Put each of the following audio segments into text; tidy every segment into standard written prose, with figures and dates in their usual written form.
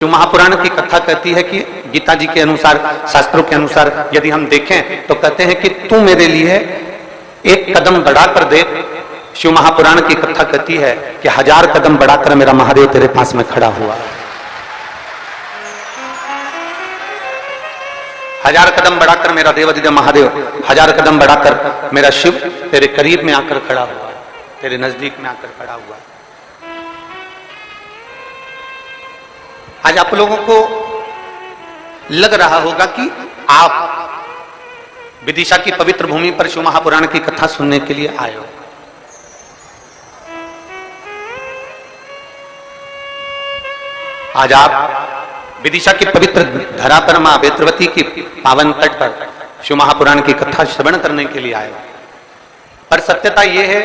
जो महापुराण की कथा कहती है कि गीता जी के अनुसार, शास्त्रों के अनुसार यदि हम देखें तो कहते हैं कि तू मेरे लिए एक कदम बढ़ाकर देख। शिव महापुराण की कथा कहती है कि 1000 कदम बढ़ाकर मेरा महादेव तेरे पास में खड़ा हुआ। 1000 कदम बढ़ाकर मेरा देवाधिदेव महादेव, 1000 कदम बढ़ाकर मेरा शिव तेरे करीब में आकर खड़ा हुआ, तेरे नजदीक में आकर खड़ा हुआ। आज आप लोगों को लग रहा होगा कि आप विदिशा की पवित्र भूमि पर शिव महापुराण की कथा सुनने के लिए आए हो। आज आप विदिशा की पवित्र धरा पर मां बेत्रवती की पावन तट पर शिव महापुराण की कथा श्रवण करने के लिए आए हो। पर सत्यता यह है,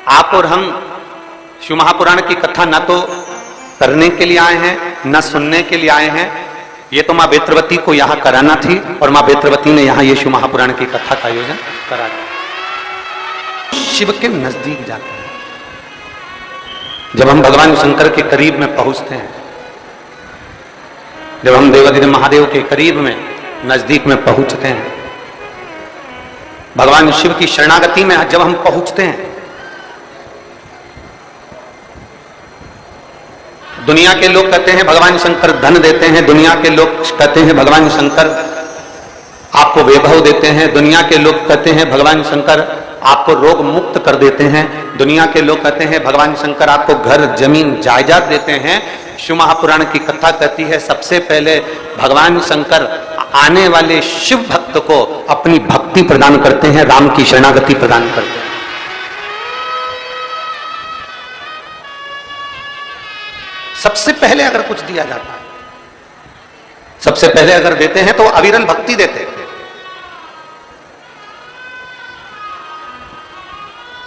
आप और हम शिव महापुराण की कथा ना तो करने के लिए आए हैं न सुनने के लिए आए हैं। ये तो मां बेत्रवती को यहां कराना थी और मां बेत्रवती ने यहां ये शिव महापुराण की कथा का आयोजन करा दिया। शिव के नजदीक जाते हैं, जब हम भगवान शंकर के करीब में पहुंचते हैं, जब हम देवाधिदेव महादेव के करीब में नजदीक में पहुंचते हैं, भगवान शिव की शरणागति में जब हम पहुंचते हैं, दुनिया के लोग कहते हैं भगवान शंकर धन देते हैं, दुनिया के लोग कहते हैं भगवान शंकर आपको वैभव देते हैं, दुनिया के लोग कहते हैं भगवान शंकर आपको रोग मुक्त कर देते हैं, दुनिया के लोग कहते हैं भगवान शंकर आपको घर जमीन जायदाद देते हैं। शिव महापुराण की कथा कहती है सबसे पहले भगवान शंकर आने वाले शिव भक्त को अपनी भक्ति प्रदान करते हैं, राम की शरणागति प्रदान करते हैं। सबसे पहले अगर कुछ दिया जाता है, सबसे पहले अगर देते हैं तो अविरल भक्ति देते हैं।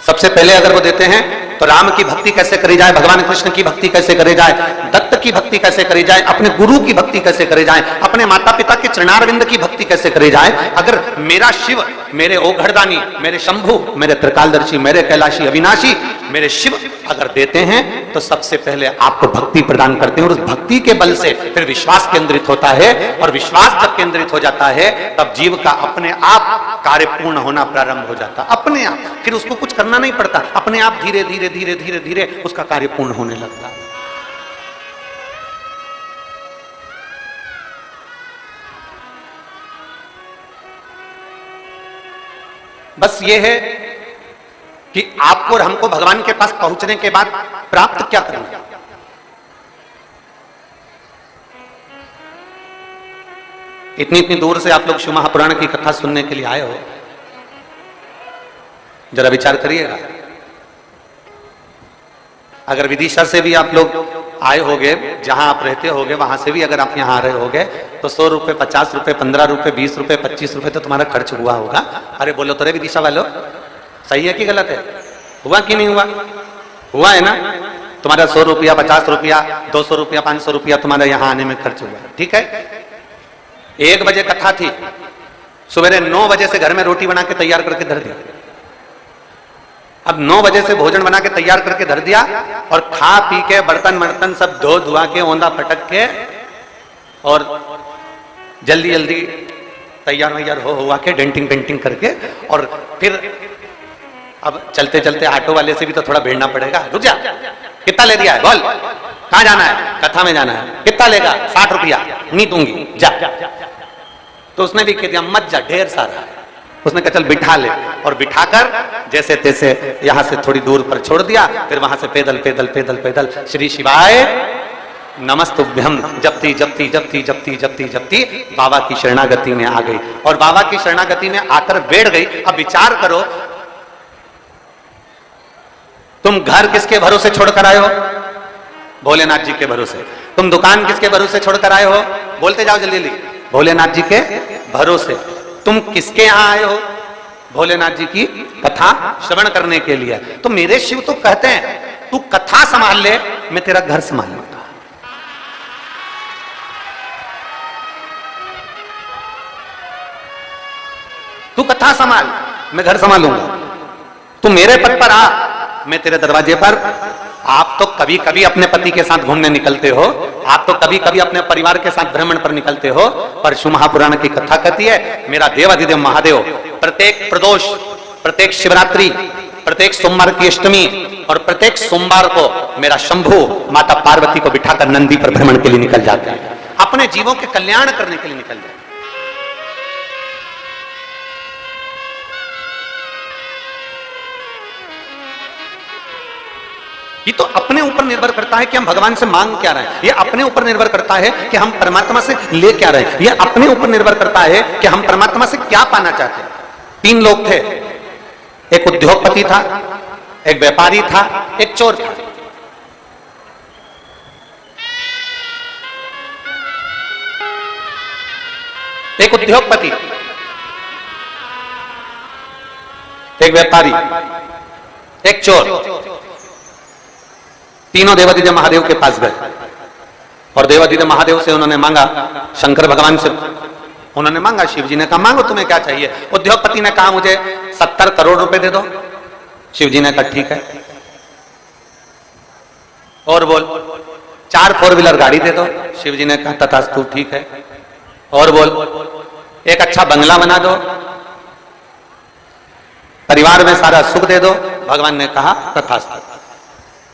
सबसे पहले अगर वो देते हैं तो राम की भक्ति कैसे करी जाए, भगवान कृष्ण की भक्ति कैसे करी जाए, दत्त की भक्ति कैसे करी जाए, अपने गुरु की भक्ति कैसे करी जाए, अपने माता पिता के चरणारविंद की भक्ति कैसे करी जाए। अगर मेरा शिव, मेरे ओघड़दानी, मेरे शंभु, मेरे त्रिकालदर्शी, मेरे कैलाशी अविनाशी, मेरे शिव अगर देते हैं तो सबसे पहले आपको भक्ति प्रदान करते हैं और उस भक्ति के बल से फिर विश्वास केंद्रित होता है, और विश्वास जब केंद्रित हो जाता है तब जीव का अपने आप कार्य पूर्ण होना प्रारंभ हो जाता है। अपने आप, फिर उसको कुछ करना नहीं पड़ता, अपने आप धीरे धीरे धीरे धीरे धीरे उसका कार्य पूर्ण होने लगता है। बस ये है कि आपको और हमको भगवान के पास पहुंचने के बाद प्राप्त क्या करना है। इतनी इतनी दूर से आप लोग शिव महापुराण की कथा सुनने के लिए आए हो, जरा विचार करिएगा। अगर विदिशा से भी आप लोग आए होगे, जहां आप रहते होगे वहां से भी अगर आप यहां आ रहे होगे तो 100 रुपए, 50 रुपए, 15 रुपए, 20 रुपए, 25 रुपए तो तुम्हारा खर्च हुआ होगा। अरे बोलो तो रे विदिशा वालों, सही है कि गलत है? हुआ कि नहीं हुआ? हुआ है ना? तुम्हारा 100 रुपया, 50 रुपया, 200 रुपया, 500 रुपया तुम्हारा यहां आने में खर्च हुआ, ठीक है। 1 बजे कथा थी, सवेरे 9 बजे से घर में रोटी बना के तैयार करके धर दिया। अब 9 बजे से भोजन बना के तैयार करके धर दिया और खा पी के बर्तन वर्तन सब धो धुआ के ओंधा फटक के और जल्दी जल्दी तैयार वैयार हो हुआ के डेंटिंग पेंटिंग करके, और फिर अब चलते चलते ऑटो वाले से भी तो थोड़ा भिड़ना पड़ेगा। रुक जा, कितना ले दिया है बोल, कहां जाना है? कथा में जाना है। कितना लेगा? 60 रुपया। नहीं दूंगी, जा। तो उसने भी कह दिया मत जा, ढेर सारा है। उसने कहा चल बिठा ले, और बिठाकर जैसे तैसे यहां से थोड़ी दूर पर छोड़ दिया। फिर वहां से पैदल पैदल पैदल पैदल श्री शिवाय नमस्तुभ्यम जपती जपती जपती जपती जपती जपती बाबा की शरणागति में आ गई, और बाबा की शरणागति में आकर बैठ गई। अब विचार करो, तुम घर किसके भरोसे छोड़कर आए हो? भोलेनाथ जी के भरोसे। तुम दुकान किसके भरोसे छोड़कर आए हो? बोलते जाओ जल्दी जल्दी। भोलेनाथ जी के भरोसे। तुम किसके यहां आए हो? भोलेनाथ जी की कथा श्रवण करने के लिए। तो मेरे शिव तो कहते हैं तू कथा संभाल ले, मैं तेरा घर संभाल लूंगा। तू कथा संभाल, मैं घर संभालूंगा। तू मेरे पद पर आ, मैं तेरे दरवाजे पर आप तो कभी कभी अपने पति के साथ घूमने निकलते हो, आप तो कभी कभी अपने परिवार के साथ भ्रमण पर निकलते हो, पर शिव महापुराण की कथा कहती है मेरा देवाधिदेव महादेव प्रत्येक प्रदोष, प्रत्येक शिवरात्रि, प्रत्येक सोमवार की अष्टमी और प्रत्येक सोमवार को मेरा शंभु माता पार्वती को बिठाकर नंदी पर भ्रमण के लिए निकल जाते हैं, अपने जीवों के कल्याण करने के लिए निकल जाते हैं। ये तो अपने ऊपर निर्भर करता है कि हम भगवान से मांग क्या रहे हैं, ये अपने ऊपर निर्भर करता है कि हम परमात्मा से ले क्या रहे हैं, ये अपने ऊपर निर्भर करता है कि हम परमात्मा से क्या पाना चाहते हैं। 3 लोग थे, एक उद्योगपति था, एक व्यापारी था, एक चोर था। एक उद्योगपति, एक व्यापारी, एक चोर, तीनों देवाधिदेव महादेव के पास गए और देवाधिदेव महादेव से उन्होंने मांगा, शंकर भगवान से उन्होंने मांगा, शिव जी ने कहा मांगो तुम्हें क्या चाहिए। उद्योगपति ने कहा मुझे 70 करोड़ रुपए दे दो। शिव जी ने कहा ठीक है। और बोल 4 4 व्हीलर गाड़ी दे दो। शिव जी ने कहा तथास्तु ठीक है। और बोल एक अच्छा बंगला बना दो, परिवार में सारा सुख दे दो। भगवान ने कहा तथास्तु।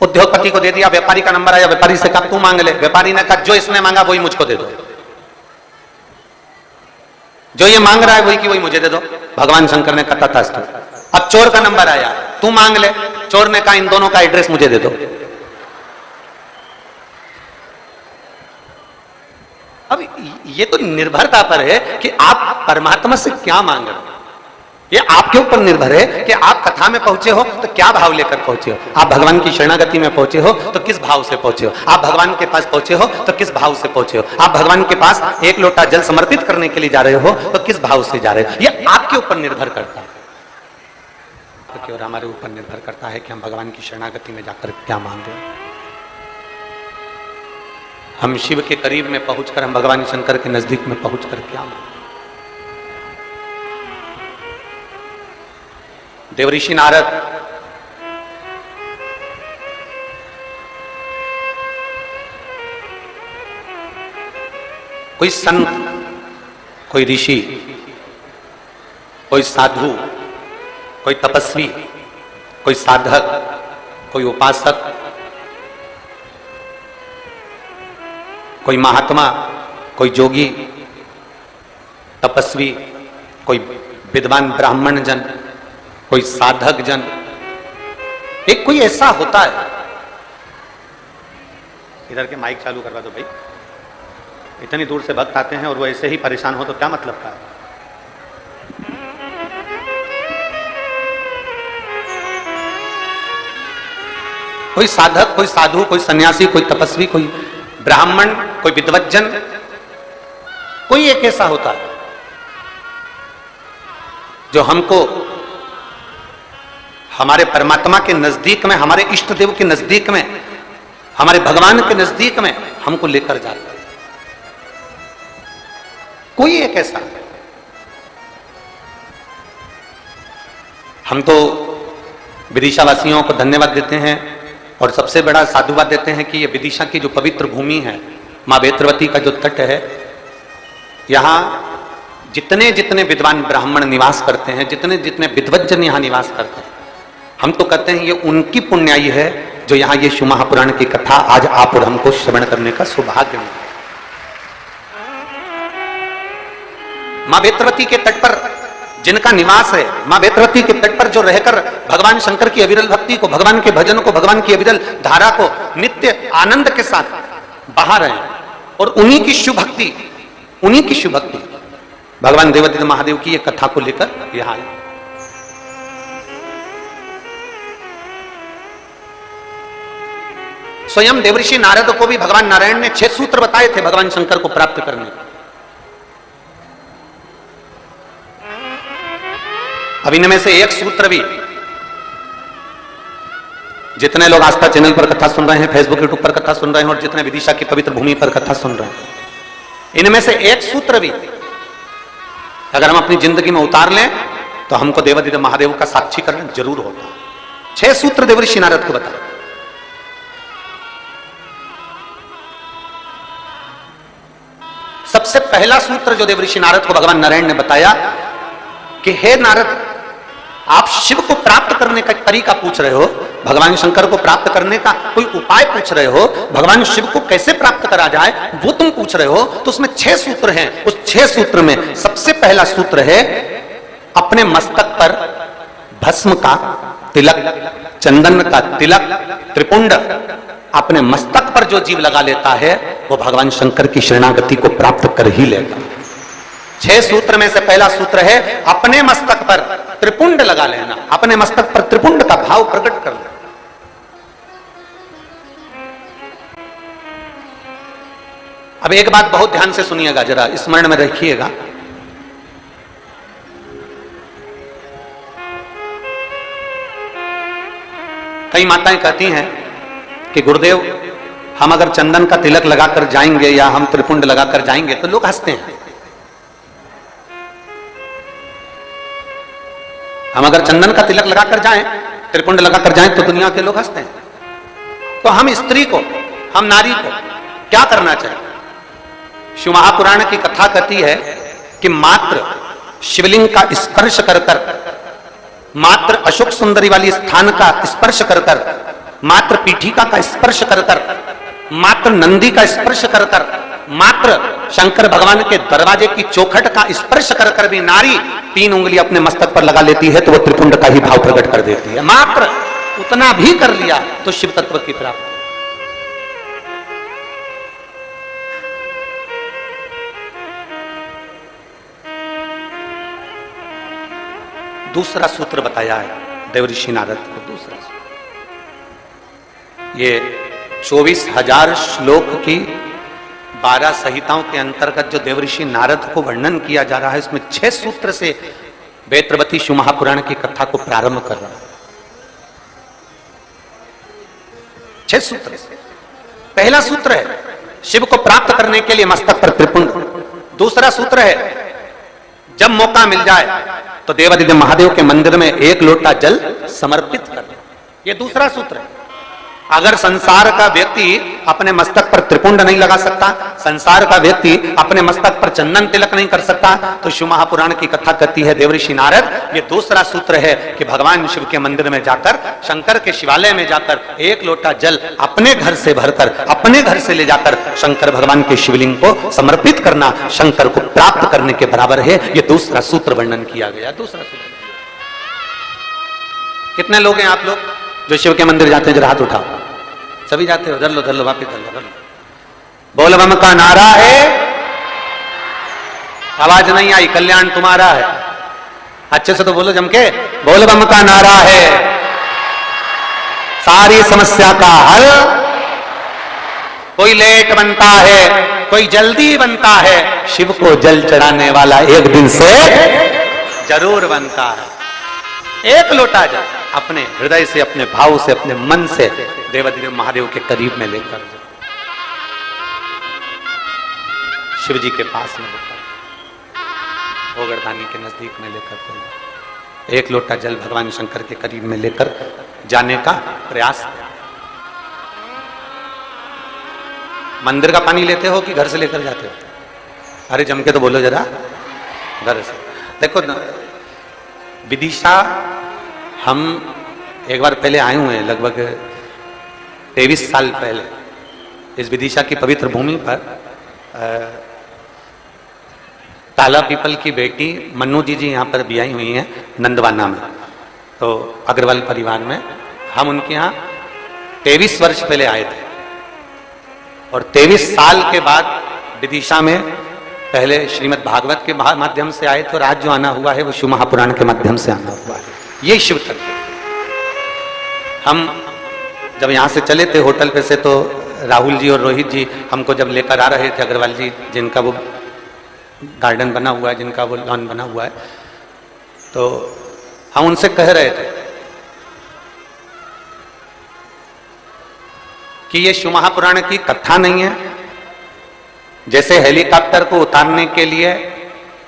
उद्योगपति को दे दिया, व्यापारी का नंबर आया, व्यापारी से कहा तू मांग ले। व्यापारी ने कहा जो इसने मांगा वही मुझको दे दो, जो ये मांग रहा है वही की वही मुझे दे दो। भगवान शंकर ने कहा तथास्तु। अब चोर का नंबर आया, तू मांग ले। चोर ने कहा इन दोनों का एड्रेस मुझे दे दो। अब ये तो निर्भरता पर है कि आप परमात्मा से क्या मांग रहे हो। ये आपके ऊपर निर्भर है कि आप कथा में पहुंचे हो तो क्या भाव लेकर पहुंचे हो। आप भगवान की शरणागति में पहुंचे हो तो किस भाव से पहुंचे हो। आप भगवान के पास पहुंचे हो तो किस भाव से पहुंचे हो। आप भगवान के पास 1 लोटा जल समर्पित करने के लिए जा रहे हो तो किस भाव से जा रहे हो। ये आपके ऊपर निर्भर करता है और हमारे ऊपर निर्भर करता है कि हम भगवान की शरणागति में जाकर क्या मांगे। हम शिव के करीब में पहुंचकर, हम भगवान शंकर के नजदीक में पहुंचकर क्या मांगे। देवऋषि नारद कोई संत, कोई ऋषि, कोई साधु, कोई तपस्वी, कोई साधक, कोई उपासक, कोई महात्मा, कोई जोगी, तपस्वी, कोई विद्वान ब्राह्मण जन, कोई साधक जन, एक कोई ऐसा होता है। इधर के माइक चालू करवा दो भाई, इतनी दूर से भक्त आते हैं और वो ऐसे ही परेशान हो तो क्या मतलब का है। कोई साधक, कोई साधु, कोई सन्यासी, कोई तपस्वी, कोई ब्राह्मण, कोई विद्वज्जन, कोई एक ऐसा होता है जो हमको हमारे परमात्मा के नजदीक में, हमारे इष्ट देव के नजदीक में, हमारे भगवान के नजदीक में हमको लेकर जाता है। कोई एक ऐसा। हम तो विदिशा वासियों को धन्यवाद देते हैं और सबसे बड़ा साधुवाद देते हैं कि ये विदिशा की जो पवित्र भूमि है, मां बेत्रवती का जो तट है, यहां जितने जितने विद्वान ब्राह्मण निवास करते हैं, जितने जितने विद्वज्जन यहां निवास करते हैं, हम तो कहते हैं ये उनकी पुण्याई है जो यहां ये शिव महापुराण की कथा आज आप और हमको श्रवण करने का सौभाग्य मिला। मां बेत्रवती के तट पर जिनका निवास है, मां बेत्रवती के तट पर जो रहकर भगवान शंकर की अविरल भक्ति को, भगवान के भजन को, भगवान की अविरल धारा को नित्य आनंद के साथ बहा रहे हैं, और उन्हीं की शिव भक्ति, उन्हीं की शिव भक्ति भगवान देवाधिदेव महादेव की ये कथा को लेकर यहां आए। स्वयं देवऋषि नारद को भी भगवान नारायण ने 6 सूत्र बताए थे भगवान शंकर को प्राप्त करने। अब इनमें से एक सूत्र भी, जितने लोग आस्था चैनल पर कथा सुन रहे हैं, फेसबुक यूट्यूब पर कथा सुन रहे हैं और जितने विदिशा की पवित्र भूमि पर कथा सुन रहे हैं, इनमें से एक सूत्र भी अगर हम अपनी जिंदगी में उतार लें तो हमको देवाधिदेव महादेव का साक्षीकरण जरूर होता है। 6 सूत्र देवऋषि नारद को बताए। सबसे पहला सूत्र जो देवऋषि नारद को भगवान नारायण ने बताया कि हे नारद, आप शिव को प्राप्त करने का तरीका पूछ रहे हो, भगवान शंकर को प्राप्त करने का कोई उपाय पूछ रहे हो, भगवान शिव को कैसे प्राप्त करा जाए वो तुम पूछ रहे हो। तो उसमें 6 सूत्र हैं। उस 6 सूत्र में सबसे पहला सूत्र है अपने मस्तक पर भस्म का तिलक, चंदन का तिलक, त्रिपुंड अपने मस्तक पर जो जीव लगा लेता है वो भगवान शंकर की शरणागति को प्राप्त कर ही लेगा। 6 सूत्र में से पहला सूत्र है अपने मस्तक पर त्रिपुंड लगा लेना, अपने मस्तक पर त्रिपुंड का भाव प्रकट कर लेना। अब एक बात बहुत ध्यान से सुनिएगा, जरा स्मरण में रखिएगा। कई माताएं कहती हैं कि गुरुदेव, हम अगर चंदन का तिलक लगाकर जाएंगे या हम त्रिपुंड लगाकर जाएंगे तो लोग हंसते हैं। हम अगर चंदन का तिलक लगाकर जाएं, त्रिपुंड लगाकर जाएं तो दुनिया के लोग हंसते हैं। तो हम स्त्री को, हम नारी को क्या करना चाहिए? शिव महापुराण की कथा कहती है कि मात्र शिवलिंग का स्पर्श कर कर, मात्र अशोक सुंदरी वाली स्थान का स्पर्श कर कर, मात्र पीठिका का स्पर्श कर कर, मात्र नंदी का स्पर्श कर कर, मात्र शंकर भगवान के दरवाजे की चौखट का स्पर्श कर कर भी नारी 3 उंगली अपने मस्तक पर लगा लेती है तो वो त्रिपुंड का ही भाव प्रकट कर देती है। मात्र उतना भी कर लिया तो शिव तत्व की प्राप्ति। दूसरा सूत्र बताया है देवऋषि नारद को। दूसरा सूत्र ये 24,000 श्लोक की 12 संहिताओं के अंतर्गत जो देवऋषि नारद को वर्णन किया जा रहा है, इसमें 6 सूत्र से वेत्रवती शिव महापुराण की कथा को प्रारंभ कर रहा है। 6 सूत्र से पहला सूत्र है शिव को प्राप्त करने के लिए मस्तक पर त्रिपुंड। दूसरा सूत्र है जब मौका मिल जाए तो देवादिदेव महादेव के मंदिर में 1 लोटा जल समर्पित कर। यह दूसरा सूत्र है। अगर संसार का व्यक्ति अपने मस्तक पर त्रिपुंड नहीं लगा सकता, संसार का व्यक्ति अपने मस्तक पर चंदन तिलक नहीं कर सकता, तो शिव महापुराण की कथा कहती है देवऋषि नारद, ये दूसरा सूत्र है कि भगवान शिव के मंदिर में जाकर, शंकर के शिवालय में जाकर 1 लोटा जल अपने घर से भरकर, अपने घर से ले जाकर शंकर भगवान के शिवलिंग को समर्पित करना शंकर को प्राप्त करने के बराबर है। ये दूसरा सूत्र वर्णन किया गया। दूसरा सूत्र। कितने लोग हैं आप लोग जो शिव के मंदिर जाते हैं? जरा हाथ उठाओ। सभी जाते हो? धर लो वापिस धर लो। बोल बम का नारा है। आवाज नहीं आई। कल्याण तुम्हारा है। अच्छे से तो बोलो जम के। बोल बम का नारा है। सारी समस्या का हल। कोई लेट बनता है, कोई जल्दी बनता है, शिव को जल चढ़ाने वाला एक दिन से जरूर बनता है। 1 लोटा जल अपने हृदय से, अपने भाव से, अपने मन से देवादिदेव महादेव के करीब में लेकर, शिव जी के पास में लेकर, ओगरदानी के नजदीक में लेकर 1 लोटा जल भगवान शंकर के करीब में लेकर जाने का प्रयास। मंदिर का पानी लेते हो कि घर से लेकर जाते हो? अरे जम के तो बोलो जरा। घर से। देखो विदिशा हम एक बार पहले आए हुए हैं, लगभग 23 साल पहले। इस विदिशा की पवित्र भूमि पर ताला पीपल की बेटी मन्नू जी यहाँ पर भी आई हुई हैं नंदवाना में, तो अग्रवाल परिवार में। हम उनके यहाँ 23 वर्ष पहले आए थे और 23 साल के बाद विदिशा में पहले श्रीमद् भागवत के माध्यम से आए थे और आज जो आना हुआ है वो शिव महापुराण के माध्यम से आना हुआ है। ये शिव तत्व। हम जब यहाँ से चले थे होटल पे से, तो राहुल जी और रोहित जी हमको जब लेकर आ रहे थे, अग्रवाल जी जिनका वो गार्डन बना हुआ है, जिनका वो लॉन बना हुआ है, तो हम उनसे कह रहे थे कि ये शिव महापुराण की कथा नहीं है। जैसे हेलीकॉप्टर को उतारने के लिए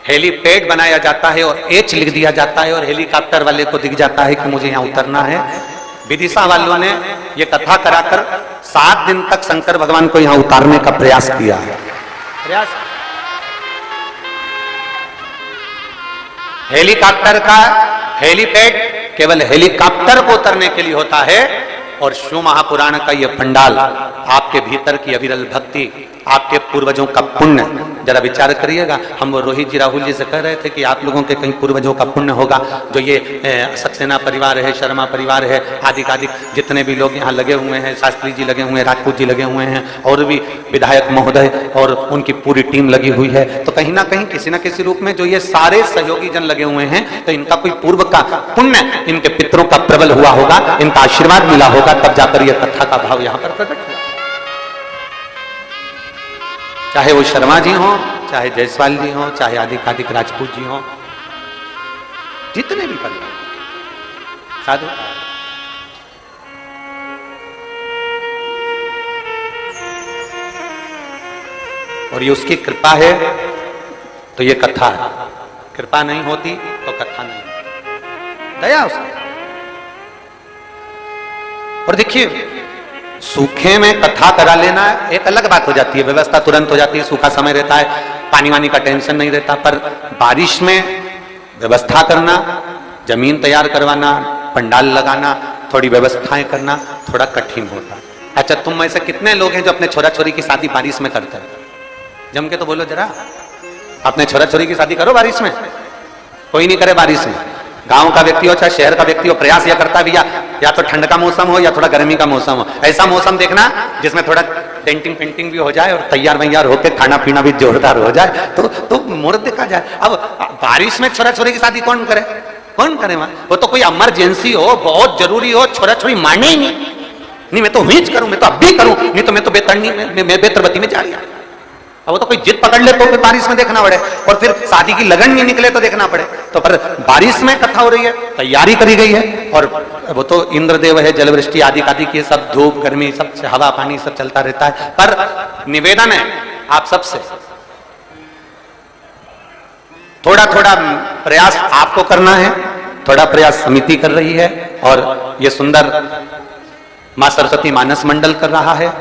हेलीपैड बनाया जाता है और एच लिख दिया जाता है और हेलीकॉप्टर वाले को दिख जाता है कि मुझे यहाँ उतरना है, विदिशा वालों ने ये कथा कराकर 7 दिन तक शंकर भगवान को यहाँ उतारने का प्रयास किया है। प्रयास हेलीकॉप्टर का हेलीपैड केवल हेलीकॉप्टर को उतरने के लिए होता है, और शिव महापुराण का यह पंडाल आपके भीतर की अविरल भक्ति, आपके पूर्वजों का पुण्य, जरा विचार करिएगा। हम वो रोहित जी राहुल जी से कह रहे थे कि आप लोगों के कहीं पूर्वजों का पुण्य होगा, जो ये सक्सेना परिवार है, शर्मा परिवार है, आदिक आदिक जितने भी लोग यहाँ लगे हुए हैं, शास्त्री जी लगे हुए हैं, राजपूत जी लगे हुए हैं, और भी विधायक महोदय और उनकी पूरी टीम लगी हुई है, तो कहीं ना कहीं किसी न किसी रूप में जो ये सारे सहयोगी जन लगे हुए हैं, तो इनका कोई पूर्व का पुण्य इनके पितरों का प्रबल हुआ होगा, इनका आशीर्वाद मिला होगा, तब जाकर यह कथा का भाव यहाँ पर प्रकट हुआ। चाहे वो शर्मा जी हो, चाहे जायसवाल जी हो, चाहे आदिक आदिक राजपूत जी हो, जितने भी परिवार साधु, और ये उसकी कृपा है तो ये कथा है, कृपा नहीं होती तो कथा नहीं होती, दया उसकी। और देखिए, सूखे में कथा करा लेना एक अलग बात हो जाती है, व्यवस्था तुरंत हो जाती है, सूखा समय रहता है, पानी वानी का टेंशन नहीं रहता, पर बारिश में व्यवस्था करना, जमीन तैयार करवाना, पंडाल लगाना, थोड़ी व्यवस्थाएं करना थोड़ा कठिन होता है। अच्छा, तुम में से कितने लोग हैं जो अपने छोरा छोरी की शादी बारिश में करते हैं? जम के तो बोलो जरा, अपने छोरा छोरी की शादी करो बारिश में। कोई नहीं करे बारिश में, गांव का व्यक्ति हो चाहे शहर का व्यक्ति हो, प्रयास यह करता भी या तो ठंड का मौसम हो या थोड़ा गर्मी का मौसम हो, ऐसा मौसम देखना जिसमें थोड़ा पेंटिंग पेंटिंग भी हो जाए और तैयार वैयार होकर खाना पीना भी जोरदार हो जाए, तो मुहूर्त देखा जाए। अब बारिश में छोरा छोरी की शादी कौन करे? कौन करे वहां? वो तो कोई इमरजेंसी हो, बहुत जरूरी हो, छोरा छोरी माने ही नहीं, मैं तो हीच करूं, मैं तो अब भी करूं, नहीं तो मैं तो बेतरनी में बेतरबती में जा रही। अब वो तो कोई जिद पकड़ ले तो फिर बारिश में देखना पड़े, और फिर शादी की लगन नहीं निकले तो देखना पड़े। तो पर बारिश में कथा हो रही है, तैयारी करी गई है, और वो तो इंद्रदेव है, जलवृष्टि आदि आदि की सब धूप गर्मी सब हवा पानी सब चलता रहता है। पर निवेदन है आप सबसे, थोड़ा थोड़ा प्रयास आपको करना है, थोड़ा प्रयास समिति कर रही है, और ये सुंदर मां सरस्वती मानस मंडल कर रहा है,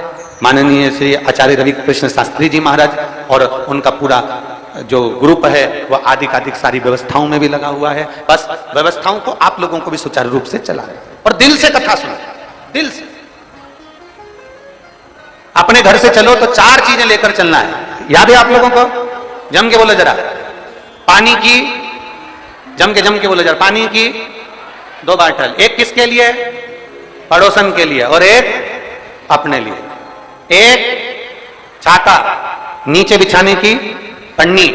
माननीय श्री आचार्य रवि कृष्ण शास्त्री जी महाराज और उनका पूरा जो ग्रुप है वह आदिक आदिक सारी व्यवस्थाओं में भी लगा हुआ है। बस व्यवस्थाओं को आप लोगों को भी सुचारू रूप से चला और दिल से कथा सुनो, दिल से। अपने घर से चलो तो 4 चीजें लेकर चलना है, याद है आप लोगों को? जम के बोलो जरा, पानी की, जम के बोलो जरा, पानी की 2 बाटल, एक किसके लिए? पड़ोसन के लिए, और एक अपने लिए। एक छाता, नीचे बिछाने की पन्नी,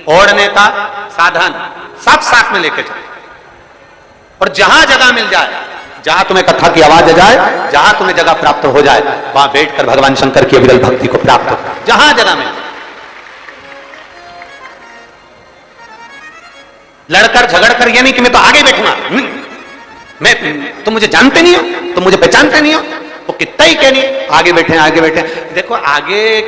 ओढ़ने का साधन, सब साथ में लेके चलो। और जहां जगह मिल जाए, जहां तुम्हें कथा की आवाज आ जाए, जहां तुम्हें जगह प्राप्त हो जाए, वहां बैठकर भगवान शंकर की अविरल भक्ति को प्राप्त हो, जहां जगह मिल। लड़कर झगड़कर ये नहीं कि मैं तो आगे बैठूंगा, मैं तुम मुझे जानते नहीं हो, तुम मुझे पहचानते नहीं हो, वो कितना ही कह नहीं, आगे बैठे। देखो, आगे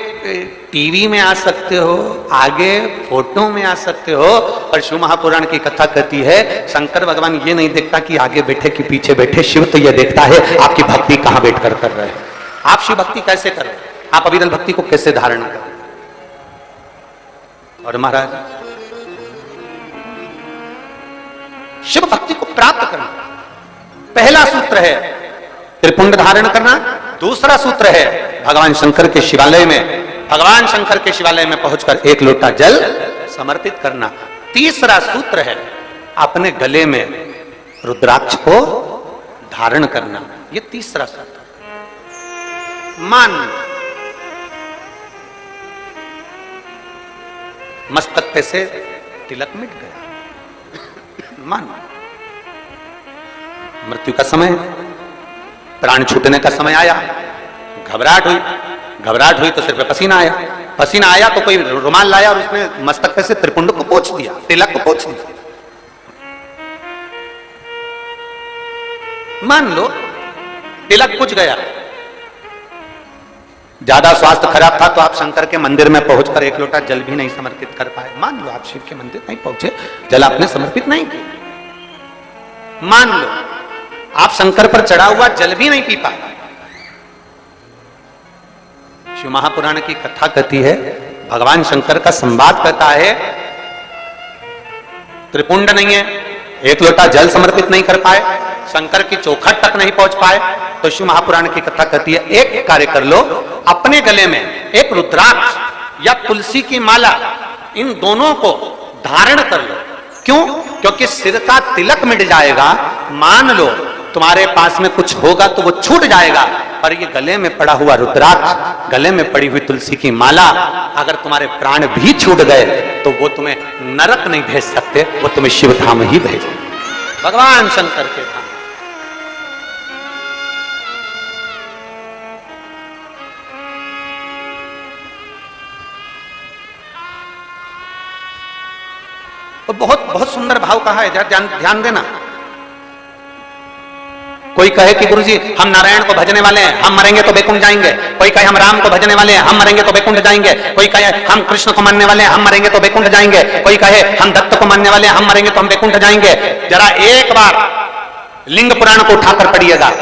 टीवी में आ सकते हो, आगे फोटो में आ सकते हो, और शिव महापुराण की कथा कहती है शंकर भगवान ये नहीं देखता कि आगे बैठे कि पीछे बैठे, शिव तो ये देखता है आपकी भक्ति कहां बैठकर कर रहे हैं, आप शिव भक्ति कैसे कर रहे हैं, आप अविरल भक्ति को कैसे धारण कर रहे हैं। और महाराज, शिव भक्ति को प्राप्त करना पहला सूत्र है त्रिपुंड धारण करना, दूसरा सूत्र है भगवान शंकर के शिवालय में पहुंचकर 1 लोटा जल समर्पित करना, तीसरा सूत्र है अपने गले में रुद्राक्ष को धारण करना, ये तीसरा सूत्र। मान मस्तक पे से तिलक मिट गया, मान मृत्यु का समय, प्राण छूटने का समय आया, घबराहट हुई तो सिर पे पसीना आया तो कोई रुमाल लाया और उसने मस्तक पे से त्रिपुंड को पोंछ दिया, तिलक को पोंछ दिया। मान लो तिलक कुछ गया, ज्यादा स्वास्थ्य खराब था तो आप शंकर के मंदिर में पहुंचकर 1 लोटा जल भी नहीं समर्पित कर पाए। मान लो आप शिव के मंदिर नहीं पहुंचे, जल आपने समर्पित नहीं किया। मान लो आप शंकर पर चढ़ा हुआ जल भी नहीं पी पाए। शिव महापुराण की कथा कहती है, भगवान शंकर का संवाद कहता है त्रिपुंड नहीं है, एक लोटा जल समर्पित नहीं कर पाए, शंकर की चौखट तक नहीं पहुंच पाए, तो शिव महापुराण की कथा कहती है एक कार्य कर लो, अपने गले में एक रुद्राक्ष या तुलसी की माला, इन दोनों को धारण कर लो। क्यों? क्योंकि सिर का तिलक मिट जाएगा, मान लो तुम्हारे पास में कुछ होगा तो वो छूट जाएगा, पर ये गले में पड़ा हुआ रुद्राक्ष, गले में पड़ी हुई तुलसी की माला, अगर तुम्हारे प्राण भी छूट गए तो वो तुम्हें नरक नहीं भेज सकते, वो तुम्हें शिव धाम ही भेजेंगे, भगवान शंकर के धाम। और बहुत बहुत सुंदर भाव कहा है, ध्यान देना। कोई कहे कि गुरुजी हम नारायण को भजने वाले हैं, हम मरेंगे तो बैकुंठ जाएंगे। कोई कहे हम राम को भजने वाले हैं, हम मरेंगे तो बैकुंठ जाएंगे। कोई कहे हम कृष्ण को मानने वाले हैं, हम मरेंगे तो बैकुंठ जाएंगे। कोई कहे हम दत्त को मानने वाले हैं, हम मरेंगे तो हम बैकुंठ जाएंगे। जरा एक बार लिंग पुराण को उठाकर पढ़िएगा,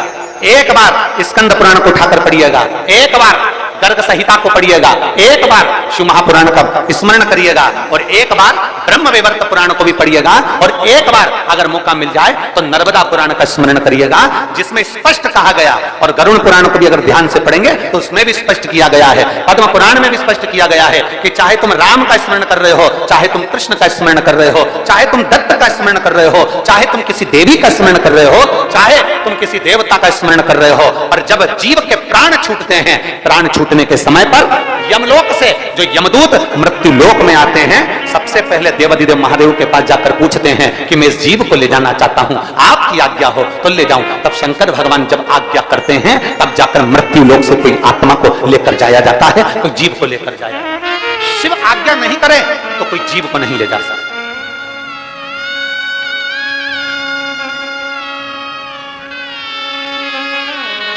एक बार स्कंद पुराण को उठाकर पढ़िएगा, एक बार गर्ग संहिता को पढ़िएगा, एक बार शिव महापुराण का स्मरण करिएगा, और एक बार ब्रह्म वैवर्त पुराण को भी पढ़िएगा, और एक बार अगर मौका मिल जाए तो नर्मदा पुराण का स्मरण करिएगा, जिसमें स्पष्ट कहा गया, और गरुड़ पुराण को भी अगर ध्यान से पढ़ेंगे तो उसमें भी स्पष्ट किया गया है, पद्म पुराण में भी स्पष्ट किया गया है कि चाहे तुम राम का स्मरण कर रहे हो, चाहे तुम कृष्ण का स्मरण कर रहे हो, चाहे तुम दत्त का स्मरण कर रहे हो, चाहे तुम किसी देवी का स्मरण कर रहे हो, चाहे तुम किसी देवता का स्मरण कर रहे हो, और जब जीव के प्राण छूटते हैं, प्राण छूटने के समय पर यमलोक से जो यमदूत मृत्यु लोक में आते हैं, सबसे पहले देवाधिदेव महादेव के पास जाकर पूछते हैं कि मैं इस जीव को ले जाना चाहता हूं, आपकी आज्ञा हो तो ले जाऊं। तब शंकर भगवान जब आज्ञा करते हैं, तब जाकर मृत्यु लोक से कोई आत्मा को लेकर जाया जाता है, कोई जीव को लेकर जाया जाता है। शिव आज्ञा नहीं करे तो कोई जीव को नहीं ले जा सकता।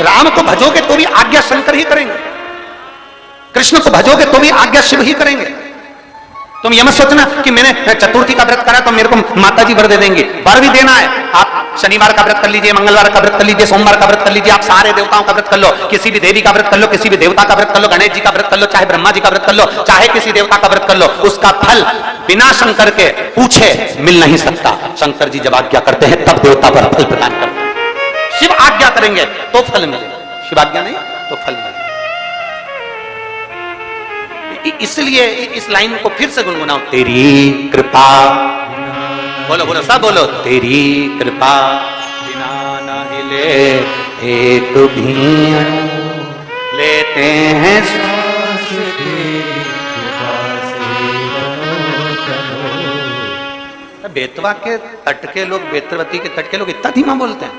राम को भजोगे तो भी आज्ञा शंकर ही करेंगे, कृष्ण को भजोगे तो भी आज्ञा शिव ही करेंगे। तुम यह मत सोचना कि मैंने चतुर्थी का व्रत करा तो मेरे को माता जी वर दे देंगे, वर भी देना है। आप शनिवार का व्रत कर लीजिए, मंगलवार का व्रत कर लीजिए, सोमवार का व्रत कर लीजिए, आप सारे देवताओं का व्रत कर लो, किसी भी देवी का व्रत कर लो, किसी भी देवता का व्रत कर लो, गणेश जी का व्रत कर लो, चाहे ब्रह्मा जी का व्रत कर लो, चाहे किसी देवता का व्रत कर लो, उसका फल बिना शंकर के पूछे मिल नहीं सकता। शंकर जी जब आज्ञा करते हैं तब देवता पर फल प्रदान करते हैं। शिव आज्ञा करेंगे तो फल मिलेगा, शिव आज्ञा नहीं तो फल मिलेगा। इसलिए इस लाइन को फिर से गुनगुनाओ, तेरी कृपा, बोलो बोलो सब बोलो, तेरी कृपा बिना न हिले एक भी अणु, लेते हैं श्वास तेरी कृपा से बनो तनो। बेतवा के तट के लोग, बेतरवती के तट के लोग इतना धीमा बोलते हैं।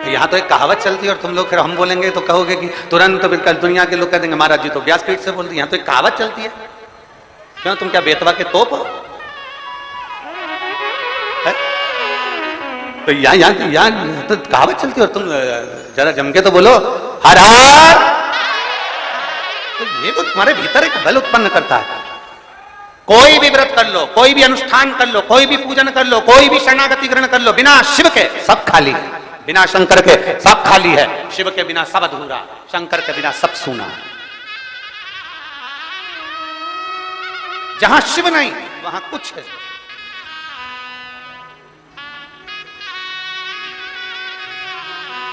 यहां तो एक कहावत चलती है और तुम लोग फिर हम बोलेंगे तो कहोगे कि तुरंत बिल्कुल दुनिया के लोग कह देंगे महाराज जी तो व्यासपीठ से बोलती है। यहां तो एक कहावत चलती है। क्यों, तुम क्या बेतवा के तोप हो? तो यहाँ तो कहावत चलती है और तुम जरा जम के तो बोलो हर हर। तो ये तो तुम्हारे भीतर एक बल उत्पन्न करता है। कोई भी व्रत कर लो, कोई भी अनुष्ठान कर लो, कोई भी पूजन कर लो, कोई भी शरणागति ग्रहण कर लो, बिना शिव के सब खाली है, बिना शंकर के सब खाली है। शिव के बिना सब अधूरा, शंकर के बिना सब सूना। जहां शिव नहीं वहां कुछ है।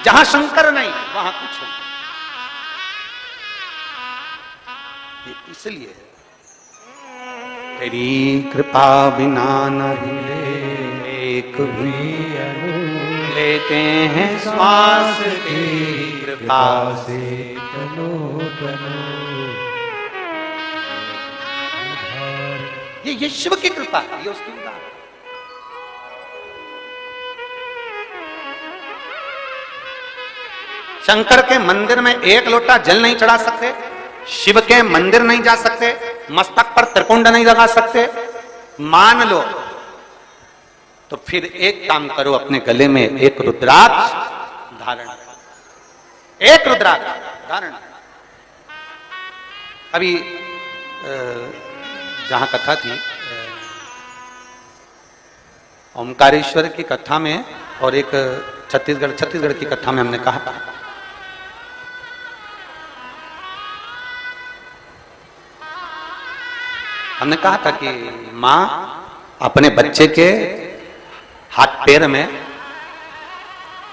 जहां शंकर नहीं वहां कुछ है। इसलिए तेरी कृपा बिना न हिले एक भी अणु, लेते हैं श्वास तेरी कृपा से तनो तनो। ये शिव की कृपा है, ये उसकी उदाहरण। शंकर के मंदिर में एक लोटा जल नहीं चढ़ा सकते, शिव के मंदिर नहीं जा सकते, मस्तक पर त्रिपुंड नहीं लगा सकते। मान लो तो फिर एक काम करो, अपने गले में एक रुद्राक्ष धारण, एक रुद्राक्ष धारण। अभी जहां कथा थी ओमकारेश्वर की कथा में और एक छत्तीसगढ़ की कथा में हमने कहा हमने कहा था कि माँ अपने बच्चे के हाथ पैर में,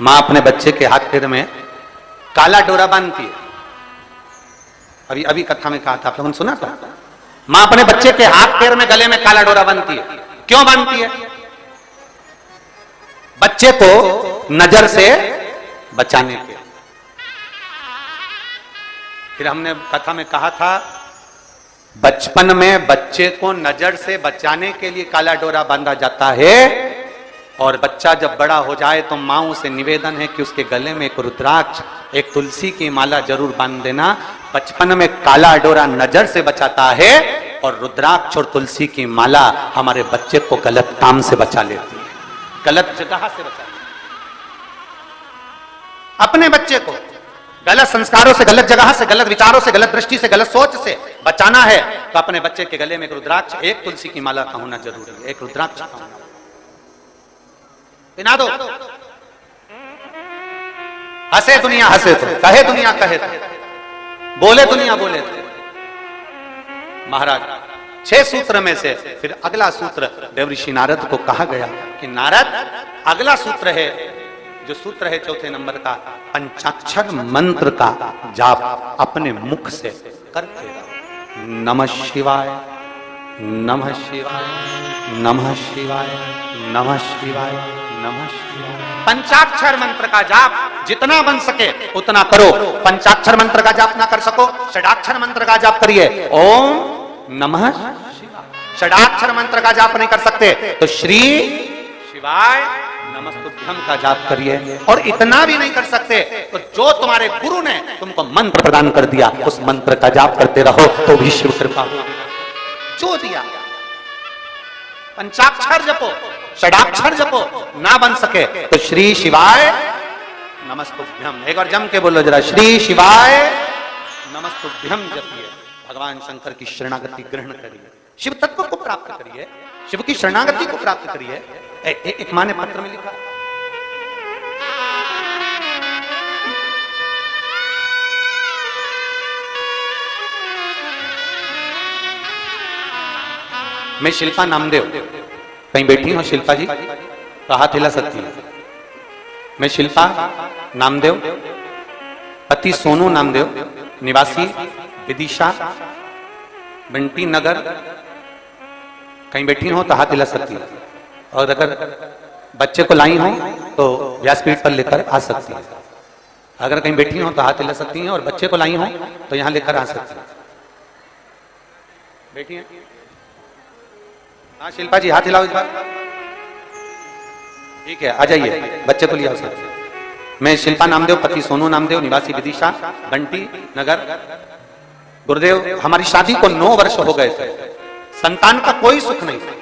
माँ अपने बच्चे के हाथ पैर में काला डोरा बांधती है। अभी अभी कथा में कहा था, आप लोगों ने सुना था। माँ अपने बच्चे के हाथ पैर में गले में काला डोरा बांधती है। क्यों बांधती है? बच्चे को नजर से बचाने के। फिर हमने कथा में कहा था, बचपन में बच्चे को नजर से बचाने के लिए काला डोरा बांधा जाता है, और बच्चा जब बड़ा हो जाए तो माँ से निवेदन है कि उसके गले में एक रुद्राक्ष, एक तुलसी की माला जरूर बांध देना। बचपन में काला डोरा नजर से बचाता है, और रुद्राक्ष और तुलसी की माला हमारे बच्चे को गलत काम से बचा लेती है, गलत जगह से बचा लेती है। अपने बच्चे को गलत संस्कारों से, गलत जगह से, गलत विचारों से, गलत दृष्टि से, गलत सोच से बचाना है तो अपने बच्चे के गले में एक रुद्राक्ष, एक तुलसी की माला का होना जरूरी है। एक रुद्राक्ष का होना, पिना दो। हंसे दुनिया हंसे तो, कहे दुनिया कहे तो, बोले दुनिया बोले तो। महाराज 6 सूत्र में से फिर अगला सूत्र देवऋषि नारद को कहा गया कि नारद, अगला सूत्र है, जो सूत्र है 4थे नंबर का, पंचाक्षर मंत्र का जाप अपने मुख से करते रहो। नमः शिवाय, नमः शिवाय, नमः शिवाय, नमः शिवाय, नमः शिवाय। पंचाक्षर मंत्र का जाप जितना बन सके उतना करो। पंचाक्षर मंत्र का जाप ना कर सको, षडाक्षर मंत्र का जाप करिए। ओम नमः शिवाय। षडाक्षर मंत्र का जाप नहीं कर सकते तो श्री शिवाय नमस्तुभ्यम का जाप करिए। और इतना भी नहीं कर सकते तो जो तुम्हारे गुरु ने तुमको मंत्र प्रदान कर दिया उस मंत्र का जाप करते रहो तो भी शिव कृपा जो दिया। पंचाक्षर जपो, षडाक्षर जपो, ना बन सके तो श्री शिवाय नमस्तुभ्यम, एक बार जम के बोलो जरा, श्री शिवाय नमस्तुभ्यम जपिए। भगवान शंकर की शरणागति ग्रहण करिए, शिव तत्व को प्राप्त करिए, शिव की शरणागति को प्राप्त करिए। एक माँ ने पत्र में लिखा, मैं शिल्पा नामदेव, कहीं बैठी हो शिल्पा जी तो हाथ हिला सकती है। मैं शिल्पा नामदेव, पति सोनू नामदेव, निवासी विदिशा बंटी नगर, कहीं बैठी हो तो हाथ हिला सकती है। और अगर बच्चे को लाई हो तो व्यासपीठ पर लेकर आ सकती है। अगर कहीं बैठी हो तो हाथ हिला सकती हैं, और बच्चे को लाई हो तो यहां लेकर आ सकती है। बैठी हैं? हाँ शिल्पा जी हाथ हिलाओ इस बार। ठीक है, आ जाइए, बच्चे को लिया सकते। मैं शिल्पा नामदेव, पति सोनू नामदेव, निवासी विदिशा बंटी नगर। गुरुदेव, हमारी शादी को 9 वर्ष हो गए थे, संतान का कोई सुख नहीं था।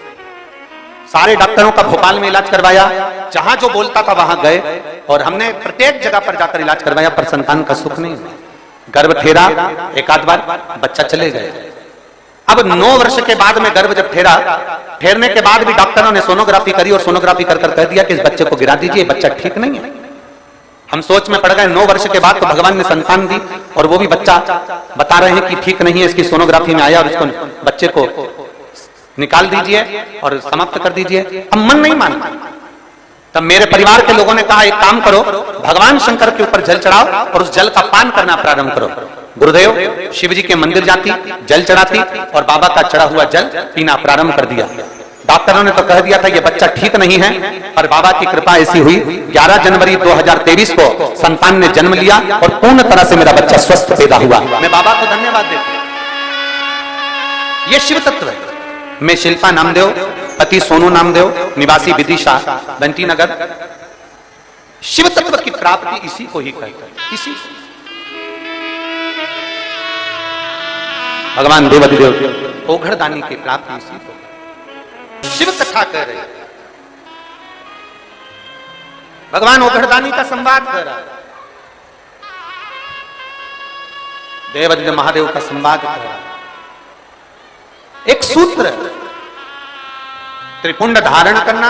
सारे डॉक्टरों का भोपाल में इलाज करवाया, जहां जो बोलता था वहां गए, और हमने प्रत्येक जगह पर जाकर इलाज करवाया, पर संतान का सुख नहीं हुआ। गर्भ ठेरा एक आध बार, बच्चा चले गए। अब 9 वर्ष के बाद में गर्भ जब ठेरा, ठेरने के बाद भी डॉक्टरों ने सोनोग्राफी करी और सोनोग्राफी कर कह दिया कि इस बच्चे को गिरा दीजिए, बच्चा ठीक नहीं है। हम सोच में पड़ गए। 9 वर्ष के बाद तो भगवान ने संतान दी, और वो भी बच्चा बता रहे हैं कि ठीक नहीं है, इसकी सोनोग्राफी में आया और इसको बच्चे को निकाल दीजिए और समाप्त कर दीजिए। अब मन नहीं माना। तब मेरे परिवार के लोगों ने कहा एक काम करो, भगवान शंकर के ऊपर जल चढ़ाओ और उस जल का पान करना प्रारंभ करो। गुरुदेव शिव जी के मंदिर जाती, जल चढ़ाती और बाबा का चढ़ा हुआ जल पीना प्रारंभ कर दिया। डॉक्टरों ने तो कह दिया था ये बच्चा ठीक नहीं है, पर बाबा की कृपा ऐसी हुई 11 जनवरी 2023 को संतान ने जन्म लिया और पूर्ण तरह से मेरा बच्चा स्वस्थ पैदा हुआ। मैं बाबा को धन्यवाद देता हूं। ये शिव तत्व है। मैं शिल्पा नामदेव, पति सोनू नामदेव, निवासी विदिशा बंटी नगर। शिव तत्व की प्राप्ति इसी को ही कहते हैं, इसी भगवान देवादिदेव ओघड़दानी की प्राप्ति इसी को शिव कथा कह रहे हैं। भगवान ओघड़दानी का संवाद कर रहा है, देवादिदेव महादेव का संवाद कर रहा है। एक सूत्र है त्रिपुंड धारण करना,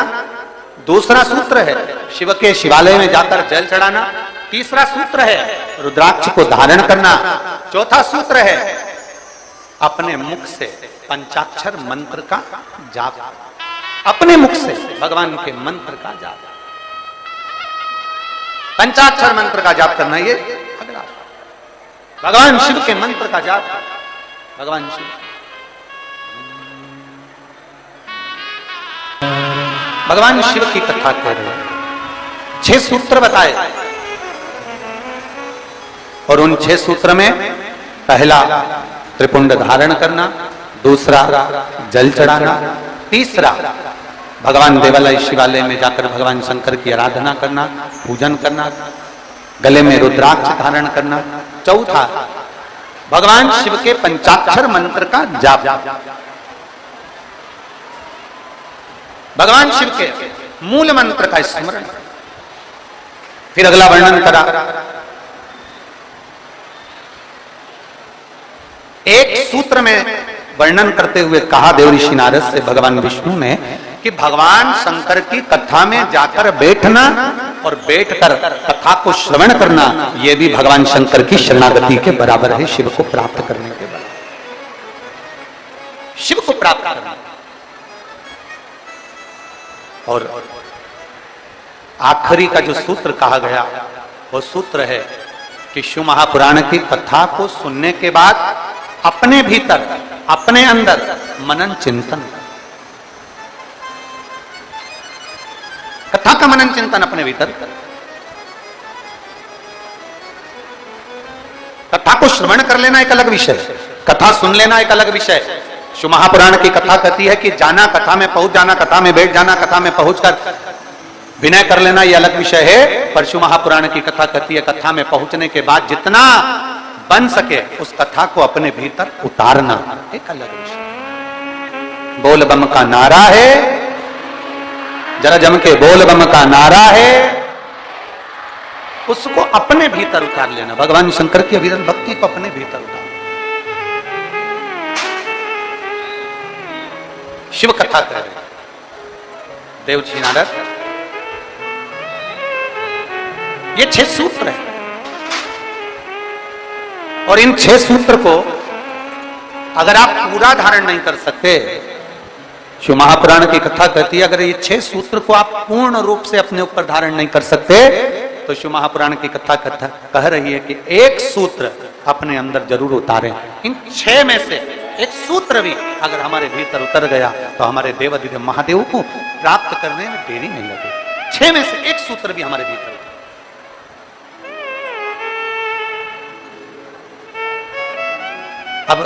दूसरा सूत्र है शिव के शिवालय में जाकर जल चढ़ाना, तीसरा सूत्र है रुद्राक्ष को धारण करना, चौथा सूत्र है अपने मुख से पंचाक्षर मंत्र का जाप, अपने मुख से भगवान के मंत्र का जाप, पंचाक्षर मंत्र का जाप करना, ये अगला भगवान शिव के मंत्र का जाप। भगवान शिव, भगवान शिव की कथा कह रहे हैं, 6 सूत्र बताए और उन 6 सूत्र में पहला त्रिपुंड धारण करना, दूसरा जल चढ़ाना, तीसरा भगवान देवालय शिवालय में जाकर भगवान शंकर की आराधना करना, पूजन करना, गले में रुद्राक्ष धारण करना, चौथा भगवान शिव के पंचाक्षर मंत्र का जाप, भगवान शिव के मूल मंत्र का स्मरण। फिर अगला वर्णन करा, एक सूत्र में वर्णन करते हुए कहा देवऋषि नारद से भगवान विष्णु ने कि भगवान शंकर की कथा में जाकर बैठना और बैठकर कथा को श्रवण करना, यह भी भगवान शंकर की शरणागति के बराबर है, शिव को प्राप्त करने के बराबर, शिव को प्राप्त करना। और आखिरी का जो सूत्र कहा गया वो सूत्र है कि शिव महापुराण की कथा को सुनने के बाद अपने भीतर, अपने अंदर मनन चिंतन, कथा का मनन चिंतन अपने भीतर, कथा को श्रवण कर लेना एक अलग विषय, कथा सुन लेना एक अलग विषय। शिव महापुराण की कथा कहती है कि जाना, कथा में पहुंच जाना, कथा में बैठ जाना, कथा में पहुंचकर विनय कर लेना, यह अलग विषय है। पर शिव महापुराण की कथा कहती है कथा में पहुंचने के बाद जितना बन सके उस कथा को अपने भीतर उतारना, एक अलग विषय। बोल बम का नारा है, जरा जम के बोल बम का नारा है, उसको अपने भीतर उतार लेना, भगवान शंकर की अविरत भक्ति को अपने भीतर उतार। शिव कथा कर रहे देवजी नारद, ये 6 सूत्र है और इन 6 सूत्र को अगर आप पूरा धारण नहीं कर सकते, शिव महापुराण की कथा कहती है अगर ये 6 सूत्र को आप पूर्ण रूप से अपने ऊपर धारण नहीं कर सकते तो शिव महापुराण की कथा कह रही है कि एक सूत्र अपने अंदर जरूर उतारें। इन 6 में से एक सूत्र भी अगर हमारे भीतर उतर गया तो हमारे देवाधिदेव महादेव को प्राप्त करने में देरी नहीं लगेगी। 6 में से एक सूत्र भी हमारे भीतर। अब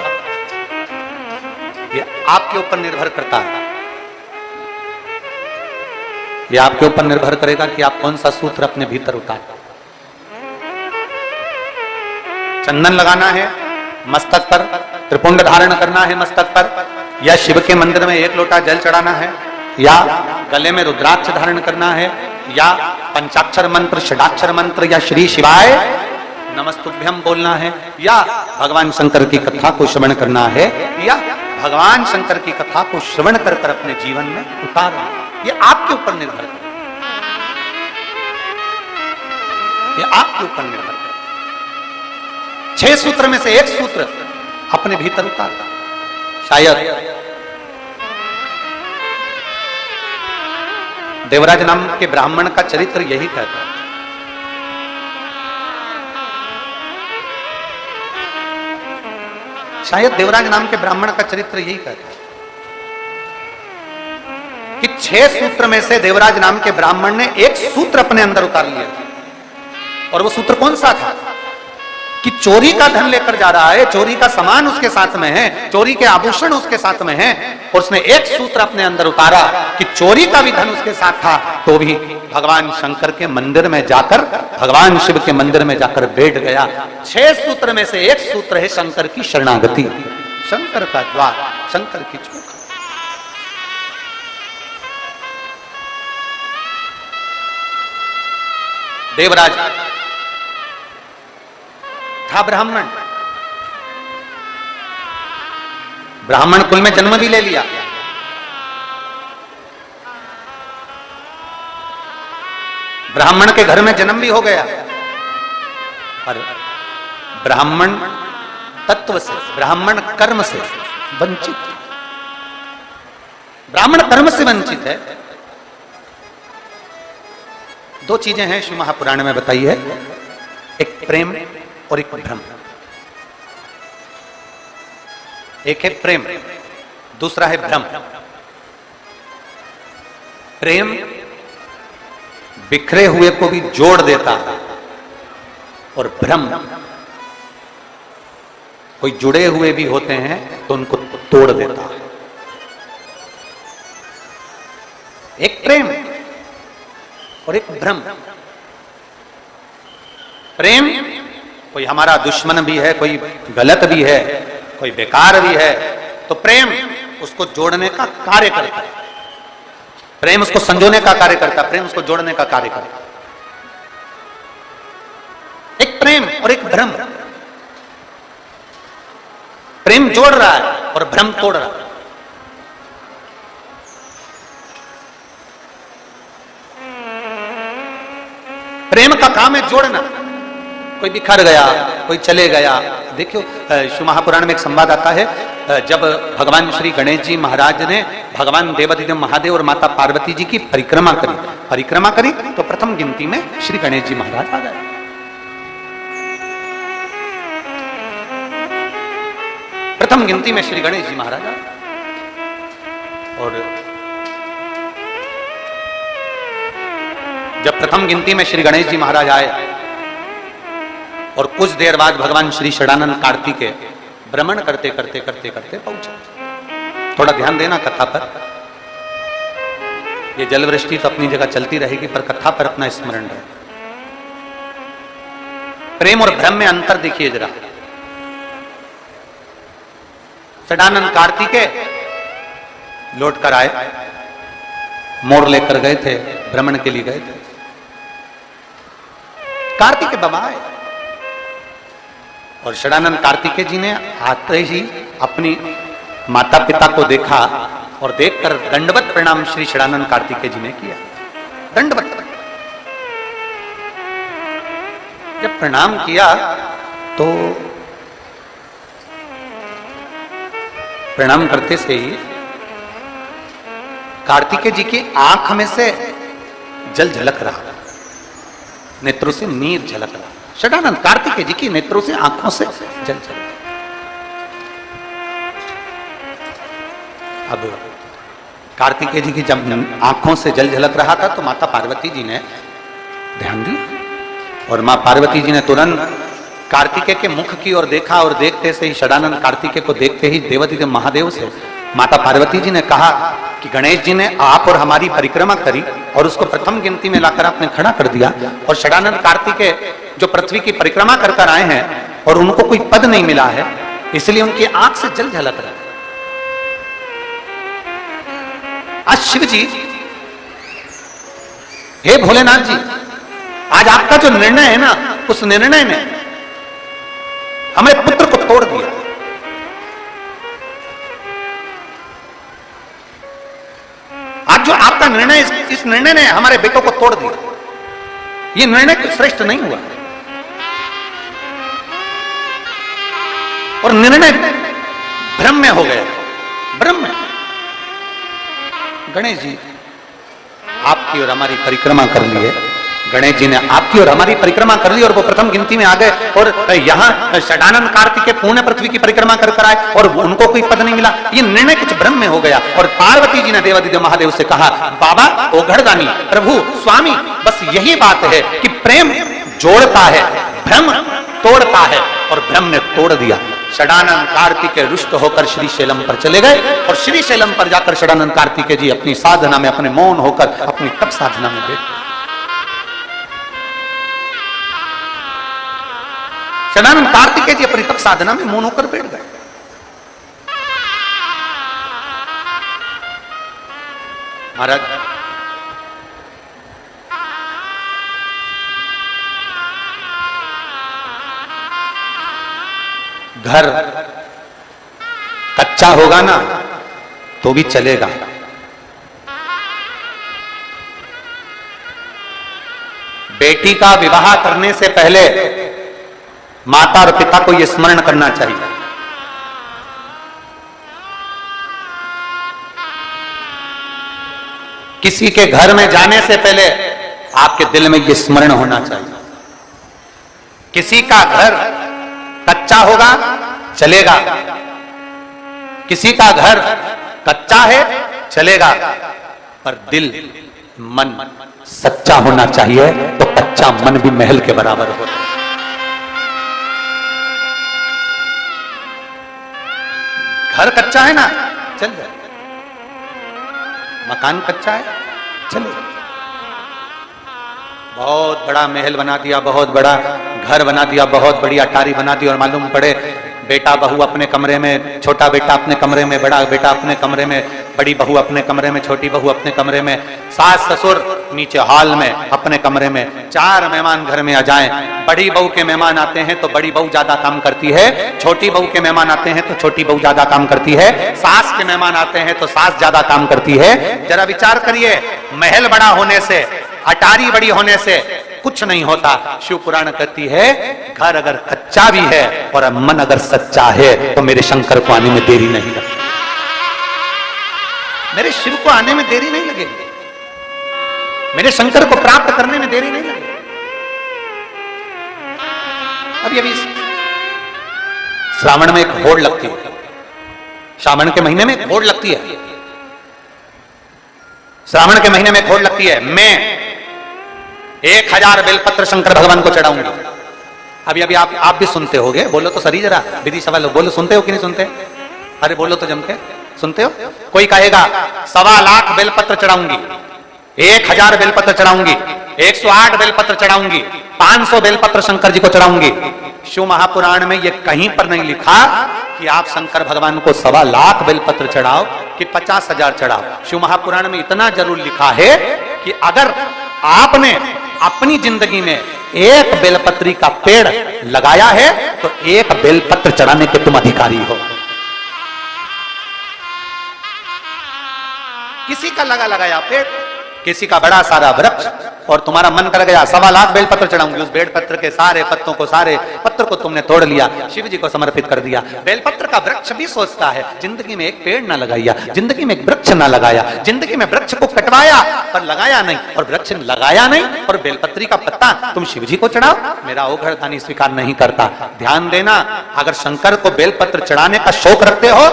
ये आपके ऊपर निर्भर करता है, ये आपके ऊपर निर्भर करेगा कि आप कौन सा सूत्र अपने भीतर उतारें। चंदन लगाना है मस्तक पर, त्रिपुंड धारण करना है मस्तक पर, या शिव के मंदिर में 1 लोटा जल चढ़ाना है, या गले में रुद्राक्ष धारण करना है, या पंचाक्षर मंत्र, षडाक्षर मंत्र, या श्री शिवाय नमस्तुभ्यम बोलना है, या भगवान शंकर की कथा को श्रवण करना है, या भगवान शंकर की कथा को श्रवण कर कर अपने जीवन में उतारना, ये आपके ऊपर निर्भर है, ये आपके ऊपर निर्भर है। 6 सूत्र में से एक सूत्र अपने भीतर उतारना। शायद देवराज नाम के ब्राह्मण का चरित्र यही कहता है। शायद देवराज नाम के ब्राह्मण का चरित्र यही कहता है कि 6 सूत्र में से देवराज नाम के ब्राह्मण ने एक सूत्र अपने अंदर उतार लिया, और वो सूत्र कौन सा था कि चोरी का धन लेकर जा रहा है, चोरी का सामान उसके साथ में है, चोरी के आभूषण उसके साथ में है, और उसने एक सूत्र अपने अंदर उतारा कि चोरी का भी धन उसके साथ था तो भी भगवान शंकर के मंदिर में जाकर, भगवान शिव के मंदिर में जाकर बैठ गया। 6 सूत्र में से एक सूत्र है शंकर की शरणागति, शंकर का द्वार, शंकर की चौखट। देवराज था ब्राह्मण, ब्राह्मण कुल में जन्म भी ले लिया, ब्राह्मण के घर में जन्म भी हो गया, और ब्राह्मण तत्व से, ब्राह्मण कर्म से वंचित। ब्राह्मण कर्म से वंचित है। दो चीजें हैं शिव महापुराण में बताई है, एक प्रेम और एक भ्रम। एक है प्रेम, दूसरा है भ्रम। प्रेम बिखरे हुए को भी जोड़ देता है और भ्रम कोई जुड़े हुए भी होते हैं तो उनको तोड़ देता है। एक प्रेम और एक भ्रम। प्रेम कोई हमारा दुश्मन भी है, कोई गलत भी है, कोई बेकार भी है, तो प्रेम उसको जोड़ने का कार्य करता है, प्रेम उसको संजोने का कार्य करता है, प्रेम उसको जोड़ने का कार्य करता है। एक प्रेम और एक भ्रम। प्रेम जोड़ रहा है और भ्रम तोड़ रहा है। प्रेम का काम है जोड़ना। कोई बिखर गया, कोई चले गया। देखियो शिव महापुराण में एक संवाद आता है, जब भगवान श्री गणेश जी महाराज ने भगवान देवाधिदेव महादेव और माता पार्वती जी की परिक्रमा करी तो प्रथम गिनती में श्री गणेश जी महाराज आ गए। प्रथम गिनती में श्री गणेश जी महाराज आ गए। और जब प्रथम गिनती में श्री गणेश जी महाराज आए और कुछ देर बाद भगवान श्री षडानंद कार्तिकेय भ्रमण करते करते करते करते पहुंचे। थोड़ा ध्यान देना कथा पर। ये जल वृष्टि तो अपनी जगह चलती रहेगी, पर कथा पर अपना स्मरण रहे। प्रेम और भ्रम में अंतर देखिए जरा। षडानंद कार्तिकेय लौट कर आए, मोर लेकर गए थे, भ्रमण के लिए गए थे। कार्तिकेय बाबा आए और षडानंद कार्तिकेय जी ने आते ही अपनी माता पिता को देखा और देखकर दंडवत प्रणाम श्री षडानंद कार्तिकेय जी ने किया। दंडवत जब प्रणाम किया तो प्रणाम करते से ही कार्तिकेय जी की आंख में से जल झलक रहा, नेत्रों से नीर झलक रहा। षडानंद कार्तिकेय जी की नेत्रों से, आंखों से जल झलक। अब कार्तिकेय जी की जब आंखों से जल झलक रहा था तो माता पार्वती जी ने ध्यान दिया और मां पार्वती जी ने तुरंत कार्तिकेय के मुख की ओर देखा और देखते से ही षडानंद कार्तिकेय को देखते ही देवाधिदेव महादेव से माता पार्वती जी ने कहा कि गणेश जी ने आप और हमारी परिक्रमा करी और उसको प्रथम गिनती में लाकर आपने खड़ा कर दिया, और षडानंद कार्तिकेय जो पृथ्वी की परिक्रमा कर कर आए हैं और उनको कोई पद नहीं मिला है, इसलिए उनकी आंख से जल झलक रहा है। आज शिव जी, हे भोलेनाथ जी, आज आपका जो निर्णय है ना, उस निर्णय ने हमारे पुत्र को तोड़ दिया। आज जो आपका निर्णय, इस निर्णय ने हमारे बेटों को तोड़ दिया। ये निर्णय श्रेष्ठ नहीं हुआ और निर्णय भ्रम में हो गया। भ्रम में गणेश जी आपकी और हमारी परिक्रमा कर लिए। गणेश जी ने आपकी और हमारी परिक्रमा कर ली और वो प्रथम गिनती में आ गए और यहाँ षडानंद कार्तिकेय पूर्ण पृथ्वी की परिक्रमा कर कर आए और उनको कोई पद नहीं मिला। ये निर्णय कुछ भ्रम में हो गया। और पार्वती जी ने देवाधिदेव महादेव से कहा, बाबा ओघड़दानी, प्रभु स्वामी, बस यही बात है कि प्रेम जोड़ता है, भ्रम तोड़ता है, और भ्रम ने तोड़ दिया। षडानंद कार्तिकेय रुष्ट होकर श्रीशैलम पर चले गए और श्रीशैलम पर जाकर षडानंद कार्तिकेय जी अपनी साधना में, अपने मौन होकर अपनी तप साधना में बैठे। षडानंद कार्तिकेय जी अपनी तप साधना में मौन होकर बैठ गए। महाराज, घर कच्चा होगा ना तो भी चलेगा, बेटी का विवाह करने से पहले माता और पिता को यह स्मरण करना चाहिए किसी के घर में जाने से पहले आपके दिल में यह स्मरण होना चाहिए, किसी का घर कच्चा होगा चलेगा, किसी का घर कच्चा है चलेगा, पर दिल मन सच्चा होना चाहिए, तो कच्चा मन भी महल के बराबर हो। घर कच्चा है ना, चल जाए, मकान कच्चा है चले, बहुत बड़ा महल बना दिया, बहुत बड़ा घर बना दिया, बहुत बड़ी अटारी बना दी, और मालूम पड़े बेटा बहू अपने कमरे में, छोटा बेटा अपने कमरे में, बड़ा बेटा अपने कमरे में, बड़ी बहू अपने कमरे में, छोटी बहू अपने कमरे में, सास ससुर नीचे हॉल में अपने कमरे में, 4 मेहमान घर में आ जाएं। बड़ी बहू के मेहमान आते हैं तो बड़ी बहू ज्यादा काम करती है, छोटी बहू के मेहमान आते हैं तो छोटी बहू ज्यादा काम करती है, सास के मेहमान आते हैं तो सास ज्यादा काम करती है। जरा विचार करिए, महल बड़ा होने से, अटारी बड़ी होने से कुछ नहीं होता। शिव पुराण कहती है, घर अगर कच्चा भी है और मन अगर सच्चा है तो मेरे शंकर को आने में देरी नहीं लगेगी, मेरे शिव को आने में देरी नहीं लगेगी, मेरे शंकर को प्राप्त करने में देरी नहीं लगेगी। अभी श्रावण में एक होड़ लगती है, श्रावण के महीने में एक होड़ लगती है, श्रावण के महीने में एक होड़ लगती है। मैं 1000 बेलपत्र शंकर भगवान को चढ़ाऊंगा। अभी आप भी सुनते होगे, बोलो तो सही जरा, विधि सवाल बोलो, सुनते हो कि नहीं सुनते? अरे बोलो तो जम के, सुनते हो? कोई कहेगा 1.25 लाख बेलपत्र चढ़ाऊंगी, 1000 बेलपत्र चढ़ाऊंगी, 108 बेलपत्र चढ़ाऊंगी, 500 बेलपत्र शंकर जी को चढ़ाऊंगी। शिव महापुराण में यह कहीं पर नहीं लिखा कि आप शंकर भगवान को 1.25 लाख बेलपत्र चढ़ाओ कि 50,000 चढ़ाओ। शिव महापुराण में इतना जरूर लिखा है कि अगर आपने अपनी जिंदगी में एक बेलपत्री का पेड़ लगाया है तो एक बेलपत्र चढ़ाने के तुम अधिकारी हो। किसी का लगाया पेड़, किसी का बड़ा सारा वृक्ष, और तुम्हारा मन कर गया 1.25 लाख बेलपत्र चढ़ाऊंगी, उस बेलपत्र के सारे पत्तों को, सारे पत्र को तुमने तोड़ लिया, शिव जी को समर्पित कर दिया। बेलपत्र का वृक्ष भी सोचता है, जिंदगी में एक पेड़ ना लगाया, जिंदगी में एक वृक्ष ना लगाया, जिंदगी में वृक्ष को कटवाया पर लगाया नहीं, और वृक्ष लगाया नहीं, और बेलपत्री का पत्ता तुम शिव जी को चढ़ाओ, मेरा ओघरदानी स्वीकार नहीं करता। ध्यान देना, अगर शंकर को बेलपत्र चढ़ाने का शौक रखते हो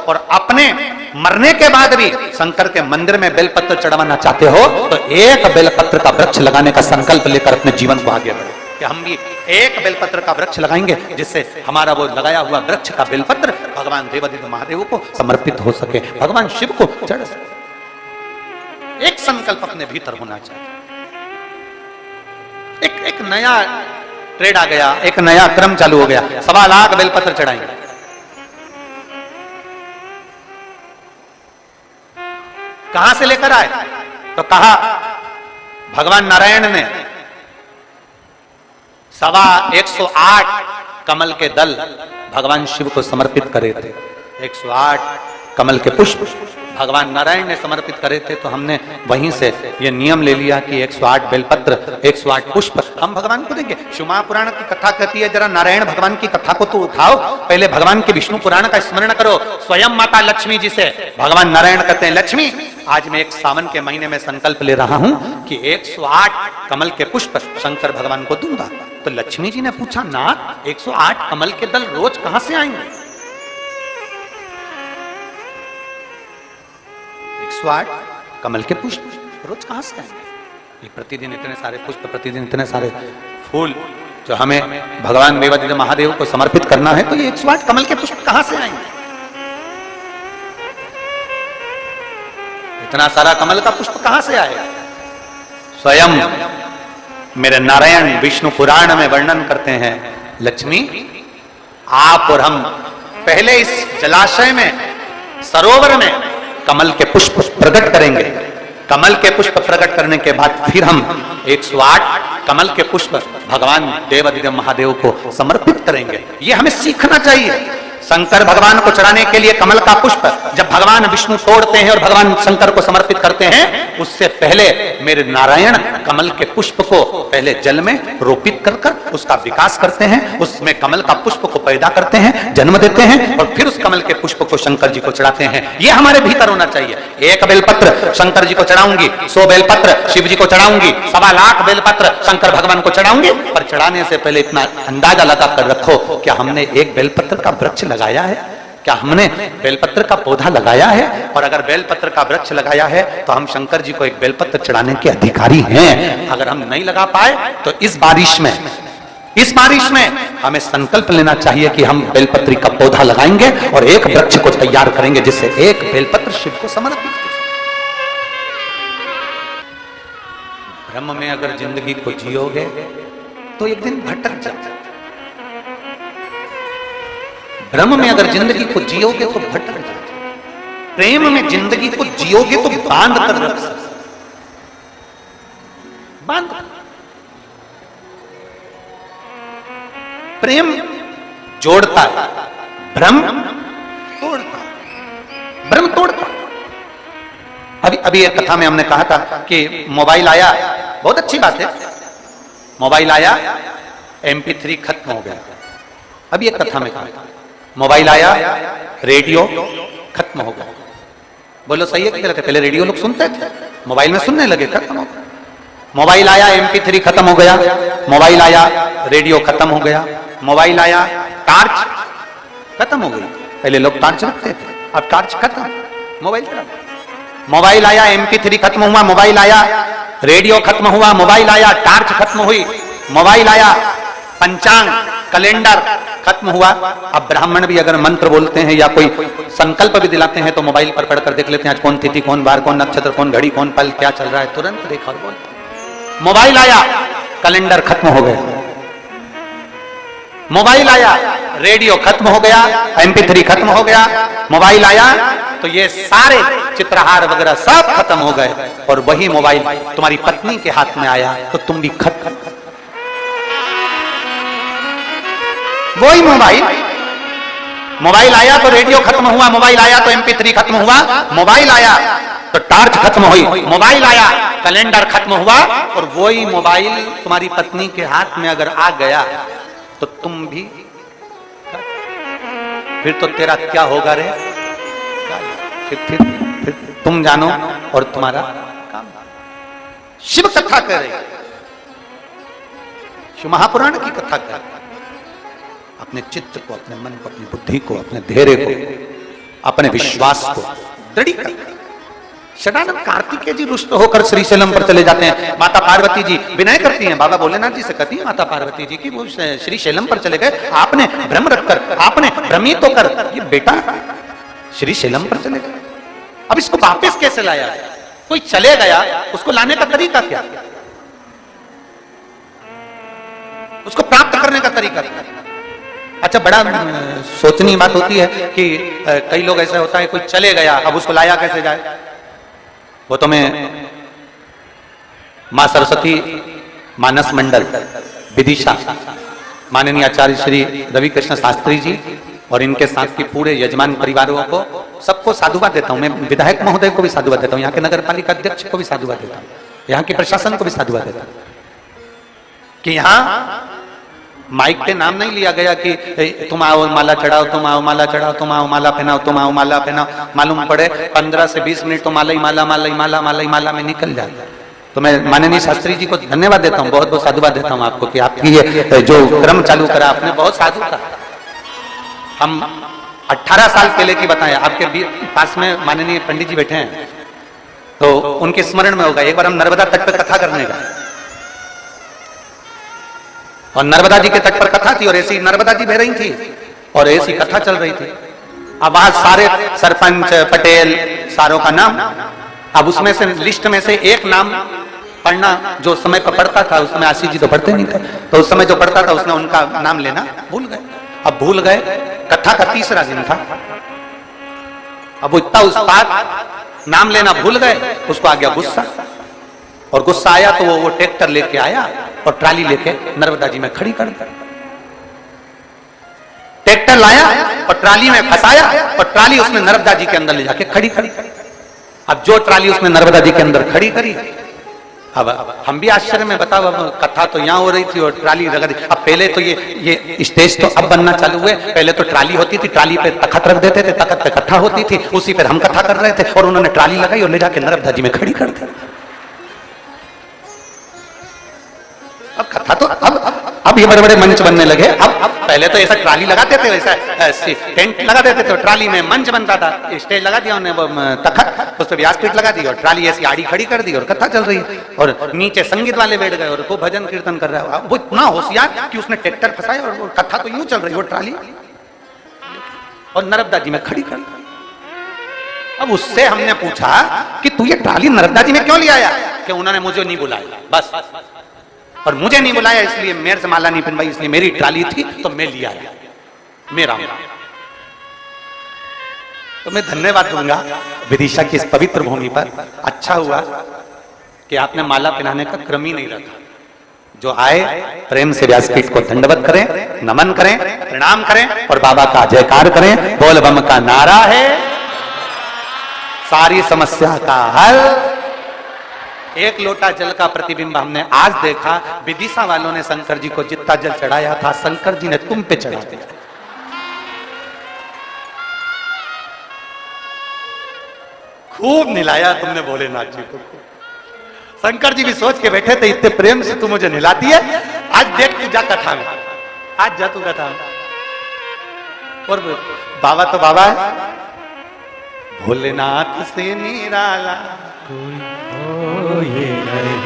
और अपने मरने के बाद भी शंकर के मंदिर में बेलपत्र चढ़वाना चाहते हो तो एक बेलपत्र का वृक्ष लगाने का संकल्प लेकर अपने जीवन को आगे बढ़ो कि हम भी एक बेलपत्र का वृक्ष लगाएंगे, जिससे हमारा वो लगाया हुआ वृक्ष का बेलपत्र भगवान देवादिदेव महादेव को समर्पित हो सके, भगवान शिव को चढ़ सके। एक संकल्प अपने भीतर होना चाहिए। एक नया ट्रेड आ गया, एक नया क्रम चालू हो गया, 1.25 लाख बेलपत्र चढ़ाएंगे। कहां से लेकर आए? तो कहा भगवान नारायण ने 108 कमल के दल भगवान शिव को समर्पित करे थे। 108 कमल के पुष्प भगवान नारायण ने समर्पित करे थे, तो हमने वहीं से ये नियम ले लिया कि 108 बेलपत्र, 108 पुष्प हम भगवान को देंगे। शिव महापुराण की कथा कहती है, जरा नारायण भगवान की कथा को तो उठाओ, पहले भगवान के विष्णु पुराण का स्मरण करो। स्वयं माता लक्ष्मी जी से भगवान नारायण कहते हैं, लक्ष्मी आज मैं एक सावन के महीने में संकल्प ले रहा हूं कि 108 कमल के पुष्प शंकर भगवान को दूंगा। तो लक्ष्मी जी ने पूछा, नाथ 108 कमल के दल रोज कहां से आएंगे? 108 कमल के पुष्प रोज कहां से आएंगे? ये प्रतिदिन इतने सारे पुष्प, प्रतिदिन इतने सारे फूल जो हमें भगवान देवादिदेव महादेव को समर्पित करना है, तो ये 108 कमल के पुष्प कहां से आएंगे? इतना सारा कमल का पुष्प कहां से आएगा? स्वयं मेरे नारायण विष्णु पुराण में वर्णन करते हैं, लक्ष्मी आप और हम पहले इस जलाशय में, सरोवर में कमल के पुष्प प्रकट करेंगे। कमल के पुष्प प्रकट करने के बाद फिर हम 108 कमल के पुष्प भगवान देवादिदेव महादेव को समर्पित करेंगे। ये हमें सीखना चाहिए। शंकर भगवान को चढ़ाने के लिए कमल का पुष्प जब भगवान विष्णु तोड़ते हैं और भगवान शंकर को समर्पित करते हैं, उससे पहले मेरे नारायण कमल के पुष्प को पहले जल में रोपित कर कर उसका विकास करते हैं, उसमें कमल का पुष्प को पैदा करते हैं, जन्म देते हैं और फिर उस कमल के पुष्प को शंकर जी को चढ़ाते हैं। यह हमारे भीतर होना चाहिए। एक बेलपत्र शंकर जी को चढ़ाऊंगी, 100 बेलपत्र शिव जी को चढ़ाऊंगी, 1.25 लाख बेलपत्र शंकर भगवान को चढ़ाऊंगी, पर चढ़ाने से पहले इतना अंदाजा लगा कर रखो, क्या हमने एक बेलपत्र का वृक्ष लगाया है? क्या हमने बेलपत्र का पौधा लगाया है? और अगर बेलपत्र का वृक्ष लगाया है तो हम शंकर जी को एक बेलपत्र चढ़ाने के अधिकारी हैं। अगर हम नहीं लगा पाए तो इस बारिश में हमें संकल्प लेना चाहिए कि हम बेलपत्री का पौधा लगाएंगे और एक वृक्ष को तैयार करेंगे जिससे एक बेलपत्र शिव को समर्पित हो। ब्रह्म में अगर जिंदगी को जियोगे तो एक दिन भटक जाओगे। ब्रह्म में अगर जिंदगी को जियोगे तो भटक जाओगे। प्रेम में जिंदगी को जियोगे तो बांध कर रख सकते, बांध। प्रेम जोड़ता है, भ्रम तोड़ता है, भ्रम तोड़ता है। अभी एक कथा में हमने कहा था कि मोबाइल आया, बहुत अच्छी बात है, मोबाइल आया, MP3 खत्म हो गया। अभी एक कथा में कहा था मोबाइल आया, रेडियो खत्म हो गया। बोलो सही है कि गलत है? पहले रेडियो लोग सुनते थे, मोबाइल में सुनने लगे, खत्म हो गया। मोबाइल आया, MP3 खत्म हो गया। मोबाइल आया, रेडियो खत्म हो गया। मोबाइल आया, टार्च खत्म हो गई। पहले लोग टार्च रखते थे, अब टार्च खत्म, मोबाइल चला। मोबाइल आया, MP3 खत्म हुआ। मोबाइल आया, रेडियो खत्म हुआ। मोबाइल आया, टार्च खत्म हुई। मोबाइल आया, पंचांग कैलेंडर खत्म हुआ। अब ब्राह्मण भी अगर मंत्र बोलते हैं या कोई संकल्प भी दिलाते हैं तो मोबाइल पर पढ़कर देख लेते हैं, आज कौन तिथि, कौन वार, कौन नक्षत्र, कौन घड़ी, कौन पल, क्या चल रहा है, तुरंत देखा और बोलते। मोबाइल आया, कैलेंडर खत्म हो गया। मोबाइल आया, रेडियो खत्म हो गया, MP3 खत्म हो गया। मोबाइल आया तो ये सारे चित्रहार वगैरह सब खत्म हो गए और वही मोबाइल तुम्हारी पत्नी के हाथ में आया तो तुम भी खत्म। वही मोबाइल आया तो रेडियो खत्म हुआ, मोबाइल आया तो MP3 खत्म हुआ, मोबाइल आया तो टार्च खत्म हुई, मोबाइल आया, कैलेंडर खत्म हुआ और वही मोबाइल तुम्हारी पत्नी के हाथ में अगर आ गया तो तुम भी, फिर तो तेरा क्या होगा रे? फिर तुम जानो और तुम्हारा काम। शिव कथा कर रहे, शिव महापुराण की कथा कर, अपने चित्त को, अपने मन को, अपनी बुद्धि को, अपने धैर्य को, अपने विश्वास को दृढ़ कर। षडानंद कार्तिकेय जी रुष्ट होकर श्रीशैलम पर चले जाते हैं। माता पार्वती जी विनय करती हैं, बाबा भोलेनाथ जी से कहती है माता पार्वती जी की वो श्रीशैलम पर चले गए, आपने भ्रम रखकर, आपने भ्रमित होकर ये बेटा श्रीशैलम पर चले गए। अब इसको वापस कैसे लाया? कोई चले गया, उसको लाने का तरीका क्या? उसको प्राप्त करने का तरीका क्या? अच्छा, बड़ा सोचनी बात होती है कि कई लोग ऐसा होता है कोई चले गया, अब उसको लाया कैसे जाए? वो तो मैं मां सरस्वती मानस मंडल विदिशा, माननीय आचार्य श्री रवि कृष्ण शास्त्री जी और इनके साथ के पूरे यजमान परिवारों को सबको साधुवाद देता हूं। मैं विधायक महोदय को भी साधुवाद देता हूं, यहाँ के नगर पालिका अध्यक्ष को भी साधुवाद देता हूं, यहाँ के प्रशासन को भी साधुवाद देता हूं कि यहाँ माइक पे नाम नहीं लिया गया कि तुम आओ माला चढ़ाओ, तुम आओ माला चढ़ाओ, तुम आओ माला पहनाओ, तुम आओ माला पहनाओ। मालूम पड़े 15 से 20 मिनट तो माला ही माला, माला ही माला, माला ही माला में निकल जाता है। तो मैं माननीय शास्त्री जी को धन्यवाद देता हूँ, बहुत बहुत साधुवाद देता हूँ आपको कि आपकी ये जो क्रम चालू करा आपने, बहुत साधु था। हम 18 साल पहले की बताएं, आपके पास में माननीय पंडित जी बैठे हैं तो उनके स्मरण में होगा, एक बार हम नर्मदा तट पर कथा करने गए और नर्मदा जी के तट पर कथा थी और ऐसी नर्मदा जी बह रही थी और ऐसी कथा चल रही थी। अब आज सारे सरपंच पटेल सारों का नाम, अब उसमें से लिस्ट में से एक नाम पढ़ना जो समय पर पढ़ता था, उसमें आशीष जी तो पढ़ते नहीं थे, तो उस समय जो पढ़ता था उसने उनका नाम लेना भूल गए। अब भूल गए, कथा का तीसरा दिन था, अब वो इतना उस्ताद नाम लेना भूल गए, उसको आ गया गुस्सा और गुस्सा आया तो वो ट्रैक्टर लेके आया और ट्राली लेके नर्मदा जी में खड़ी कर दी। ट्रैक्टर लाया और ट्राली में फंसाया और ट्राली उसने नर्मदा जी के अंदर ले जाके खड़ी करी। अब जो ट्राली उसने नर्मदा जी के अंदर खड़ी करी, अब हम भी आश्चर्य में, बताओ अब कथा तो यहाँ हो रही थी और ट्राली लगा दी। अब पहले तो ये स्टेज तो अब बनना चालू हुए, पहले तो ट्राली होती थी, ट्राली पे तखत रख देते थे, तखत पे कथा होती थी, उसी पर हम कथा कर रहे थे और उन्होंने ट्राली लगाई और ले जाके नर्मदा जी में खड़ी कर दी। अब कथा तो अब ये बड़े बड़े मंच बनने लगे। अब पहले तो ऐसा ट्राली लगाते थे, वैसा टेंट लगा देते थे, ट्राली में मंच बनता था, स्टेज लगा दिया उन्होंने, तखत उस पर व्यासपीठ लगा दी और ट्राली ऐसी आड़ी खड़ी कर दी और कथा चल रही है और नीचे संगीत वाले बैठ गए और वो भजन कीर्तन कर रहा है। वो इतना होशियार कि उसने ट्रैक्टर फंसाया और वो कथा तो यूं चल रही है, वो ट्राली और नर्मदा जी में खड़ी कर दी। अब उससे हमने पूछा कि तू ये ट्राली नर्मदा जी में क्यों ले आया? कि उन्होंने मुझे नहीं बुलाया, बस, और मुझे नहीं बुलाया इसलिए मेरे से माला नहीं पिनवाई, इसलिए मेरी ट्राली थी तो मैं लिया मेरा। तो मैं धन्यवाद दूंगा विदिशा की इस पवित्र भूमि पर। अच्छा हुआ कि आपने माला पहनाने का क्रम ही नहीं रखा। जो आए प्रेम से व्यासपीठ को दंडवत करें, नमन करें, प्रणाम करें और बाबा का जयकार करें। बोल बम का नारा है, सारी समस्या का हल। एक लोटा जल का प्रतिबिंब हमने आज देखा। विदिशा वालों ने शंकर जी को जितना जल चढ़ाया था, शंकर जी ने तुम पे चढ़ा दिया। खूब निलाया तुमने भोलेनाथ जी को। शंकर जी भी सोच के बैठे थे, इतने प्रेम से तू मुझे निलाती है, आज देख तू जा कथा में, आज जा तू कथा में। और बाबा तो बाबा है, भोलेनाथ से निराला ये नहीं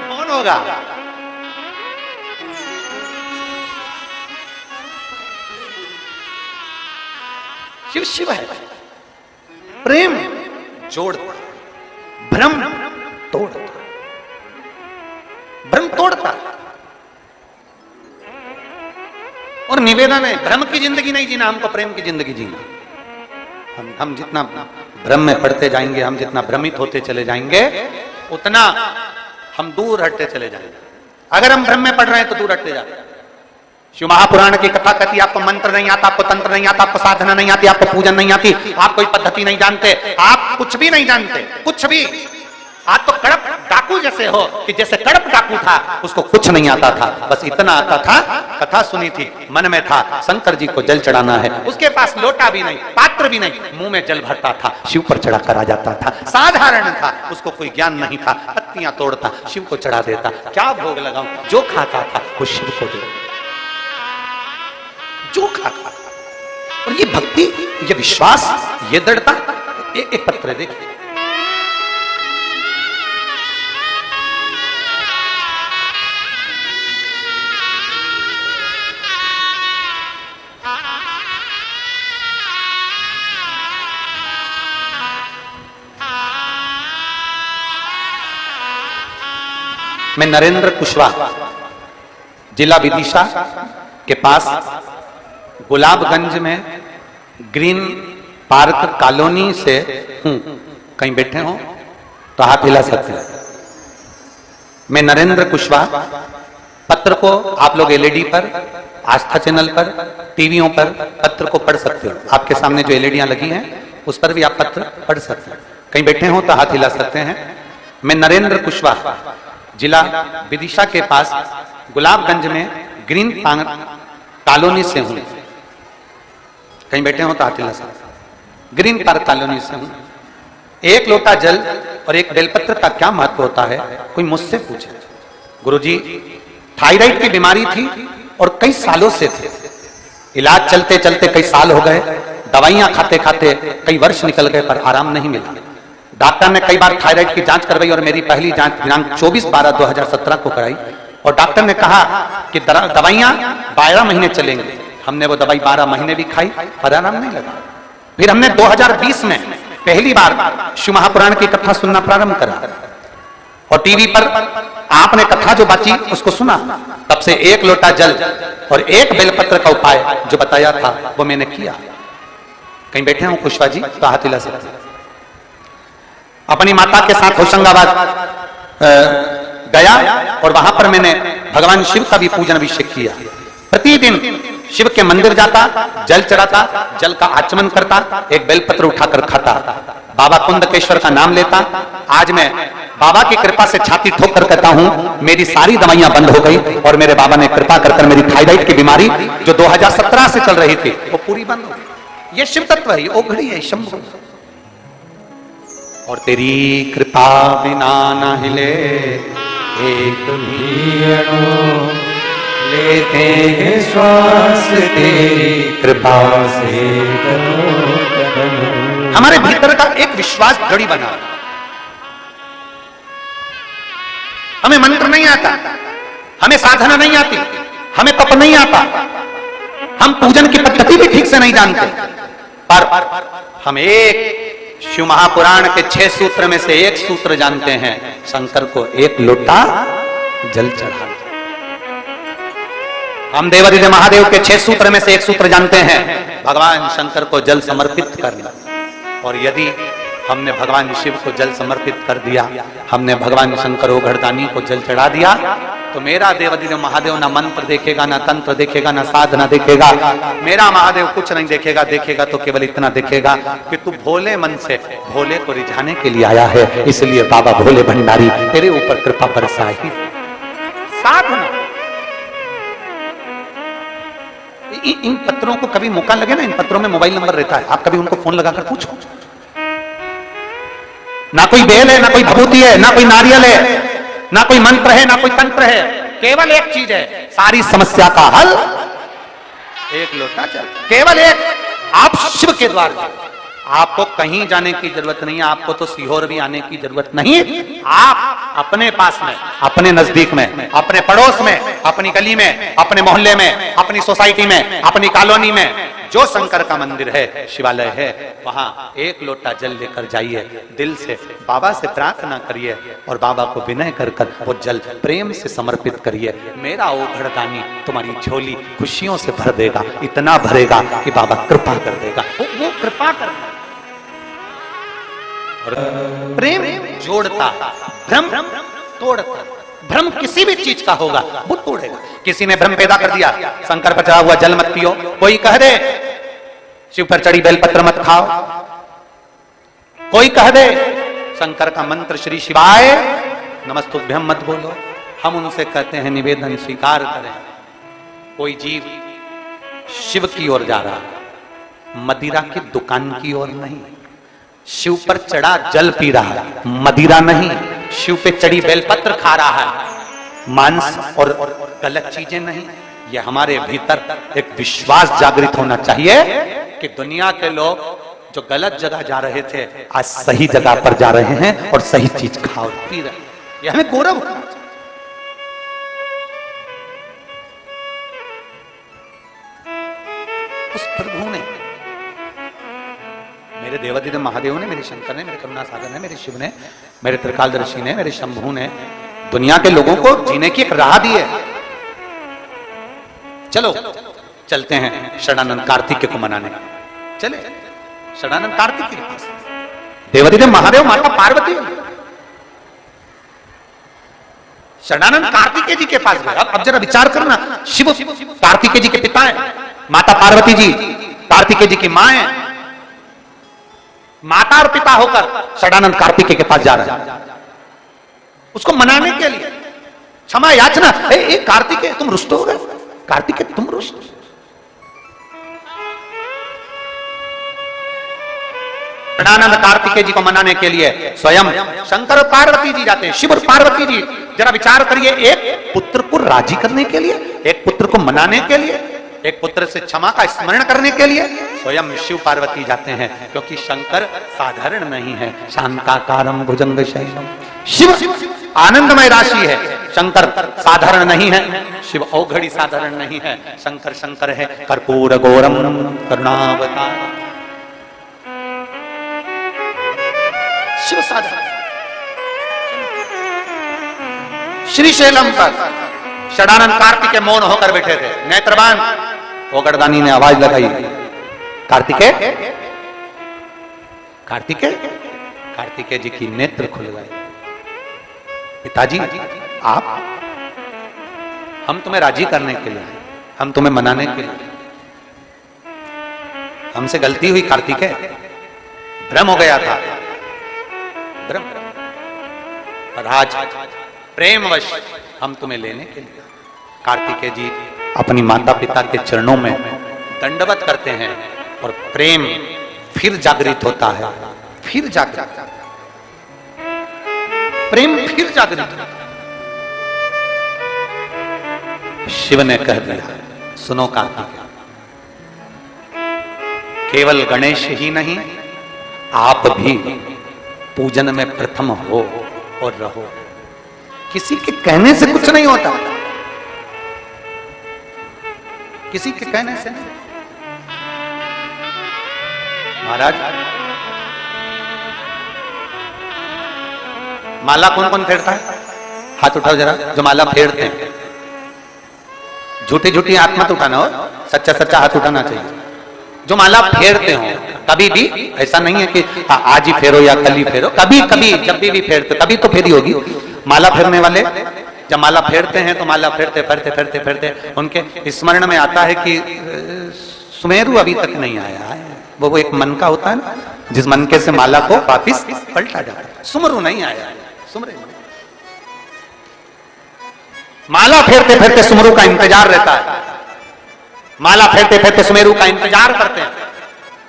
कौन होगा? शिव शिव है। प्रेम जोड़ता, भ्रम तोड़ता, भ्रम तोड़ता। और निवेदन है, भ्रम की जिंदगी नहीं जीना, हमको प्रेम की जिंदगी जीना। हम जितना भ्रम में पड़ते जाएंगे, हम जितना भ्रमित होते चले जाएंगे, उतना हम दूर हटते चले जाएंगे। अगर हम भ्रम में पड़ रहे हैं तो दूर हटते जाते हैं। शिव महापुराण की कथा कहती, आपको मंत्र नहीं आता, आपको तंत्र नहीं आता, आपको साधना नहीं आती, आपको पूजन नहीं आती, आप कोई पद्धति नहीं जानते, आप कुछ भी नहीं जानते, कुछ भी। आप तो कड़प डाकू जैसे हो कि जैसे कड़प डाकू था, उसको कुछ नहीं आता था, बस इतना आता था, कथा सुनी थी, मन में था शंकर जी को जल चढ़ाना है। उसके पास लोटा भी नहीं, पात्र भी नहीं, मुंह में जल भरता था, शिव पर चढ़ा कर आ जाता था। साधारण था, उसको कोई ज्ञान नहीं था, पत्तियां तोड़ता, शिव को चढ़ा देता। क्या भोग लगाऊं? जो खाता था वो शिव को दे, जो खाता। और ये भक्ति, ये विश्वास, ये दृढ़ता। एक पत्र देखिए, मैं नरेंद्र कुशवाहा, जिला विदिशा के पास गुलाबगंज में ग्रीन पार्क कॉलोनी से हूं। कहीं बैठे हो तो हाथ हिला सकते हैं। मैं नरेंद्र कुशवाहा। पत्र को आप लोग एलईडी पर, आस्था चैनल पर, टीवियों पर पत्र को पढ़ सकते हो। आपके सामने जो एलईडियां लगी हैं उस पर भी आप पत्र पढ़ सकते हैं। कहीं बैठे हो तो हाथ हिला सकते हैं। मैं नरेंद्र कुशवाहा, जिला विदिशा के पास गुलाबगंज में ग्रीन पार्क कॉलोनी से हूं। कहीं बैठे हो तो हाथ हिला सकते हैं। ग्रीन पार्क कॉलोनी से हूं। एक लोटा जल और एक बेलपत्र का क्या महत्व होता है? कोई मुझसे पूछे। गुरुजी, थायराइड की बीमारी थी और कई सालों से थे। इलाज चलते चलते कई साल हो गए, दवाइयां खाते खाते कई वर्ष निकल गए पर आराम नहीं मिला। डॉक्टर ने कई बार थायराइड की जांच करवाई और मेरी पहली जांच दिनांक 24/12/2017 को कराई और डॉक्टर ने कहा कि दवाइयां 12 महीने चलेंगी। हमने वो दवाई 12 महीने भी खाई पर आराम नहीं लगा। फिर हमने 2020 में पहली बार शिव महापुराण की कथा सुनना प्रारंभ करा और टीवी पर आपने कथा जो बाची उसको सुना। तब से एक लोटा जल और एक बेलपत्र का उपाय जो बताया था वो मैंने किया। कहीं बैठे हो कुशवाहा जी तो हाथ हिला सकते हैं। अपनी माता के साथ होशंगाबाद गया और वहां पर मैंने भगवान शिव का भी पूजन अभिषेक किया। प्रतिदिन शिव के मंदिर जाता, जल चढ़ाता, जल का आचमन करता, एक बेलपत्र उठाकर खाता, बाबा कुंदकेश्वर का नाम लेता। आज मैं बाबा की कृपा से छाती ठोक कर कहता हूं, मेरी सारी दवाइयां बंद हो गई और मेरे बाबा ने कृपा कर मेरी थायराइड की बीमारी जो 2017 से चल रही थी वो पूरी बंद हो गई। ये शिव तत्व है, ओघड़ी है, शंभु। और तेरी कृपा बिना न हिले एक भी अणु, लेते हैं श्वास तेरी कृपा से। हमारे भीतर का एक विश्वास जड़ी बना। हमें मंत्र नहीं आता, हमें साधना नहीं आती, हमें तप नहीं आता, हम पूजन की पद्धति भी ठीक से नहीं जानते, पर हम एक शिव महापुराण के 6 सूत्र में से एक सूत्र जानते हैं, शंकर को एक लोटा जल चढ़ाना। हम देवादिदेव महादेव के 6 सूत्र में से एक सूत्र जानते हैं, भगवान शंकर को जल समर्पित करना। और यदि हमने भगवान शिव को जल समर्पित कर दिया, हमने भगवान शंकर ओघड़दानी को जल चढ़ा दिया, तो मेरा देवादिदेव महादेव ना मंत्र देखेगा, ना तंत्र देखेगा, ना साधना देखेगा। मेरा महादेव कुछ नहीं देखेगा, देखेगा तो केवल इतना देखेगा कि तू भोले मन से भोले को रिझाने के लिए आया है, इसलिए बाबा भोले भंडारी तेरे ऊपर कृपा बरसाई। साधना। इन पत्रों को कभी मौका लगे ना, इन पत्रों में मोबाइल नंबर रहता है, आप कभी उनको फोन लगाकर पूछो। ना कोई बेल है, ना कोई भभूति है, ना कोई नारियल है, ना कोई मंत्र है, ना कोई तंत्र है, केवल एक चीज है, सारी समस्या का हल एक लोटा जल। केवल एक, आप शिव के द्वार जाओ, आपको कहीं जाने की जरूरत नहीं है, आपको तो सीहोर भी आने की जरूरत नहीं। आप अपने पास में, अपने नजदीक में, अपने पड़ोस में, अपनी गली में, अपने मोहल्ले में, अपनी सोसाइटी में, अपनी कॉलोनी में जो शंकर का मंदिर है, शिवालय है, वहां एक लोटा जल लेकर जाइए, दिल से बाबा से प्रार्थना करिए और बाबा को विनय कर वो जल प्रेम से समर्पित करिए। मेरा ओघड़दानी तुम्हारी झोली खुशियों से भर देगा, इतना भरेगा कि बाबा कृपा कर देगा। वो कृपा करता, प्रेम जोड़ता, भ्रम तोड़ता। भ्रम किसी भी चीज का होगा वो तोड़ेगा। किसी ने भ्रम पैदा कर दिया, शंकर पर चढ़ा हुआ जल मत पियो, कोई कह दे शिव पर चढ़ी बेलपत्र मत खाओ, कोई कह दे शंकर का मंत्र श्री शिवाय नमस्तुभ्यम मत बोलो, हम उनसे कहते हैं निवेदन स्वीकार करें। कोई जीव शिव की ओर जा रहा, मदिरा की दुकान की ओर नहीं, शिव पर चढ़ा जल पी रहा है, मदिरा नहीं, शिव पे चढ़ी बेलपत्र खा रहा है, मांस और गलत चीजें नहीं। ये हमारे भीतर एक विश्वास जागृत होना चाहिए कि दुनिया के लोग जो गलत जगह जा रहे थे आज सही जगह पर जा रहे हैं और सही चीज खा और पी रहे हैं। ये हमें गौरव होना चाहिए। उस प्रभु ने, मेरे देवादिदेव महादेव ने, मेरे शंकर ने, मेरे करुणा सागर ने, मेरे शिव ने, मेरे त्रिकालदर्शी ने, मेरे शंभू ने दुनिया के लोगों को जीने की एक राह दी है। चलो चलते हैं षडानंद कार्तिकेय को मनाने। चले षडानंद कार्तिकेय के पास, देवादिदेव महादेव माता पार्वती षडानंद कार्तिकेय जी के पास गए। अब जरा विचार करना, शिव कार्तिकेय जी के पिता हैं, माता पार्वती जी कार्तिकेय जी की मां है, माता और पिता होकर षडानंद कार्तिकेय के पास जा रहे हैं उसको मनाने के लिए, क्षमा याचना। ए कार्तिकेय तुम रुष्ट हो गए, कार्तिकेय तुम रुष्ट। षडानंद कार्तिकेय जी को मनाने के लिए स्वयं शंकर और पार्वती जी जाते हैं। शिव और पार्वती जी, जरा विचार करिए, एक पुत्र को राजी करने के लिए, एक पुत्र को मनाने के लिए, एक पुत्र से क्षमा का स्मरण करने के लिए स्वयं शिव पार्वती जाते हैं, क्योंकि शंकर साधारण नहीं है। शांताकारम भुजंग शैलम, शिव आनंदमय राशि है, शंकर साधारण नहीं है, शिव औघड़ी साधारण नहीं है, शंकर शंकर है, कर्पूर गौरम करुणावतार। शिव साधारण। श्रीशैलम पर षडानंद कार्तिकेय मौन होकर बैठे थे, नेत्रबान। ओघड़दानी ने आवाज लगाई, कार्तिकेय कार्तिकेय। कार्तिकेय जी की नेत्र खुल गए। पिताजी आप, हम तुम्हें राजी करने के लिए, हम तुम्हें मनाने के लिए, हमसे गलती हुई कार्तिकेय, भ्रम हो गया था, भ्रम। पर आज प्रेमवश हम तुम्हें लेने के लिए कार्तिकेय जी अपनी माता पिता के चरणों में दंडवत करते हैं और प्रेम फिर जागृत होता है, फिर जागृत, प्रेम फिर जागृत होता है। शिव ने कह दिया, सुनो कार्तिकेय, केवल गणेश ही नहीं, आप भी पूजन में प्रथम हो और रहो। किसी के कहने से कुछ नहीं होता, किसी के कहने से नहीं। महाराज, माला कौन कौन फेरता है? हाथ उठाओ जरा, जो माला फेरते हैं। झूठी झूठी हाथ मत उठाना हो, सच्चा सच्चा हाथ उठाना चाहिए। जो माला फेरते हो, कभी भी ऐसा नहीं है कि आज ही फेरो या कल ही फेरो, कभी कभी जब भी फेरते तभी तो फेरी होगी। माला फेरने वाले जब माला फेरते हैं तो माला फेरते फेरते फेरते फेरते उनके स्मरण में आता है कि सुमेरु अभी तक नहीं आया है। वो एक मन का होता है ना, जिस मन के से माला को वापिस पलटा जाता है। सुमरु नहीं आया, सुमरे माला फेरते फेरते सुमरु का इंतजार रहता है, माला फेरते फेरते सुमेरु का इंतजार करते हैं।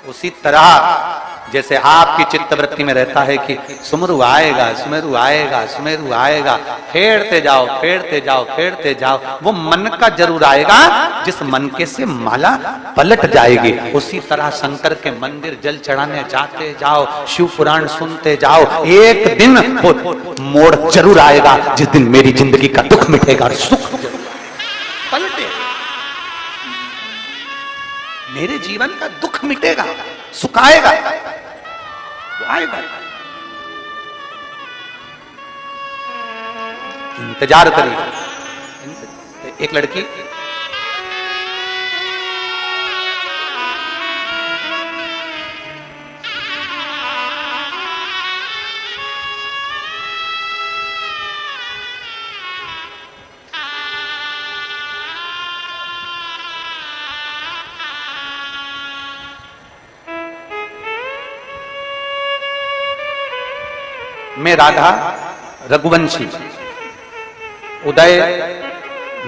उसी तरह जैसे आपकी चित्तवृत्ति में रहता है कि सुमरु आएगा, सुमेरु आएगा, सुमेरु आएगा, फेरते जाओ फेरते जाओ फेरते जाओ, वो मन का जरूर आएगा जिस मन के से माला पलट जाएगी। उसी तरह शंकर के मंदिर जल चढ़ाने जाते जाओ, शिव पुराण सुनते जाओ, एक दिन वो मोड़ जरूर आएगा जिस दिन मेरी जिंदगी का दुख मिटेगा और सुख पलटे, मेरे जीवन का दुख मिटेगा, सुख आएगा, आएगा। इंतजार करिए। एक लड़की मैं राधा रघुवंशी उदय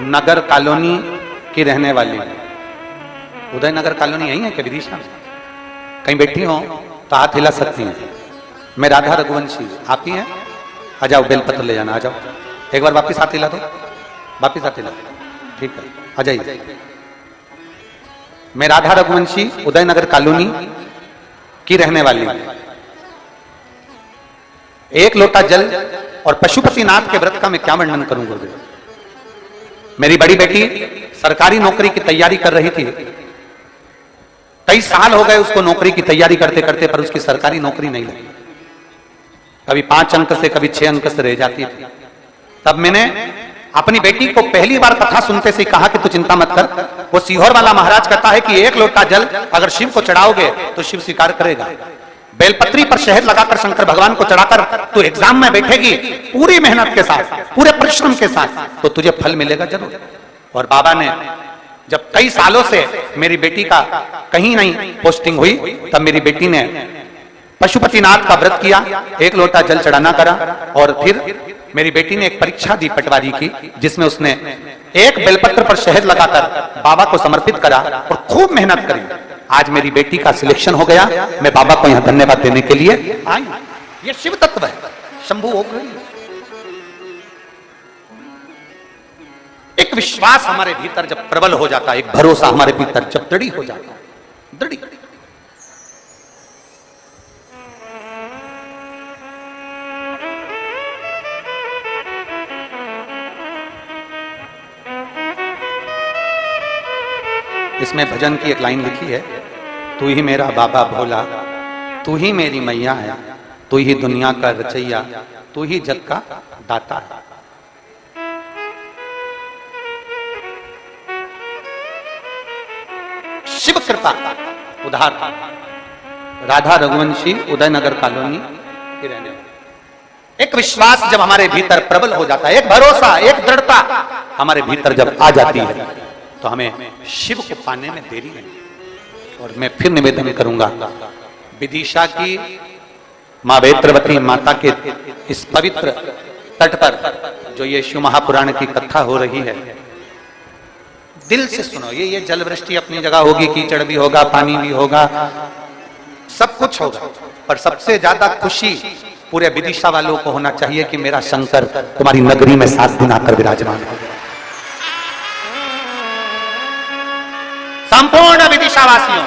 नगर कॉलोनी की रहने वाली हूं। उदय नगर कॉलोनी यही है क्या विदिशा में? कहीं बैठी हो तो हाथ हिला सकती हैं। मैं राधा रघुवंशी, आप ही हैं? आ जाओ, बेलपत्र ले जाना, आ जाओ। एक बार वापिस हाथ हिला दो, वापिस हाथ हिला, ठीक है, आ जाइए। मैं राधा रघुवंशी उदय नगर कॉलोनी की रहने वाली हूं। एक लोटा जल और पशुपतिनाथ के व्रत का मैं क्या वर्णन करूंगा। मेरी बड़ी बेटी सरकारी नौकरी की तैयारी कर रही थी। कई साल हो गए उसको नौकरी की तैयारी करते करते, पर उसकी सरकारी नौकरी नहीं लगी। कभी 5 अंक से कभी 6 अंक से रह जाती थी। तब मैंने अपनी बेटी को पहली बार कथा सुनते से कहा कि तू चिंता मत कर। वो सीहोर वाला महाराज कहता है कि एक लोटा जल अगर शिव को चढ़ाओगे तो शिव स्वीकार करेगा। बेलपत्री पर शहद लगाकर शंकर भगवान को चढ़ाकर तू एग्जाम में बैठेगी पूरी मेहनत के साथ, पूरे परिश्रम के साथ, तो तुझे फल मिलेगा जरूर। और बाबा ने जब कई सालों से मेरी बेटी का कहीं नहीं पोस्टिंग हुई, तब मेरी बेटी ने पशुपतिनाथ का व्रत किया, एक लोटा जल चढ़ाना करा। और फिर मेरी बेटी ने एक परीक्षा दी पटवारी की, जिसमें उसने एक बेलपत्र पर शहद लगाकर बाबा को समर्पित करा और खूब मेहनत करी। आज मेरी बेटी का सिलेक्शन हो गया। मैं बाबा को यहां धन्यवाद देने के लिए आई। ये शिव तत्व है, शंभु हो गई। एक विश्वास हमारे भीतर जब प्रबल हो जाता है, एक भरोसा हमारे भीतर जब दृढ़ हो जाता है, दृढ़। इसमें भजन की एक लाइन लिखी है, तू ही मेरा बाबा भोला, तू ही मेरी मैया है, तू ही दुनिया का रचैया, तू ही जग का दाता है। शिव कृपा उधार। राधा रघुवंशी उदय नगर कॉलोनी की रहने वाली। एक विश्वास जब हमारे भीतर प्रबल हो जाता है, एक भरोसा, एक दृढ़ता हमारे भीतर जब आ जाती है, तो हमें शिव को पाने में देरी नहीं। और मैं फिर निवेदन करूंगा, विदिशा की माँ वेत्रवती माता के इस पवित्र तट पर जो ये शिव महापुराण की कथा हो रही है, दिल से सुनो। ये जल वृष्टि अपनी जगह होगी, कीचड़ भी होगा, पानी भी होगा, सब कुछ होगा, पर सबसे ज्यादा खुशी पूरे विदिशा वालों को होना चाहिए कि मेरा शंकर तुम्हारी नगरी में 7 दिन आकर विराजमान हो। संपूर्ण विदिशा वासियों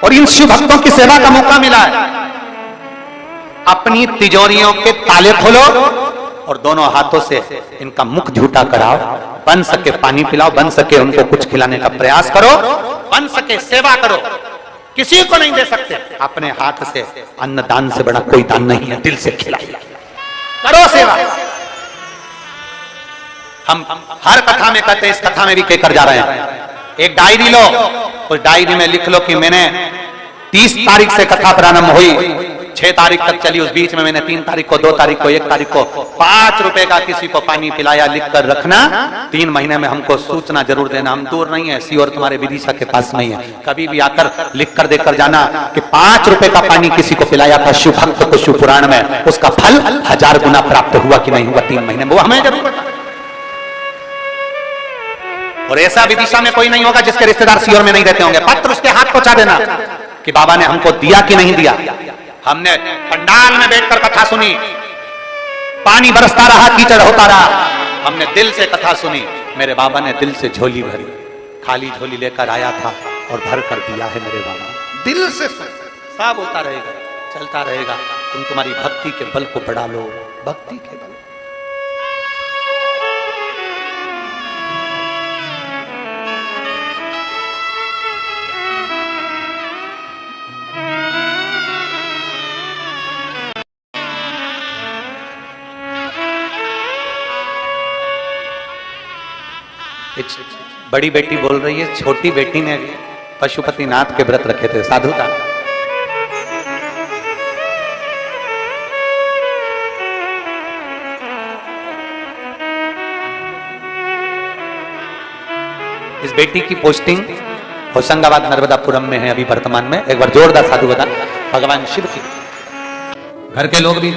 और इन शिव भक्तों की सेवा का मौका मिला है। अपनी तिजोरियों के ताले खोलो और दोनों हाथों से इनका मुख झूठा कराओ, बन सके पानी पिलाओ, बन सके उनको कुछ खिलाने का प्रयास करो, बन सके सेवा करो। किसी को नहीं दे सकते, अपने हाथ से अन्न दान से बड़ा कोई दान नहीं है। दिल से खिलाओ, करो सेवा। हम हर कथा में कहते हैं, इस कथा में भी कहकर जा रहे हैं। एक डायरी लो, उस डायरी में लिख लो कि मैंने 30 तारीख से कथा प्रारंभ हुई, 6 तारीख तक चली, उस बीच में मैंने 3 तारीख को, 2 तारीख को, 1 तारीख को 5 रुपए का किसी को पानी पिलाया, लिख कर रखना। 3 महीने में हमको सूचना जरूर देना। हम दूर नहीं है, सीओर तुम्हारे विदिशा के पास नहीं है, कभी भी आकर लिख कर देकर जाना कि 5 रुपए का पानी किसी को पिलाया था शिव भक्त को शिव पुराण में, उसका फल 1000 गुना प्राप्त हुआ कि नहीं हुआ 3 महीने में, वो हमें जरूर बता। और ऐसा विदिशा में कोई नहीं होगा जिसके रिश्तेदार सीओर में नहीं रहते होंगे, पत्र उसके हाथ पहुंचा देना कि बाबा ने हमको दिया कि नहीं दिया। हमने पंडाल में बैठकर कथा सुनी, पानी बरसता रहा, कीचड़ होता रहा, हमने दिल से कथा सुनी। मेरे बाबा ने दिल से झोली भरी, खाली झोली लेकर आया था और भर कर दिया है मेरे बाबा। दिल से सब होता रहेगा, चलता रहेगा। तुम तुम्हारी भक्ति के बल को बढ़ा लो, भक्ति के बल। बड़ी बेटी बोल रही है, छोटी बेटी ने पशुपतिनाथ के व्रत रखे थे, साधु था। इस बेटी की पोस्टिंग होशंगाबाद नर्मदापुरम में है अभी वर्तमान में। एक बार जोरदार साधु बता। भगवान शिव की घर के लोग भी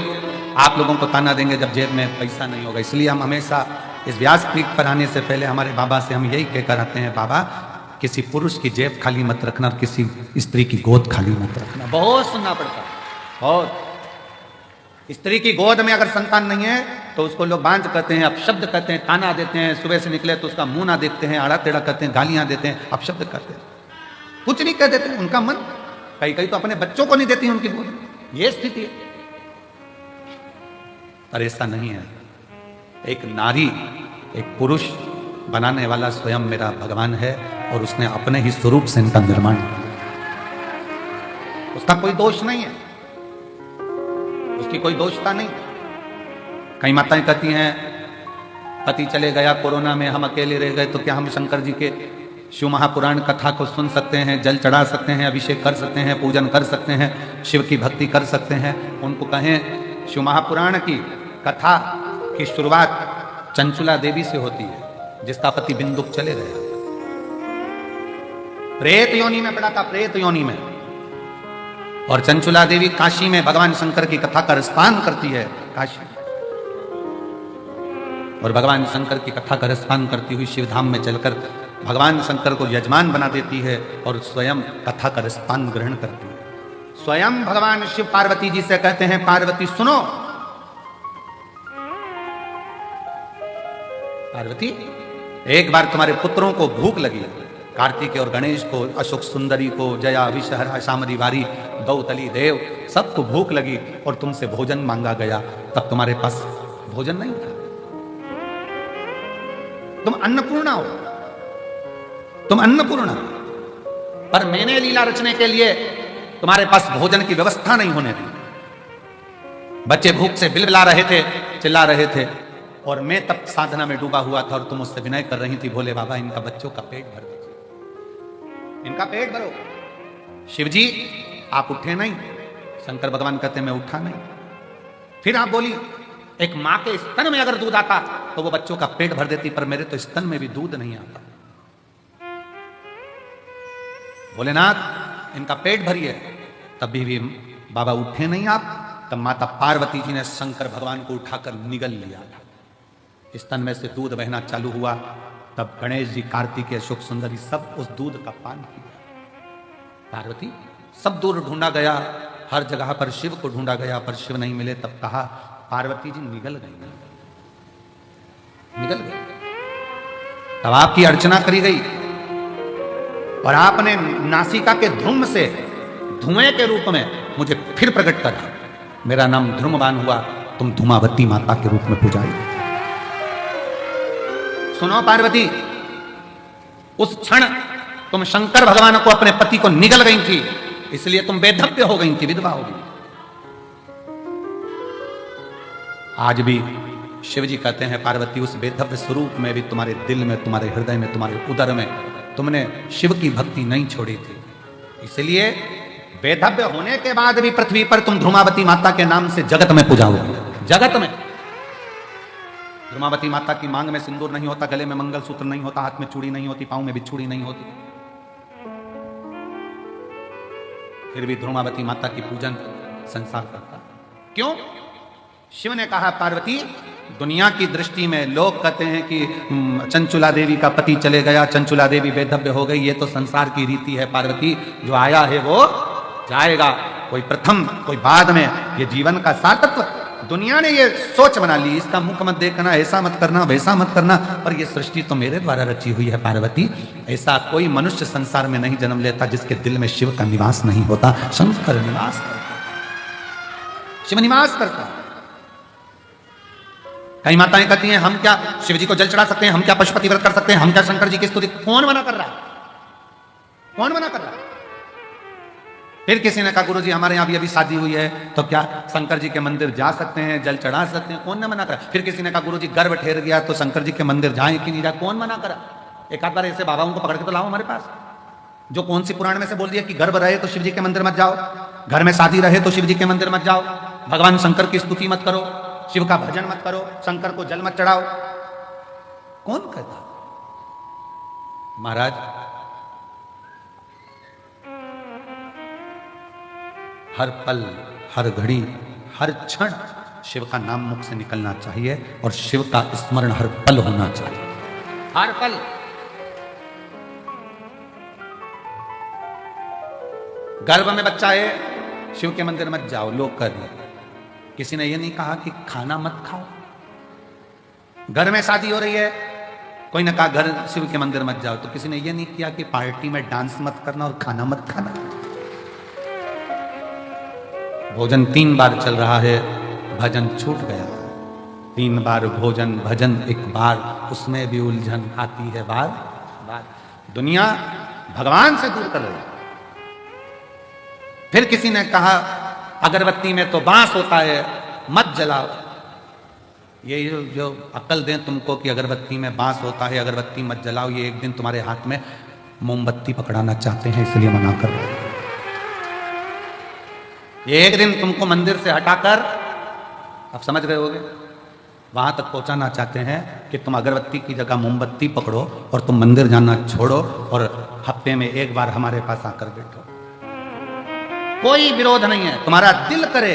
आप लोगों को ताना देंगे जब जेब में पैसा नहीं होगा, इसलिए हम हमेशा इस व्यासपीठ पर आने से पहले हमारे बाबा से हम यही कहकर आते हैं, बाबा किसी पुरुष की जेब खाली मत रखना और किसी स्त्री की गोद खाली मत रखना। बहुत सुनना पड़ता है, बहुत। स्त्री की गोद में अगर संतान नहीं है तो उसको लोग बांझ कहते हैं, अपशब्द कहते हैं, ताना देते हैं। सुबह से निकले तो उसका मुंह ना देखते हैं, आड़ा टेढ़ा करते हैं, गालियां देते हैं, अपशब्द करते हैं, कुछ नहीं कह देते। उनका मन कहीं कहीं तो अपने बच्चों को नहीं देती उनकी गोद में, ये स्थिति है। पर ऐसा नहीं है। एक नारी, एक पुरुष बनाने वाला स्वयं मेरा भगवान है और उसने अपने ही स्वरूप से इनका निर्माण किया। उसका कोई दोष नहीं है, उसकी कोई दोषता नहीं। कई माताएं कहती हैं पति चले गया कोरोना में, हम अकेले रह गए, तो क्या हम शंकर जी के शिव महापुराण कथा को सुन सकते हैं, जल चढ़ा सकते हैं, अभिषेक कर सकते हैं, पूजन कर सकते हैं, शिव की भक्ति कर सकते हैं? उनको कहें शिव महापुराण की कथा की शुरुआत चंचुला देवी से होती है, जिसका पति बिंदुक चले गया, प्रेत योनि में पड़ा था, प्रेत योनि में। और चंचुला देवी काशी में भगवान शंकर की कथा का रसपान करती है, काशी। और भगवान शंकर की कथा का रसपान करती हुई शिवधाम में चलकर भगवान शंकर को यजमान बना देती है और स्वयं कथा का रसपान ग्रहण करती है। स्वयं भगवान शिव पार्वती जी से कहते हैं, पार्वती सुनो, पार्वती एक बार तुम्हारे पुत्रों को भूख लगी, कार्तिकेय और गणेश को, अशोक सुंदरी को, जया विषहरा शामरी वारी, दौतली देव, सबको भूख लगी और तुमसे भोजन मांगा गया, तब तुम्हारे पास भोजन नहीं था। तुम अन्नपूर्णा हो, तुम अन्नपूर्णा, पर मैंने लीला रचने के लिए तुम्हारे पास भोजन की व्यवस्था नहीं होने दी। बच्चे भूख से बिलबिला रहे थे, चिल्ला रहे थे, और मैं तब साधना में डूबा हुआ था और तुम उससे विनय कर रही थी, भोले बाबा इनका बच्चों का पेट भर दीजिए, इनका पेट भरो। शिव जी आप उठे नहीं, शंकर भगवान कहते मैं उठा नहीं। फिर आप बोली एक माँ के स्तन में अगर दूध आता तो वो बच्चों का पेट भर देती, पर मेरे तो स्तन में भी दूध नहीं आता। भोलेनाथ इनका पेट भरिए। तभी भी बाबा उठे नहीं आप। तब माता पार्वती जी ने शंकर भगवान को उठाकर निगल लिया। स्तन में से दूध बहना चालू हुआ। तब गणेश जी, कार्तिकेय, शुक सुंदरी सब उस दूध का पान किया। पार्वती सब दूर ढूंढा गया, हर जगह पर शिव को ढूंढा गया, पर शिव नहीं मिले। तब कहा पार्वती जी निगल गई, निगल गई। तब आपकी अर्चना करी गई और आपने नासिका के ध्रुम से धुएं के रूप में मुझे फिर प्रकट करा। मेरा नाम ध्रुमवान हुआ, तुम धूमावती माता के रूप में पूजाई। सुनो पार्वती, उस क्षण तुम शंकर भगवान को, अपने पति को निगल गई थी, इसलिए तुम बेधव्य हो गई थी, विधवा हो गई। आज भी शिव जी कहते हैं पार्वती, उस बेधव्य स्वरूप में भी तुम्हारे दिल में, तुम्हारे हृदय में, तुम्हारे उदर में तुमने शिव की भक्ति नहीं छोड़ी थी। इसलिए बेधव्य होने के बाद भी पृथ्वी पर तुम धूमावती माता के नाम से जगत में पूजाओगे। जगत में धूमावती माता की मांग में सिंदूर नहीं होता, गले में मंगलसूत्र नहीं होता, हाथ में चूड़ी नहीं होती, पांव में भी चूड़ी नहीं होती, फिर भी धूमावती माता की पूजन संसार करता। क्यों? शिव ने कहा पार्वती, दुनिया की दृष्टि में लोग कहते हैं कि चंचुला देवी का पति चले गया, चंचुला देवी बेधव्य हो गई, ये तो संसार की रीति है पार्वती, जो आया है वो जाएगा, कोई प्रथम कोई बाद में। ये जीवन का सार तत्व दुनिया ने ये सोच बना ली, इसका मुख मत देखना, ऐसा मत करना, वैसा मत करना, पर ये सृष्टि तो मेरे द्वारा रची हुई है पार्वती। ऐसा कोई मनुष्य संसार में नहीं जन्म लेता जिसके दिल में शिव का निवास नहीं होता। शंकर निवास करता, शिव निवास करता। कई माताएं कहती हैं हम क्या शिव जी को जल चढ़ा सकते हैं, हम क्या पशुपति व्रत कर सकते हैं, हम क्या शंकर जी की स्तुति। कौन मना कर रहा है? कौन मना कर रहा है? फिर किसी ने कहा गुरुजी हमारे यहाँ अभी शादी हुई है, तो क्या शंकर जी के मंदिर जा सकते हैं, जल चढ़ा सकते हैं? कौन ने मना करा? फिर किसी ने कहा गुरुजी गर्भ ठहर गया तो शंकर जी के मंदिर जाएं कि नहीं जाए? कौन मना करा? एक आध बार ऐसे बाबाओं को पकड़ के तो लाओ हमारे पास, जो कौन सी पुराण में से बोल दिया कि गर्भ रहे तो शिव जी के मंदिर मत जाओ, घर में शादी रहे तो शिव जी के मंदिर मत जाओ, भगवान शंकर की स्तुति मत करो, शिव का भजन मत करो, शंकर को जल मत चढ़ाओ। कौन कहता? महाराज, हर पल, हर घड़ी, हर क्षण शिव का नाम मुख से निकलना चाहिए और शिव का स्मरण हर पल होना चाहिए, हर पल। गर्भ में बच्चा है, शिव के मंदिर मत जाओ, लोग कर रहे। किसी ने यह नहीं कहा कि खाना मत खाओ। घर में शादी हो रही है, कोई ने कहा घर शिव के मंदिर मत जाओ, तो किसी ने यह नहीं किया कि पार्टी में डांस मत करना और खाना मत खाना। भोजन 3 बार चल रहा है, भजन छूट गया। 3 बार भोजन भजन, एक बार उसमें भी उलझन आती है बार बार। दुनिया भगवान से दूर कर रही है। फिर किसी ने कहा अगरबत्ती में तो बांस होता है, मत जलाओ। ये जो अकल दें तुमको कि अगरबत्ती में बांस होता है, अगरबत्ती मत जलाओ, ये एक दिन तुम्हारे हाथ में मोमबत्ती पकड़ाना चाहते हैं, इसलिए मना कर रहे हैं। ये एक दिन तुमको मंदिर से हटाकर, आप समझ गए होगे, वहां तक पहुंचाना चाहते हैं कि तुम अगरबत्ती की जगह मोमबत्ती पकड़ो और तुम मंदिर जाना छोड़ो और हफ्ते में एक बार हमारे पास आकर बैठो। कोई विरोध नहीं है, तुम्हारा दिल करे।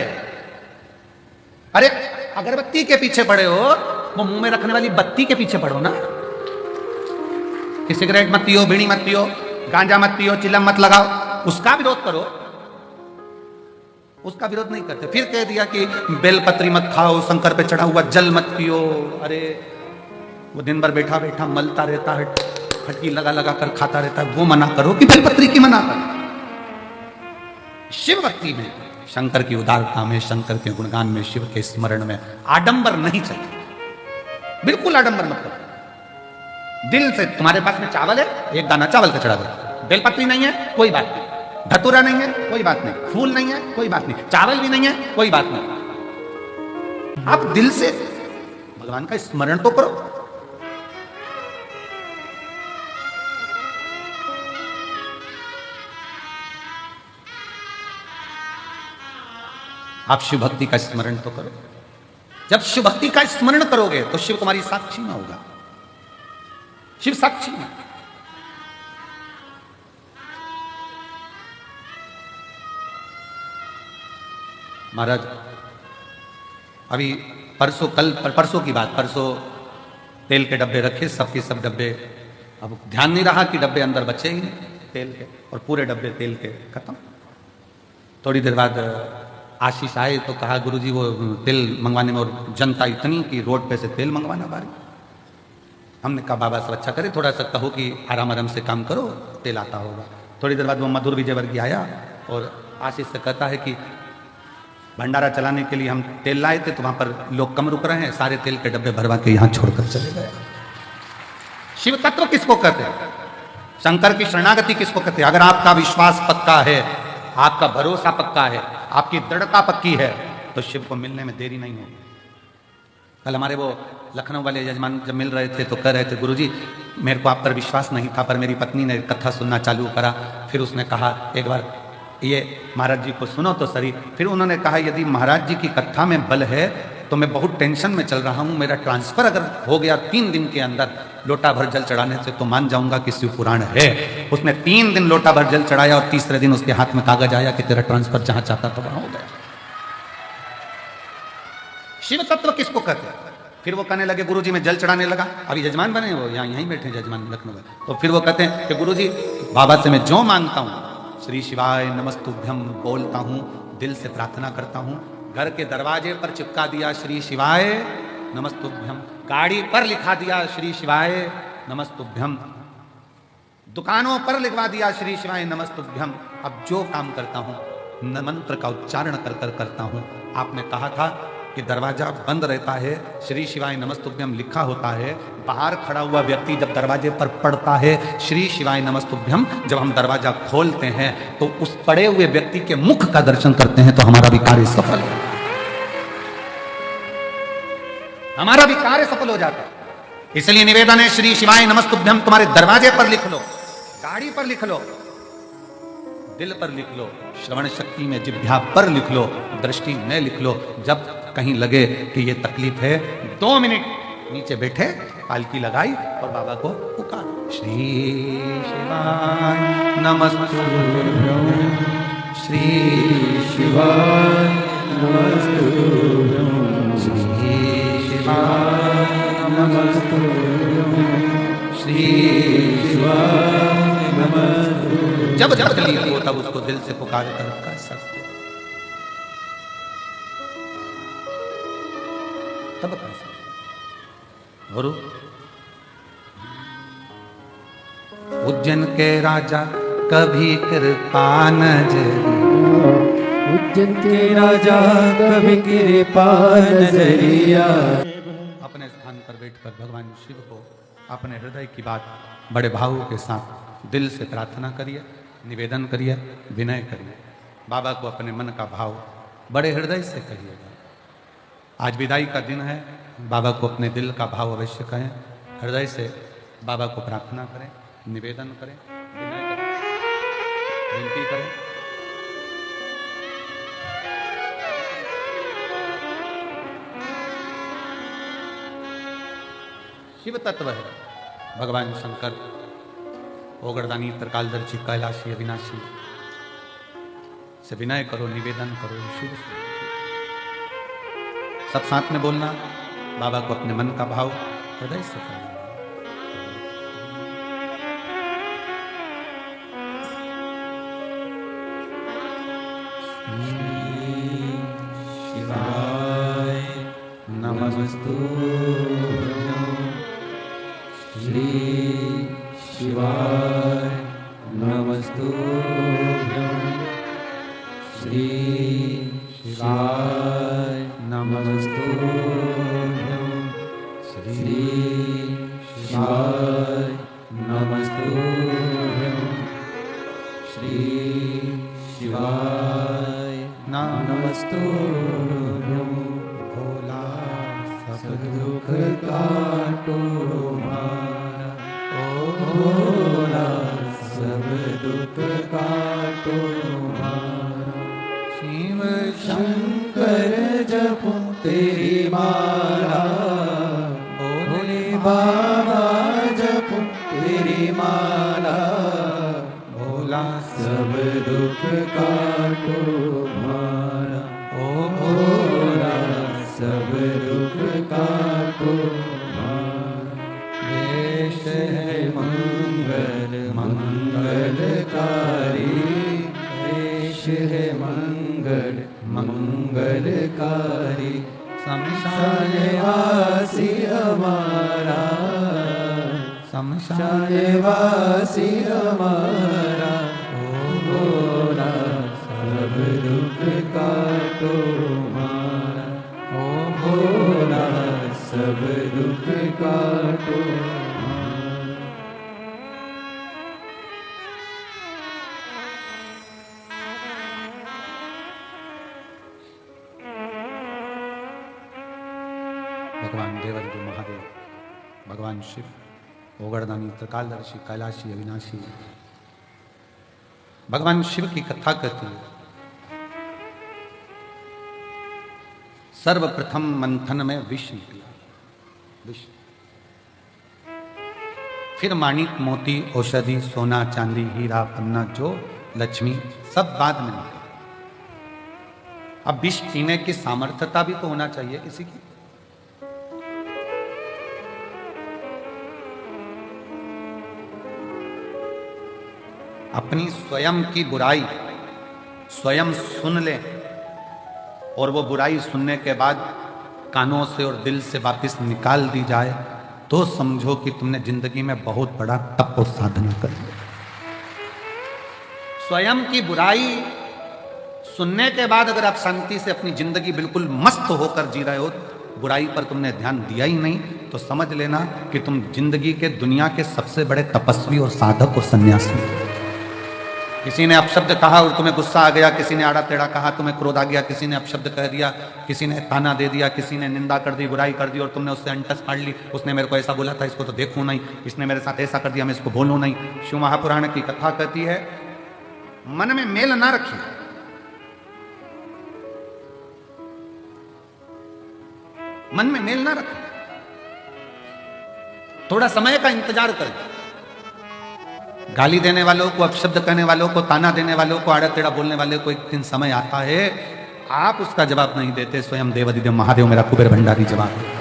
अरे अगरबत्ती के पीछे पड़े हो, वो मुंह में रखने वाली बत्ती के पीछे पड़ो ना। कि सिगरेट मत पियो, बीड़ी मत पियो, गांजा मत पियो, चिलम मत लगाओ, उसका विरोध करो। उसका विरोध नहीं करते। फिर कह दिया कि बेलपत्री मत खाओ, शंकर पे चढ़ा हुआ जल मत पियो। अरे वो दिन भर बैठा बैठा मलता रहता है, फटकी लगा लगा कर खाता रहता है, वो मना करो कि बेलपत्री की मना करो। शिव भक्ति में, शंकर की उदारता में, शंकर के गुणगान में, शिव के स्मरण में आडंबर नहीं चाहिए। बिल्कुल आडंबर मत करो। दिल से, तुम्हारे पास में चावल है, एक दाना चावल का चढ़ा दो। बेलपत्री नहीं है, कोई बात नहीं। धतूरा नहीं है, कोई बात नहीं। फूल नहीं है, कोई बात नहीं। चावल भी नहीं है, कोई बात नहीं। आप दिल से भगवान का स्मरण तो करो। आप शिव भक्ति का स्मरण तो करो। जब शिव भक्ति का स्मरण करोगे तो शिव तुम्हारी साक्षी में होगा। शिव साक्षी में। महाराज अभी परसों की बात, परसों तेल के डब्बे रखे, सबके सब डब्बे, अब ध्यान नहीं रहा कि डब्बे अंदर बचे ही नहीं तेल के, और पूरे डब्बे तेल के खत्म। थोड़ी देर बाद आशीष आए तो कहा गुरुजी वो तेल मंगवाने में और जनता इतनी कि रोड पे से तेल मंगवाना बारी। हमने कहा बाबा सब अच्छा करे, थोड़ा सा कहो कि आराम आराम से काम करो, तेल आता होगा। थोड़ी देर बाद वो मधुर विजयवर्गीय आया और आशीष से कहता है कि भंडारा चलाने के लिए हम तेल लाए थे तो वहां पर लोग कम रुक रहे हैं, सारे तेल के डब्बे भरवा के यहां छोड़कर चले गए। शिव तत्व किसको कहते हैं? शंकर की शरणागति किसको कहते हैं? अगर आपका विश्वास पक्का है, आपका भरोसा पक्का है, आपकी दृढ़ता पक्की है, तो शिव को मिलने में देरी नहीं होगी। कल हमारे वो लखनऊ वाले यजमान जब मिल रहे थे तो कह रहे थे गुरुजी मेरे को आप पर विश्वास नहीं था, पर मेरी पत्नी ने कथा सुनना चालू करा, फिर उसने कहा एक बार ये महाराज जी को सुनो तो सही। फिर उन्होंने कहा यदि महाराज जी की कथा में बल है तो मैं बहुत टेंशन में चल रहा हूं, मेरा ट्रांसफर अगर हो गया 3 दिन के अंदर लोटा भर जल चढ़ाने से तो मान जाऊंगा कि शिव पुराण है। उसने 3 दिन लोटा भर जल चढ़ाया और तीसरे दिन उसके हाथ में कागज आया कि तेरा ट्रांसफर जहां चाहता था वहां हो गया। शिव तत्व किसको कहते हैं? फिर वो कहने लगे गुरुजी मैं जल चढ़ाने लगा, अभी यजमान बने वो यहीं बैठे यजमान लखनऊ में, तो फिर वो कहते हैं कि गुरुजी बाबा से मैं जो मांगता हूं श्री शिवाय नमस्तुभ्यम बोलता हूं, दिल से प्रार्थना करता हूं। घर के दरवाजे पर चिपका दिया श्री शिवाय नमस्तुभ्यम, गाड़ी पर लिखा दिया श्री शिवाय नमस्तुभ्यम, दुकानों पर लिखवा दिया श्री शिवाय नमस्तुभ्यम। अब जो काम करता हूं मंत्र का उच्चारण कर कर करता हूं। आपने कहा था कि दरवाजा बंद रहता है, श्री शिवाय नमस्तुभ्यम लिखा होता है, बाहर खड़ा हुआ व्यक्ति जब दरवाजे पर पढ़ता है श्री शिवाय नमस्तुभ्यम, जब हम दरवाजा खोलते हैं तो उस पड़े हुए व्यक्ति के मुख का दर्शन करते हैं तो हमारा भी कार्य सफल है, हमारा भी कार्य सफल हो जाता है। इसलिए निवेदन है श्री शिवाय नमस्तुभ्यम तुम्हारे दरवाजे पर लिख लो, गाड़ी पर लिख लो, दिल पर लिख लो, श्रवण शक्ति में जिह्वा पर लिख लो, दृष्टि में लिख लो। जब कहीं लगे कि ये तकलीफ है 2 मिनट नीचे बैठे, पालकी लगाई और बाबा को पुकार श्री शिवाय नमस्तुभ्यं, श्री शिवाय नमस्तुभ्यं, श्री शिवाय नमस्तुभ्यं, श्री शिवाय नमस्तुभ्यं। जब जब तकलीफ हो तब उसको दिल से पुकार कर सकते, तब कर सकते। गुरु उज्जैन के राजा कभी कृपा नजरिया, उज्जैन के राजा कभी कृपा नजरिया। अपने स्थान पर बैठकर भगवान शिव को अपने हृदय की बात बड़े भाव के साथ दिल से प्रार्थना करिए, निवेदन करिए, विनय करिए। बाबा को अपने मन का भाव बड़े हृदय से कहिएगा। आज विदाई का दिन है, बाबा को अपने दिल का भाव अवश्य कहें, हृदय से बाबा को प्रार्थना करें, निवेदन करें, विनय करें, विनती करें। शिव तत्व है भगवान शंकर, ओगरदानी त्रिकालदर्शी कैलाशी अविनाशी से विनय करो, निवेदन करो शिव से। सब साथ में बोलना, बाबा को अपने मन का भाव हृदय से करना। शिवाय नमस्तुभ्यं, श्री शिवाय नमस्तुभ्यं, श्री शिवाय नमस्तुभ्यं, श्री शिवाय नमस्तुभ्यं, श्री शिवाय नमस्तुभ्यं। भोला सब दुख काटो मारा, ओ भोला सब दुख काटो मारा। शिव शंकर जपो तेरी माला, भोले बाबा जपो तेरी माला। भोला सब दुख काटो मारा, ओ शमशानवासी हमारा, ओ भोला सब दुख काटो हमारा, ओ भोला सब दुख काटो हमारा। भगवान देवादिदेव महादेव, भगवान शिव, ओगरदानी, त्रिकालदर्शी, कैलाशी, अविनाशी, भगवान शिव की कथा कहती है। सर्वप्रथम मंथन में विष निकला, विष, फिर माणिक, मोती, औषधि, सोना, चांदी, हीरा, पन्ना, जो लक्ष्मी, सब बाद में निकला। अब विष पीने की सामर्थ्यता भी तो होना चाहिए किसी की। अपनी स्वयं की बुराई स्वयं सुन ले और वो बुराई सुनने के बाद कानों से और दिल से वापस निकाल दी जाए तो समझो कि तुमने जिंदगी में बहुत बड़ा तप और साधना कर लिया। स्वयं की बुराई सुनने के बाद अगर आप शांति से अपनी जिंदगी बिल्कुल मस्त होकर जी रहे हो, बुराई पर तुमने ध्यान दिया ही नहीं, तो समझ लेना कि तुम जिंदगी के दुनिया के सबसे बड़े तपस्वी और साधक और सन्यासी हो। किसी ने अपशब्द कहा और तुम्हें गुस्सा आ गया, किसी ने आड़ा टेढ़ा कहा, तुम्हें क्रोध आ गया, किसी ने अपशब्द कह दिया, किसी ने ताना दे दिया, किसी ने निंदा कर दी, बुराई कर दी और तुमने उससे अंटस फाड़ ली। उसने मेरे को ऐसा बोला था, इसको तो देखूं नहीं, इसने मेरे साथ ऐसा कर दिया, मैं इसको बोलूं नहीं। शिव महापुराण की कथा कहती है, मन में मेल ना रखिए, मन में मेल ना रखिए, थोड़ा समय का इंतजार करें। गाली देने वालों को, अपशब्द कहने वालों को, ताना देने वालों को, आड़ा टेढ़ा बोलने वाले को एक दिन समय आता है, आप उसका जवाब नहीं देते, स्वयं देवादिदेव महादेव मेरा कुबेर भंडारी जवाब देता।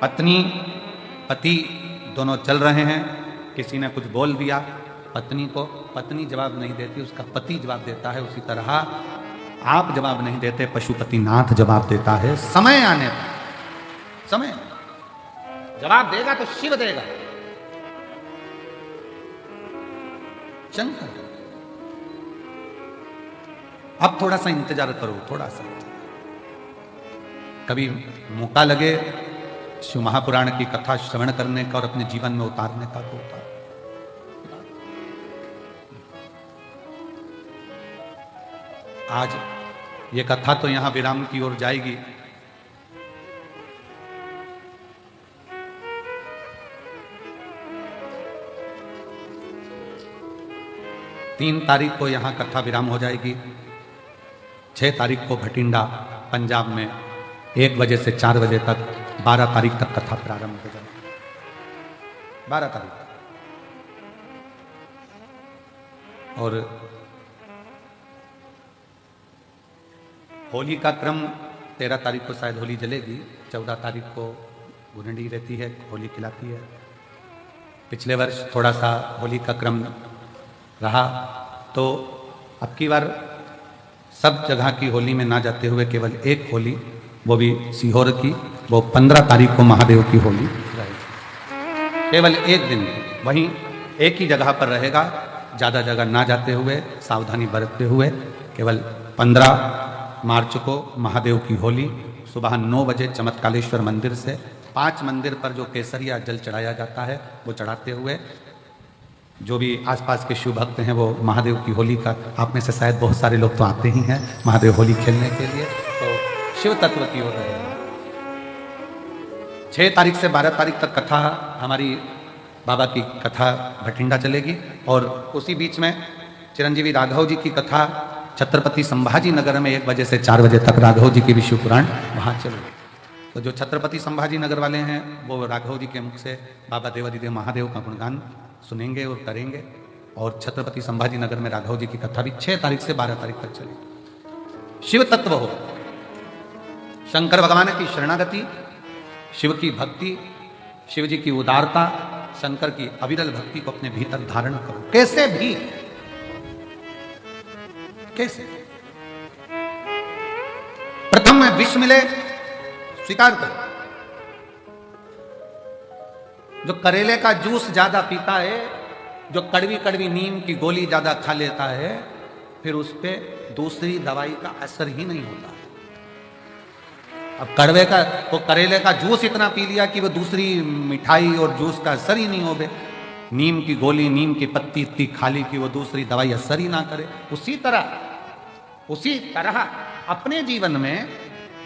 पत्नी पति दोनों चल रहे हैं, किसी ने कुछ बोल दिया पत्नी को, पत्नी जवाब नहीं देती, उसका पति जवाब देता है। उसी तरह आप जवाब नहीं देते, पशुपतिनाथ जवाब देता है। समय आने पर, समय जवाब देगा तो शिव देगा, शंकर। अब थोड़ा सा इंतजार करो, थोड़ा सा कभी मौका लगे शिव महापुराण की कथा श्रवण करने का और अपने जीवन में उतारने का तो उतार। आज ये कथा तो यहां विराम की ओर जाएगी। 3 तारीख को यहाँ कथा विराम हो जाएगी। 6 तारीख को भटिंडा पंजाब में 1 बजे से 4 बजे तक, 12 तारीख तक कथा प्रारंभ हो जाएगी। 12 तारीख और होली का क्रम 13 तारीख को शायद होली जलेगी, 14 तारीख को गुरंडी रहती है, होली खिलाती है। पिछले वर्ष थोड़ा सा होली का क्रम रहा, तो अब की बार सब जगह की होली में ना जाते हुए केवल एक होली, वो भी सीहोर की, वो 15 तारीख को महादेव की होली रहेगी। केवल एक दिन वहीं एक ही जगह पर रहेगा, ज़्यादा जगह ना जाते हुए, सावधानी बरतते हुए। केवल 15 मार्च को महादेव की होली सुबह 9 बजे चमत्कालेश्वर मंदिर से 5 मंदिर पर जो केसरिया जल चढ़ाया जाता है वो चढ़ाते हुए, जो भी आसपास के शिव भक्त हैं वो महादेव की होली का, आप में से शायद बहुत सारे लोग तो आते ही हैं महादेव होली खेलने के लिए, तो शिव तत्व की ओर रहेगा। 6 तारीख से 12 तारीख तक कथा, हमारी बाबा की कथा भटिंडा चलेगी, और उसी बीच में चिरंजीवी राघव जी की कथा छत्रपति संभाजी नगर में 1 बजे से 4 बजे तक राघव जी की विश्व पुराण वहाँ चलेगी। तो जो छत्रपति संभाजी नगर वाले हैं वो राघव जी के मुख से बाबा देवादिदेव महादेव का गुणगान सुनेंगे और करेंगे, और छत्रपति संभाजी नगर में राघव जी की कथा भी 6 तारीख से 12 तारीख तक चलेगी। शिव तत्व हो, शंकर भगवान की शरणागति, शिव की भक्ति, शिव जी की उदारता, शंकर की अविरल भक्ति को अपने भीतर धारण करो, कैसे भी, कैसे। प्रथम में विष मिले स्वीकार करो, जो करेले का जूस ज्यादा पीता है, जो कड़वी कड़वी नीम की गोली ज्यादा खा लेता है, फिर उस पे दूसरी दवाई का असर ही नहीं होता। अब वो करेले का जूस इतना पी लिया कि वो दूसरी मिठाई और जूस का असर ही नहीं हो बे। नीम की गोली, नीम की पत्ती इतनी खा ली कि वो दूसरी दवाई असर ही ना करे। उसी तरह अपने जीवन में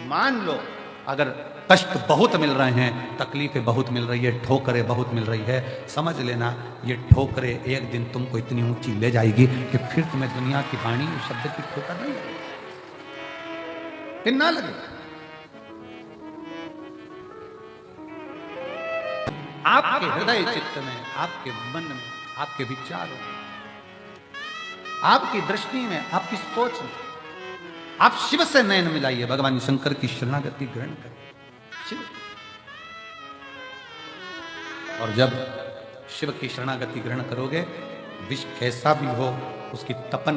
मान लो अगर कष्ट बहुत मिल रहे हैं, तकलीफें बहुत मिल रही है, ठोकरें बहुत मिल रही है, समझ लेना ये ठोकरें एक दिन तुमको इतनी ऊंची ले जाएगी कि फिर तुम्हें दुनिया की वाणी शब्द की ठोकर नहीं लगेगी, फिर ना लगेगा। आपके हृदय चित्त में, आपके मन में, आपके विचारों में, आपकी दृष्टि में, आपकी सोच में आप शिव से नयन मिलाइए, भगवान शंकर की शरणागति ग्रहण करें शिव। और जब शिव की शरणागति ग्रहण करोगे, विष कैसा भी हो उसकी तपन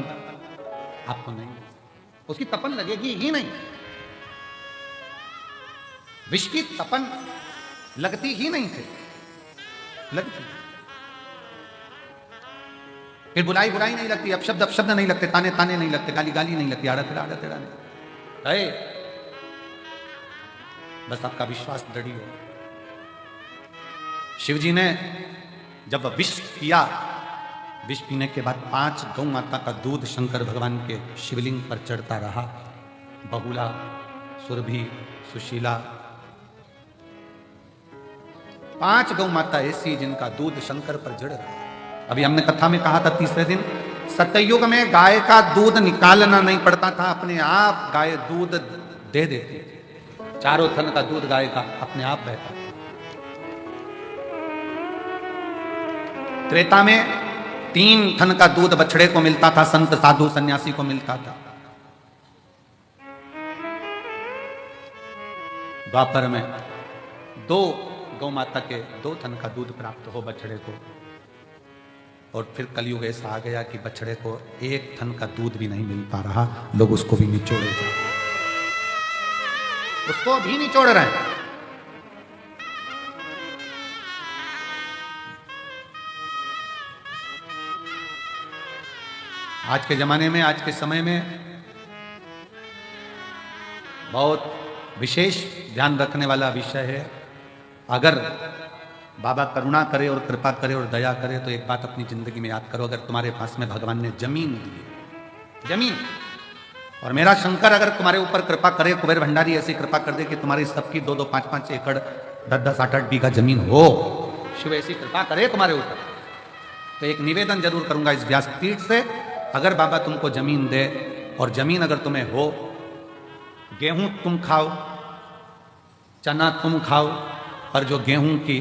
आपको नहीं, उसकी तपन लगेगी ही नहीं, विष की तपन लगती ही नहीं थे, लगती फिर बुलाई नहीं लगती, अपशब्द नहीं लगते, ताने नहीं लगते, गाली नहीं लगती, आड़ा तेड़ा नहीं। बस आपका विश्वास दृढ़ हो। शिवजी ने जब विष पिया, विष पीने के बाद 5 गौ माता का दूध शंकर भगवान के शिवलिंग पर चढ़ता रहा। बहुला, सुरभि, सुशीला, 5 गौ माता ऐसी जिनका दूध शंकर पर जड़ रहा। अभी हमने कथा में कहा था तीसरे दिन, सतयुग में गाय का दूध निकालना नहीं पड़ता था, अपने आप गाय दूध दे देती थी। चारों थन का दूध गाय का अपने आप बहता था। त्रेता में 3 थन का दूध बछड़े को मिलता था, संत साधु सन्यासी को मिलता था। द्वापर में 2 गौ माता के 2 थन का दूध प्राप्त हो बछड़े को। और फिर कलयुग ऐसा आ गया कि बछड़े को 1 थन का दूध भी नहीं मिल पा रहा, लोग उसको भी निचोड़े जा रहे हैं, उसको भी निचोड़ रहे हैं। आज के जमाने में, आज के समय में बहुत विशेष ध्यान रखने वाला विषय है। अगर बाबा करुणा करे और कृपा करे और दया करे तो एक बात अपनी जिंदगी में याद करो, अगर तुम्हारे पास में भगवान ने जमीन दी, जमीन, और मेरा शंकर अगर तुम्हारे ऊपर कृपा करे, कुबेर भंडारी ऐसी कृपा कर दे कि तुम्हारी सबकी 2-2, 5-5 एकड़, 10-10, 8-8 बीघा जमीन हो, शिव ऐसी कृपा करे तुम्हारे ऊपर, तो एक निवेदन जरूर करूंगा इस व्यासपीठ से, अगर बाबा तुमको जमीन दे और जमीन अगर तुम्हें हो, गेहूं तुम खाओ, चना तुम खाओ, पर जो गेहूं की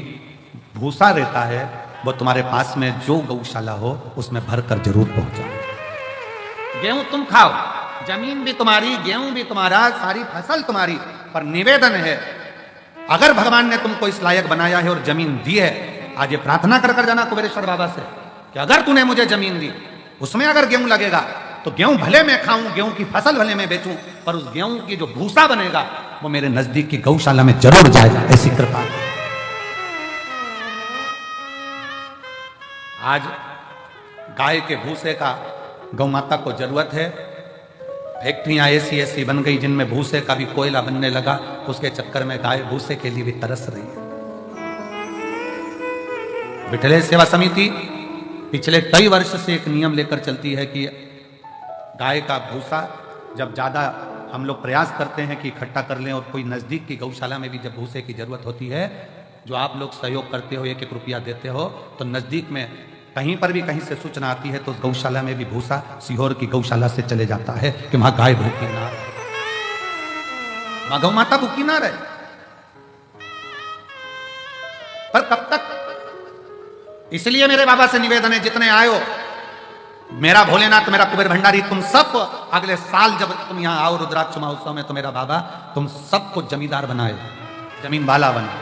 भूसा रहता है वो तुम्हारे पास में जो गौशाला हो उसमें भरकर जरूर पहुंचाओ। गेहूं तुम खाओ, जमीन भी तुम्हारी, गेहूं भी तुम्हारा, सारी फसल तुम्हारी, पर निवेदन है अगर भगवान ने तुमको इस लायक बनाया है और जमीन दी है, आज ये प्रार्थना कर जाना कुबेरेश्वर बाबा से कि अगर तूने मुझे जमीन दी, उसमें अगर गेहूं लगेगा तो गेहूं भले मैं खाऊं, गेहूं की फसल भले मैं बेचूं, पर उस गेहूं की जो भूसा बनेगा वो मेरे नजदीक की गौशाला में जरूर जाएगा, ऐसी कृपा। आज गाय के भूसे का गौ माता को जरूरत है। फैक्ट्रियां ऐसी बन गई जिनमें भूसे का भी कोयला बनने लगा, उसके चक्कर में गाय भूसे के लिए भी तरस रही है। विठलेश सेवा समिति पिछले कई वर्ष से एक नियम लेकर चलती है कि गाय का भूसा जब ज्यादा हम लोग प्रयास करते हैं कि इकट्ठा कर लें, और कोई नजदीक की गौशाला में भी जब भूसे की जरूरत होती है, जो आप लोग सहयोग करते हो, 1-1 रुपया देते हो, तो नजदीक में कहीं पर भी कहीं से सूचना आती है तो उस गौशाला में भी भूसा सीहोर की गौशाला से चले जाता है कि वहां गाय भूखी ना रहे, वहां गौ माता भूखी ना रहे। पर कब तक? इसलिए मेरे बाबा से निवेदन है, जितने आयो, मेरा भोलेनाथ, मेरा कुबेर भंडारी, तुम सब अगले साल जब तुम यहां आओ रुद्राक्ष महोत्सव में, तो मेरा बाबा तुम सबको जमींदार बनाए, जमीन वाला बनाए,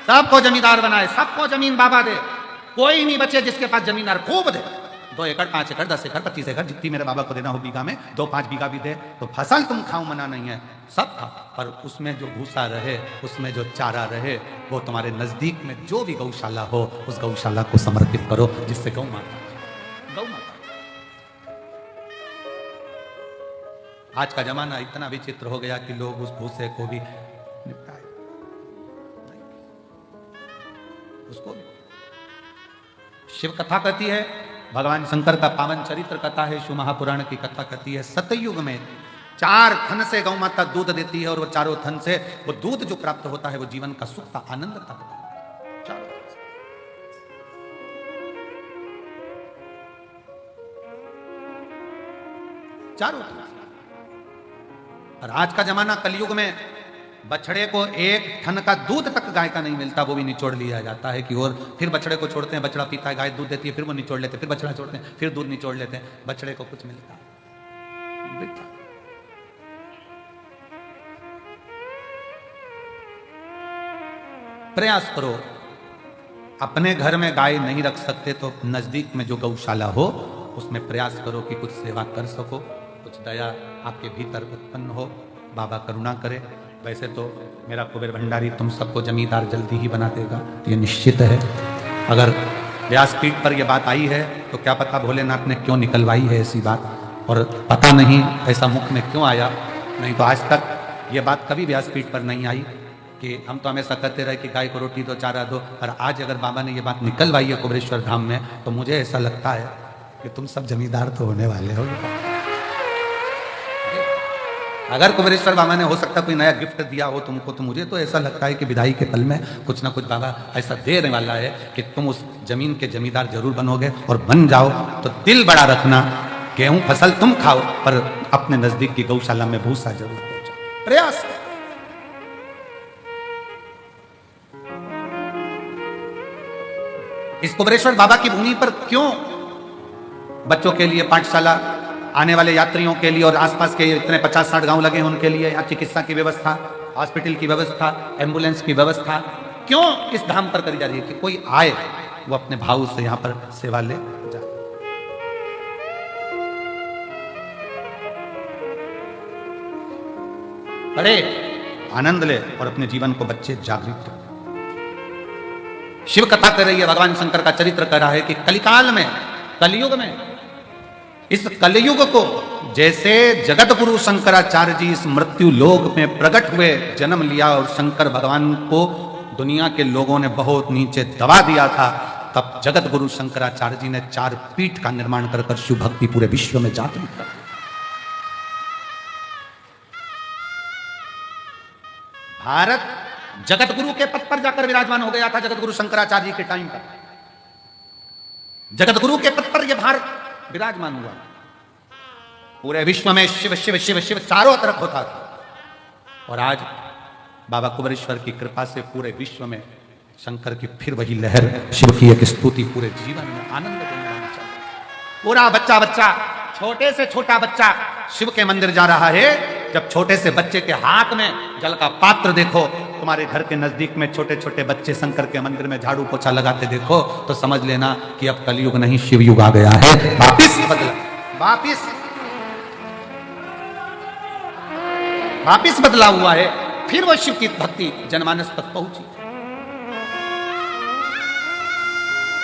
सबको जमींदार बनाए, सबको जमीन बाबा दे, कोई नहीं बचे जिसके पास जमींदार, खूब दे, 2 एकड़, 5 एकड़, 10 एकड़, 25 एकड़, जितनी मेरे बाबा को देना हो बीघा में, 2-5 बीघा भी दे, तो फसल तुम खाओ मना नहीं है, सब खाओ, पर उसमें जो भूसा रहे, उसमें जो चारा रहे, वो तुम्हारे नजदीक में जो भी गौशाला हो, उस गौशाला को समर्पित करो, जिससे गौ माता। आज का जमाना इतना विचित्र हो गया कि लोग उस भूसे को भी निपटाए, उसको शिव कथा कहती है, भगवान शंकर का पावन चरित्र कथा है, शिव महापुराण की कथा कहती है, सतयुग में 4 थन से गौ माता दूध देती है, और वो चारों थन से वो दूध जो प्राप्त होता है वो जीवन का सुख का आनंद का होता है। चारों थन। और आज का जमाना कलयुग में बछड़े को 1 थन का दूध तक गाय का नहीं मिलता, वो भी निचोड़ लिया जाता है कि और फिर बछड़े को छोड़ते हैं, बछड़ा पीता है, गाय दूध देती है, फिर वो निचोड़ लेते हैं, फिर बछड़ा छोड़ते हैं, फिर दूध निचोड़ लेते हैं, बछड़े को कुछ मिलता है। प्रयास करो, अपने घर में गाय नहीं रख सकते तो नजदीक में जो गौशाला हो उसमें प्रयास करो कि कुछ सेवा कर सको, कुछ दया आपके भीतर उत्पन्न हो, बाबा करुणा करे। वैसे तो मेरा कुबेर भंडारी तुम सबको जमींदार जल्दी ही बना देगा, ये निश्चित है। अगर व्यासपीठ पर यह बात आई है तो क्या पता भोलेनाथ ने क्यों निकलवाई है ऐसी बात, और पता नहीं ऐसा मुख में क्यों आया, नहीं तो आज तक ये बात कभी व्यासपीठ पर नहीं आई कि हम तो हमेशा कहते रहे कि गाय को रोटी दो, चारा दो, और आज अगर बाबा ने ये बात निकलवाई है कुबेरेश्वर धाम में, तो मुझे ऐसा लगता है कि तुम सब जमींदार तो होने वाले हो। अगर कुबेरेश्वर बाबा ने हो सकता कोई नया गिफ्ट दिया हो तुमको, तो मुझे तो ऐसा लगता है कि विदाई के पल में कुछ ना कुछ बाबा ऐसा देने वाला है कि तुम उस जमीन के जमींदार जरूर बनोगे, और बन जाओ तो दिल बड़ा रखना, गेहूं फसल तुम खाओ पर अपने नजदीक की गौशाला में भूसा जरूर पहुंचाओ। प्रयास इस कुबेरेश्वर बाबा की भूमि पर क्यों बच्चों के लिए पाठशाला, आने वाले यात्रियों के लिए और आसपास के इतने 50-60 गांव लगे हैं उनके लिए यहाँ चिकित्सा की व्यवस्था, हॉस्पिटल की व्यवस्था, एम्बुलेंस की व्यवस्था क्यों इस धाम पर करी जा रही है कि कोई आए वो अपने भाव से यहाँ पर सेवा ले जाए। पढ़े, आनंद ले और अपने जीवन को बच्चे जागृत करें। शिव कथा कर रही है, भगवान शंकर का चरित्र कर रहा है कि कलिकाल में, कलयुग में, इस कलयुग को जैसे जगत गुरु शंकराचार्य जी इस मृत्यु लोक में प्रकट हुए, जन्म लिया और शंकर भगवान को दुनिया के लोगों ने बहुत नीचे दबा दिया था, तब जगत गुरु शंकराचार्य जी ने 4 पीठ का निर्माण कर शिव भक्ति पूरे विश्व में जागृत कर दी। भारत जगत गुरु के पद पर जाकर विराजमान हो गया था जगत गुरु शंकराचार्य जी के टाइम पर। जगत गुरु के पद पर यह भारत विराजमान हुआ, पूरे विश्व में शिव शिव शिव शिव चारों तरफ होता था। और आज बाबा कुबेरेश्वर की कृपा से पूरे विश्व में शंकर की फिर वही लहर, शिव की एक स्तुति पूरे जीवन में आनंद देने वाली चल रही है। पूरा बच्चा बच्चा, छोटे से छोटा बच्चा शिव के मंदिर जा रहा है। जब छोटे से बच्चे के हाथ में जल का पात्र देखो, तुम्हारे घर के नजदीक में छोटे छोटे बच्चे शंकर के मंदिर में झाड़ू पोछा लगाते देखो, तो समझ लेना कि अब कलयुग नहीं शिव युग आ गया है। वापिस बदला हुआ है। फिर वो शिव की भक्ति जनमानस तक पहुंची,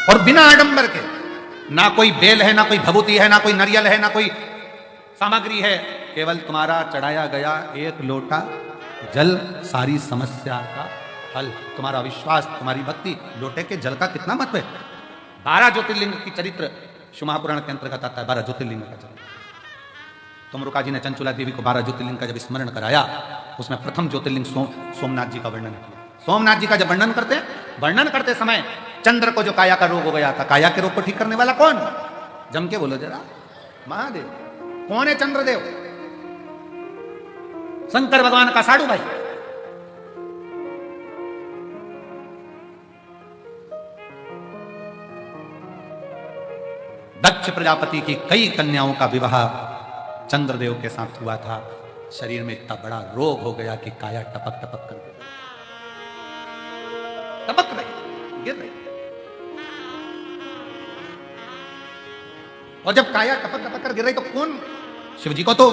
और बिना आडंबर के, ना कोई बेल है, ना कोई भभूति है, ना कोई नारियल है, ना कोई सामग्री है, केवल तुम्हारा चढ़ाया गया एक लोटा जल सारी समस्या का हल। तुम्हारा विश्वास, तुम्हारी भक्ति, लोटे के जल का कितना महत्व है। 12 ज्योतिर्लिंग की चरित्र शिव महापुराण के अंतर्गत आता है। 12 ज्योतिर्लिंग का चरित्र तुमरुका जी ने चंचुला देवी को 12 ज्योतिर्लिंग का जब स्मरण कराया, उसमें प्रथम ज्योतिर्लिंग सोमनाथ जी का वर्णन किया। सोमनाथ जी का जब वर्णन करते समय चंद्र को जो काया का रोग हो गया था, काया के रोग को ठीक करने वाला कौन? जम के बोलो जरा, महादेव। कौन है चंद्रदेव? शंकर भगवान का साड़ू भाई। दक्ष प्रजापति की कई कन्याओं का विवाह चंद्रदेव के साथ हुआ था। शरीर में इतना बड़ा रोग हो गया कि काया टपक टपक कर टपक रही, गिर रही। और जब काया टपक टपक कर गिर रही तो कौन, शिव जी को तो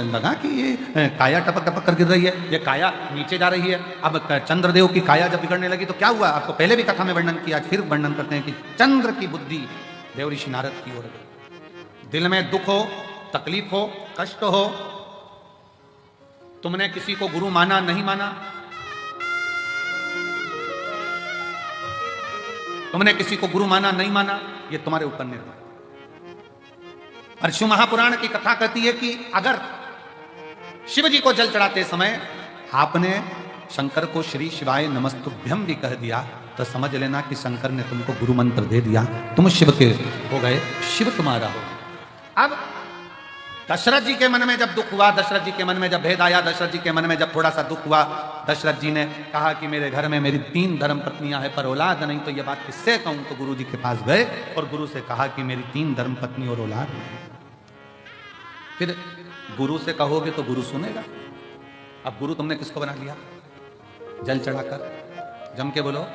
लगा कि ये काया टपक टपक कर गिर रही है, ये काया नीचे जा रही है। अब चंद्रदेव की काया जब बिगड़ने लगी तो क्या हुआ, आपको पहले भी कथा में वर्णन किया, आज फिर वर्णन करते हैं कि चंद्र की बुद्धि देव ऋषि नारद की ओर गई। दिल में दुख हो, तकलीफ हो, कष्ट हो, तुमने किसी को गुरु माना नहीं माना, तुमने किसी को गुरु माना नहीं माना, ये तुम्हारे ऊपर निर्भर। और शिव महापुराण की कथा कहती है कि अगर शिव जी को जल चढ़ाते समय आपने शंकर को श्री शिवाय नमस्तुभ्यम भी कह दिया तो समझ लेना कि शंकर ने तुमको गुरु मंत्र दे दिया, तुम शिव के हो गए, शिव तुम्हारा हो। अब दशरथ जी के मन में जब दुख हुआ, दशरथ जी के मन में जब भेद आया, दशरथ जी के मन में जब थोड़ा सा दुख हुआ, दशरथ जी ने कहा कि मेरे घर में मेरी 3 धर्म पत्नियां हैं पर औलाद नहीं, तो ये बात किससे कहूं, तो गुरु जी के पास गए और गुरु से कहा कि मेरी 3 धर्म पत्नी और औलाद नहीं। फिर गुरु से कहोगे तो गुरु सुनेगा। अब गुरु तुमने किसको बना लिया, जल चढ़ाकर, जम के बोलो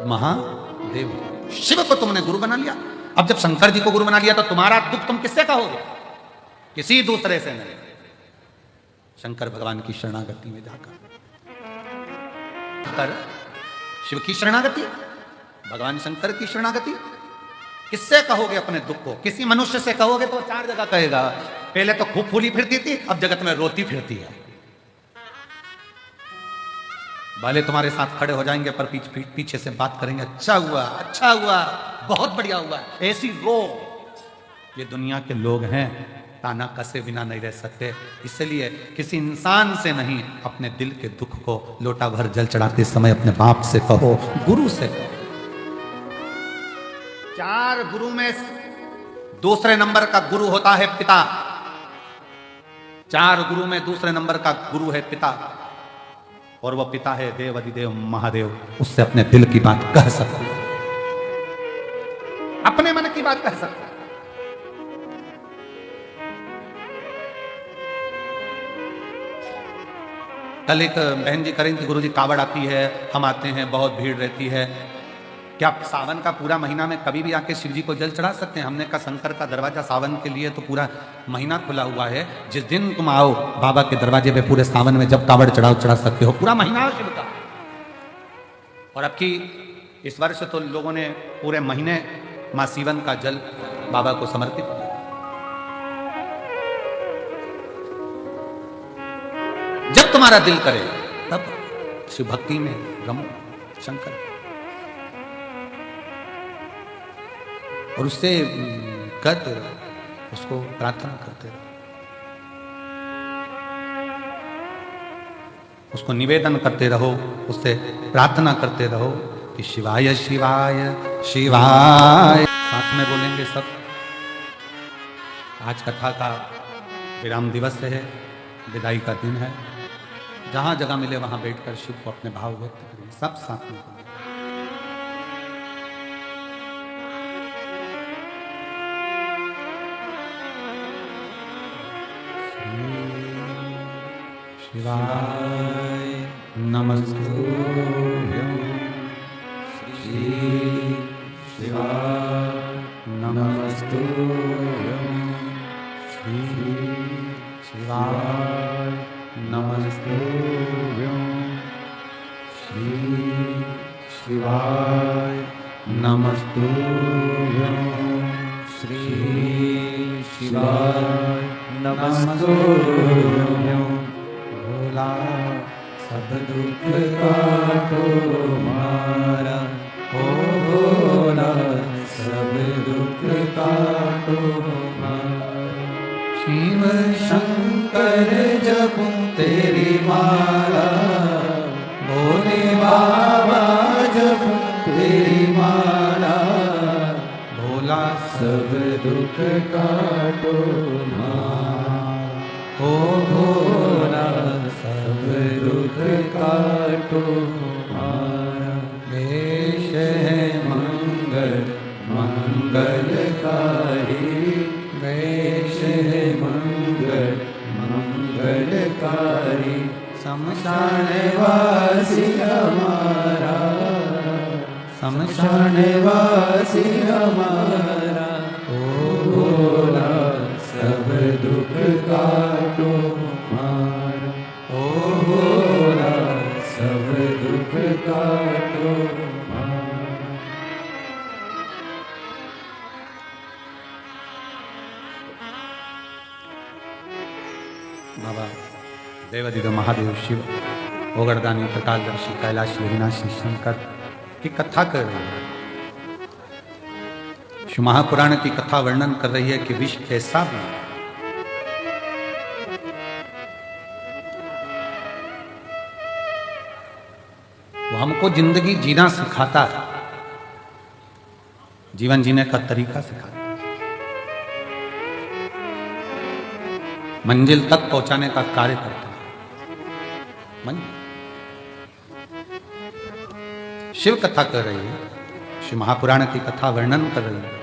महादेव, शिव को तुमने गुरु बना लिया। अब जब शंकर जी को गुरु बना लिया तो तुम्हारा दुख तुम किससे कहोगे, किसी दूसरे से नहीं, शंकर भगवान की शरणागति में जाकर। शिव की शरणागति, भगवान शंकर की शरणागति, किससे कहोगे अपने दुख को, किसी मनुष्य से कहोगे तो 4 जगह कहेगा। पहले तो खूब फूली फिरती थी, अब जगत में रोती फिरती है। वाले तुम्हारे साथ खड़े हो जाएंगे पर पीछे से बात करेंगे, अच्छा हुआ, अच्छा हुआ, बहुत बढ़िया हुआ, ऐसी रो। ये दुनिया के लोग हैं, ताना कसे बिना नहीं रह सकते। इसलिए किसी इंसान से नहीं, अपने दिल के दुख को लोटा भर जल चढ़ाते समय अपने बाप से कहो, गुरु से कहो। 4 गुरु में दूसरे नंबर का गुरु होता है पिता। 4 गुरु में दूसरे नंबर का गुरु है पिता, और वह पिता है देव अधिदेव महादेव। उससे अपने दिल की बात कह सकते, अपने मन की बात कह सकते। कल एक बहन जी करेंगे, गुरु जी कावड़ आती है, हम आते हैं, बहुत भीड़ रहती है, क्या सावन का पूरा महीना में कभी भी आके शिव जी को जल चढ़ा सकते हैं? हमने कहा शंकर का दरवाजा सावन के लिए तो पूरा महीना खुला हुआ है। जिस दिन तुम आओ बाबा के दरवाजे पे पूरे सावन में जब कावड़ चढ़ाओ चढ़ा सकते हो, पूरा महीना हो शिव का। और अब की इस वर्ष तो लोगों ने पूरे महीने मां सीवन का जल बाबा को समर्पित किया। जब तुम्हारा दिल करे तब शिव भक्ति में रमो शंकर, और उससे करते रहो, उसको प्रार्थना करते रहो, उसको निवेदन करते रहो, उससे प्रार्थना करते रहो कि शिवाय शिवाय शिवाय। साथ में बोलेंगे सब। आज कथा का विराम दिवस है, विदाई का दिन है। जहां जगह मिले वहां बैठकर शिव को अपने भाव व्यक्त करें, सब साथ में बोलें। शिवाय नमस्तुभ्यं, श्री शिवाय नमस्तुभ्यं, श्री शिवाय नमस्तुभ्यं, श्री शिवाय नमस्तुभ्यं, श्री शिवाय नमस्तुभ्यं। भोला सब दुख काटो मारा, ओ भोला सब दुख काटो मारा। शिव शंकर जपूं तेरी माला, भोले बाबा जपूं तेरी माला। भोला सब दुख काटो मारा, ओ भोला सब दुख काटो मारा। वेश है मंगल मंगलकारी, वेश है मंगल मंगलकारी। शमशान वासी हमारा, शमशान वासी हमारा, ओ भोला सब दुख काटो मारा। ओ भोला सब दुख काटो मारा। बाबा देवादिदेव महादेव शिव ओगरदानी प्रकाशदर्शी कैलाशी अविनाशी शंकर की कथा कर रही है। शिव महापुराण की कथा वर्णन कर रही है कि विष कैसा भी वो हमको जिंदगी जीना सिखाता है, जीवन जीने का तरीका सिखाता है, मंजिल तक पहुंचाने का कार्य करता है। शिव कथा कर रही है, शिव महापुराण की कथा वर्णन कर रही है।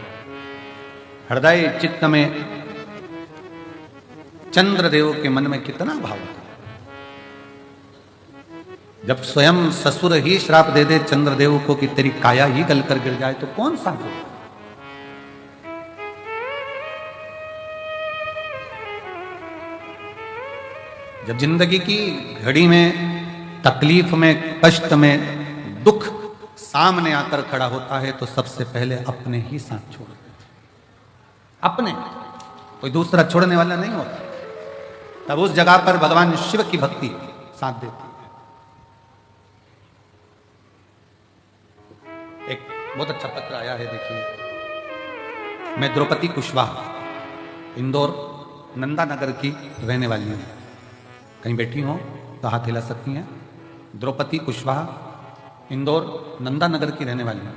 हृदय चित्त में चंद्रदेव के मन में कितना भाव था। जब स्वयं ससुर ही श्राप दे दे चंद्रदेव को कि तेरी काया ही गल कर गिर जाए तो कौन सा हो। जब जिंदगी की घड़ी में तकलीफ में कष्ट में दुख सामने आकर खड़ा होता है तो सबसे पहले अपने ही साथ छोड़ देते, अपने, कोई दूसरा छोड़ने वाला नहीं होता। तब उस जगह पर भगवान शिव की भक्ति साथ देती है। एक बहुत अच्छा पत्र आया है, देखिए। मैं द्रौपदी कुशवाहा, इंदौर नंदा नगर की रहने वाली हूं। कहीं बैठी हो तो हाथ हिला सकती हैं। द्रौपदी कुशवाहा, इंदौर नंदा नगर की रहने वाली हूं।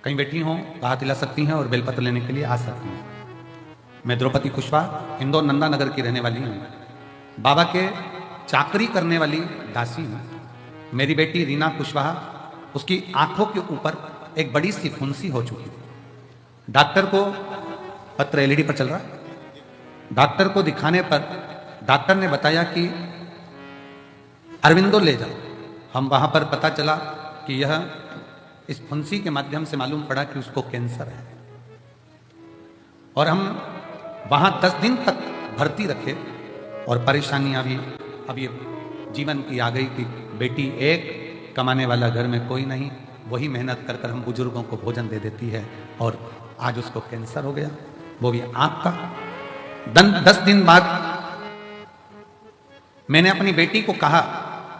कहीं बैठी हो तो हाथ हिला सकती हैं और बेलपत्र लेने के लिए आ सकती हैं। मैं द्रौपदी कुशवाहा, इंदौर नंदा नगर की रहने वाली हूं। बाबा के चाकरी करने वाली दासी हूं। मेरी बेटी रीना कुशवाहा, उसकी आंखों के ऊपर एक बड़ी सी फुंसी हो चुकी थी। डॉक्टर को, पत्र एलईडी पर चल रहा है, डॉक्टर को दिखाने पर डॉक्टर ने बताया कि अरविंदो ले जाओ। हम वहां पर पता चला कि यह इस फुंसी के माध्यम से मालूम पड़ा कि उसको कैंसर है। और हम वहां 10 दिन तक भर्ती रखे और परेशानियां भी अब ये जीवन की आ गई कि बेटी एक, कमाने वाला घर में कोई नहीं, वही मेहनत कर कर हम बुजुर्गों को भोजन दे देती है और आज उसको कैंसर हो गया, वो भी आंख का। 10 दिन बाद मैंने अपनी बेटी को कहा,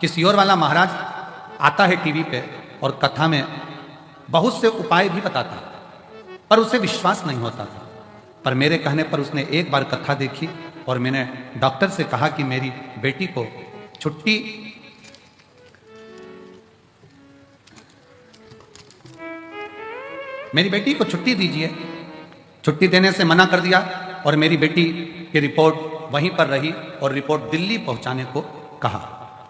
किसी और वाला महाराज आता है टीवी पे और कथा में बहुत से उपाय भी बताता है पर उसे विश्वास नहीं होता था। पर मेरे कहने पर उसने एक बार कथा देखी और मैंने डॉक्टर से कहा कि मेरी बेटी को छुट्टी, मेरी बेटी को छुट्टी दीजिए। छुट्टी देने से मना कर दिया और मेरी बेटी की रिपोर्ट वहीं पर रही और रिपोर्ट दिल्ली पहुंचाने को कहा।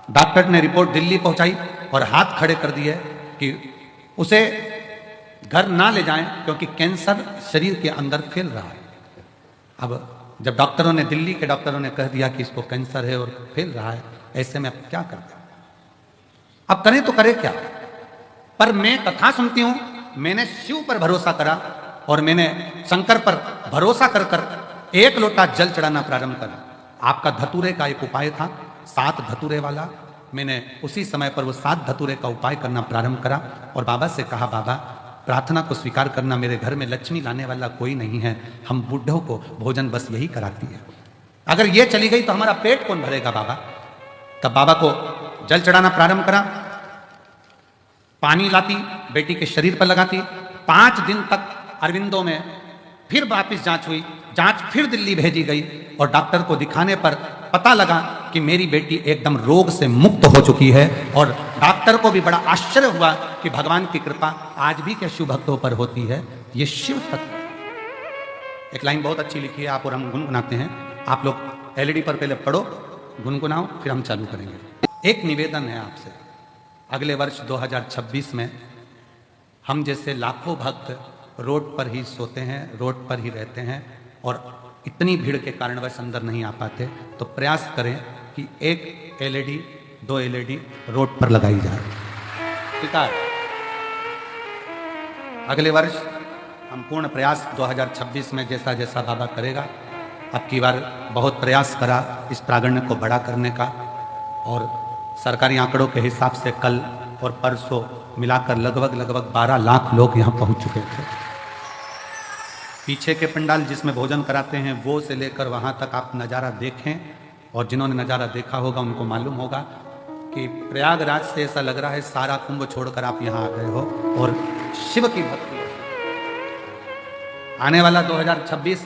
डॉक्टर ने रिपोर्ट दिल्ली पहुंचाई और हाथ खड़े कर दिए कि उसे घर ना ले जाएं क्योंकि कैंसर शरीर के अंदर फैल रहा है। अब जब डॉक्टरों ने, दिल्ली के डॉक्टरों ने कह दिया कि इसको कैंसर है और फैल रहा है, ऐसे में अब क्या करते, अब करें तो करें क्या। पर मैं कथा सुनती हूं, मैंने शिव पर भरोसा करा और मैंने शंकर पर भरोसा कर कर 1 लोटा जल चढ़ाना प्रारंभ करा। आपका धतूरे का एक उपाय था, 7 धतूरे वाला। मैंने उसी समय पर वो 7 धतूरे का उपाय करना प्रारंभ करा और बाबा से कहा, बाबा प्रार्थना को स्वीकार करना, मेरे घर में लक्ष्मी लाने वाला कोई नहीं है, हम बूढ़ों को भोजन बस यही कराती है, अगर ये चली गई तो हमारा पेट कौन भरेगा बाबा। तब बाबा को जल चढ़ाना प्रारंभ करा, पानी लाती, बेटी के शरीर पर लगाती। 5 दिन तक अरविंदों में फिर वापिस जांच हुई, जांच फिर दिल्ली भेजी गई और डॉक्टर को दिखाने पर पता लगा कि मेरी बेटी एकदम रोग से मुक्त हो चुकी है। और डॉक्टर को भी बड़ा आश्चर्य हुआ कि भगवान की कृपा आज भी क्या शिव भक्तों पर होती है। ये शिव तत्व। एक लाइन बहुत अच्छी लिखी है, आप और हम गुनगुनाते हैं। आप लोग एलईडी पर पहले पढ़ो, गुनगुनाओ, फिर हम चालू करेंगे। एक निवेदन है आपसे, अगले वर्ष 2026 में हम जैसे लाखों भक्त रोड पर ही सोते हैं, रोड पर ही रहते हैं और इतनी भीड़ के कारणवश अंदर नहीं आ पाते, तो प्रयास करें कि 1 एलईडी 2 एलईडी रोड पर लगाई जाए। ठीक है, अगले वर्ष हम पूर्ण प्रयास 2026 में जैसा जैसा बाबा करेगा, अब की बार बहुत प्रयास करा इस प्रांगण को बड़ा करने का, और सरकारी आंकड़ों के हिसाब से कल और परसों मिलाकर लगभग 12 लाख लोग यहाँ पहुँच चुके थे। पीछे के पंडाल जिसमें भोजन कराते हैं वो से लेकर वहाँ तक आप नज़ारा देखें, और जिन्होंने नज़ारा देखा होगा उनको मालूम होगा कि प्रयागराज से ऐसा लग रहा है सारा कुंभ छोड़कर आप यहाँ आ गए हो और शिव की भक्ति। आने वाला 2026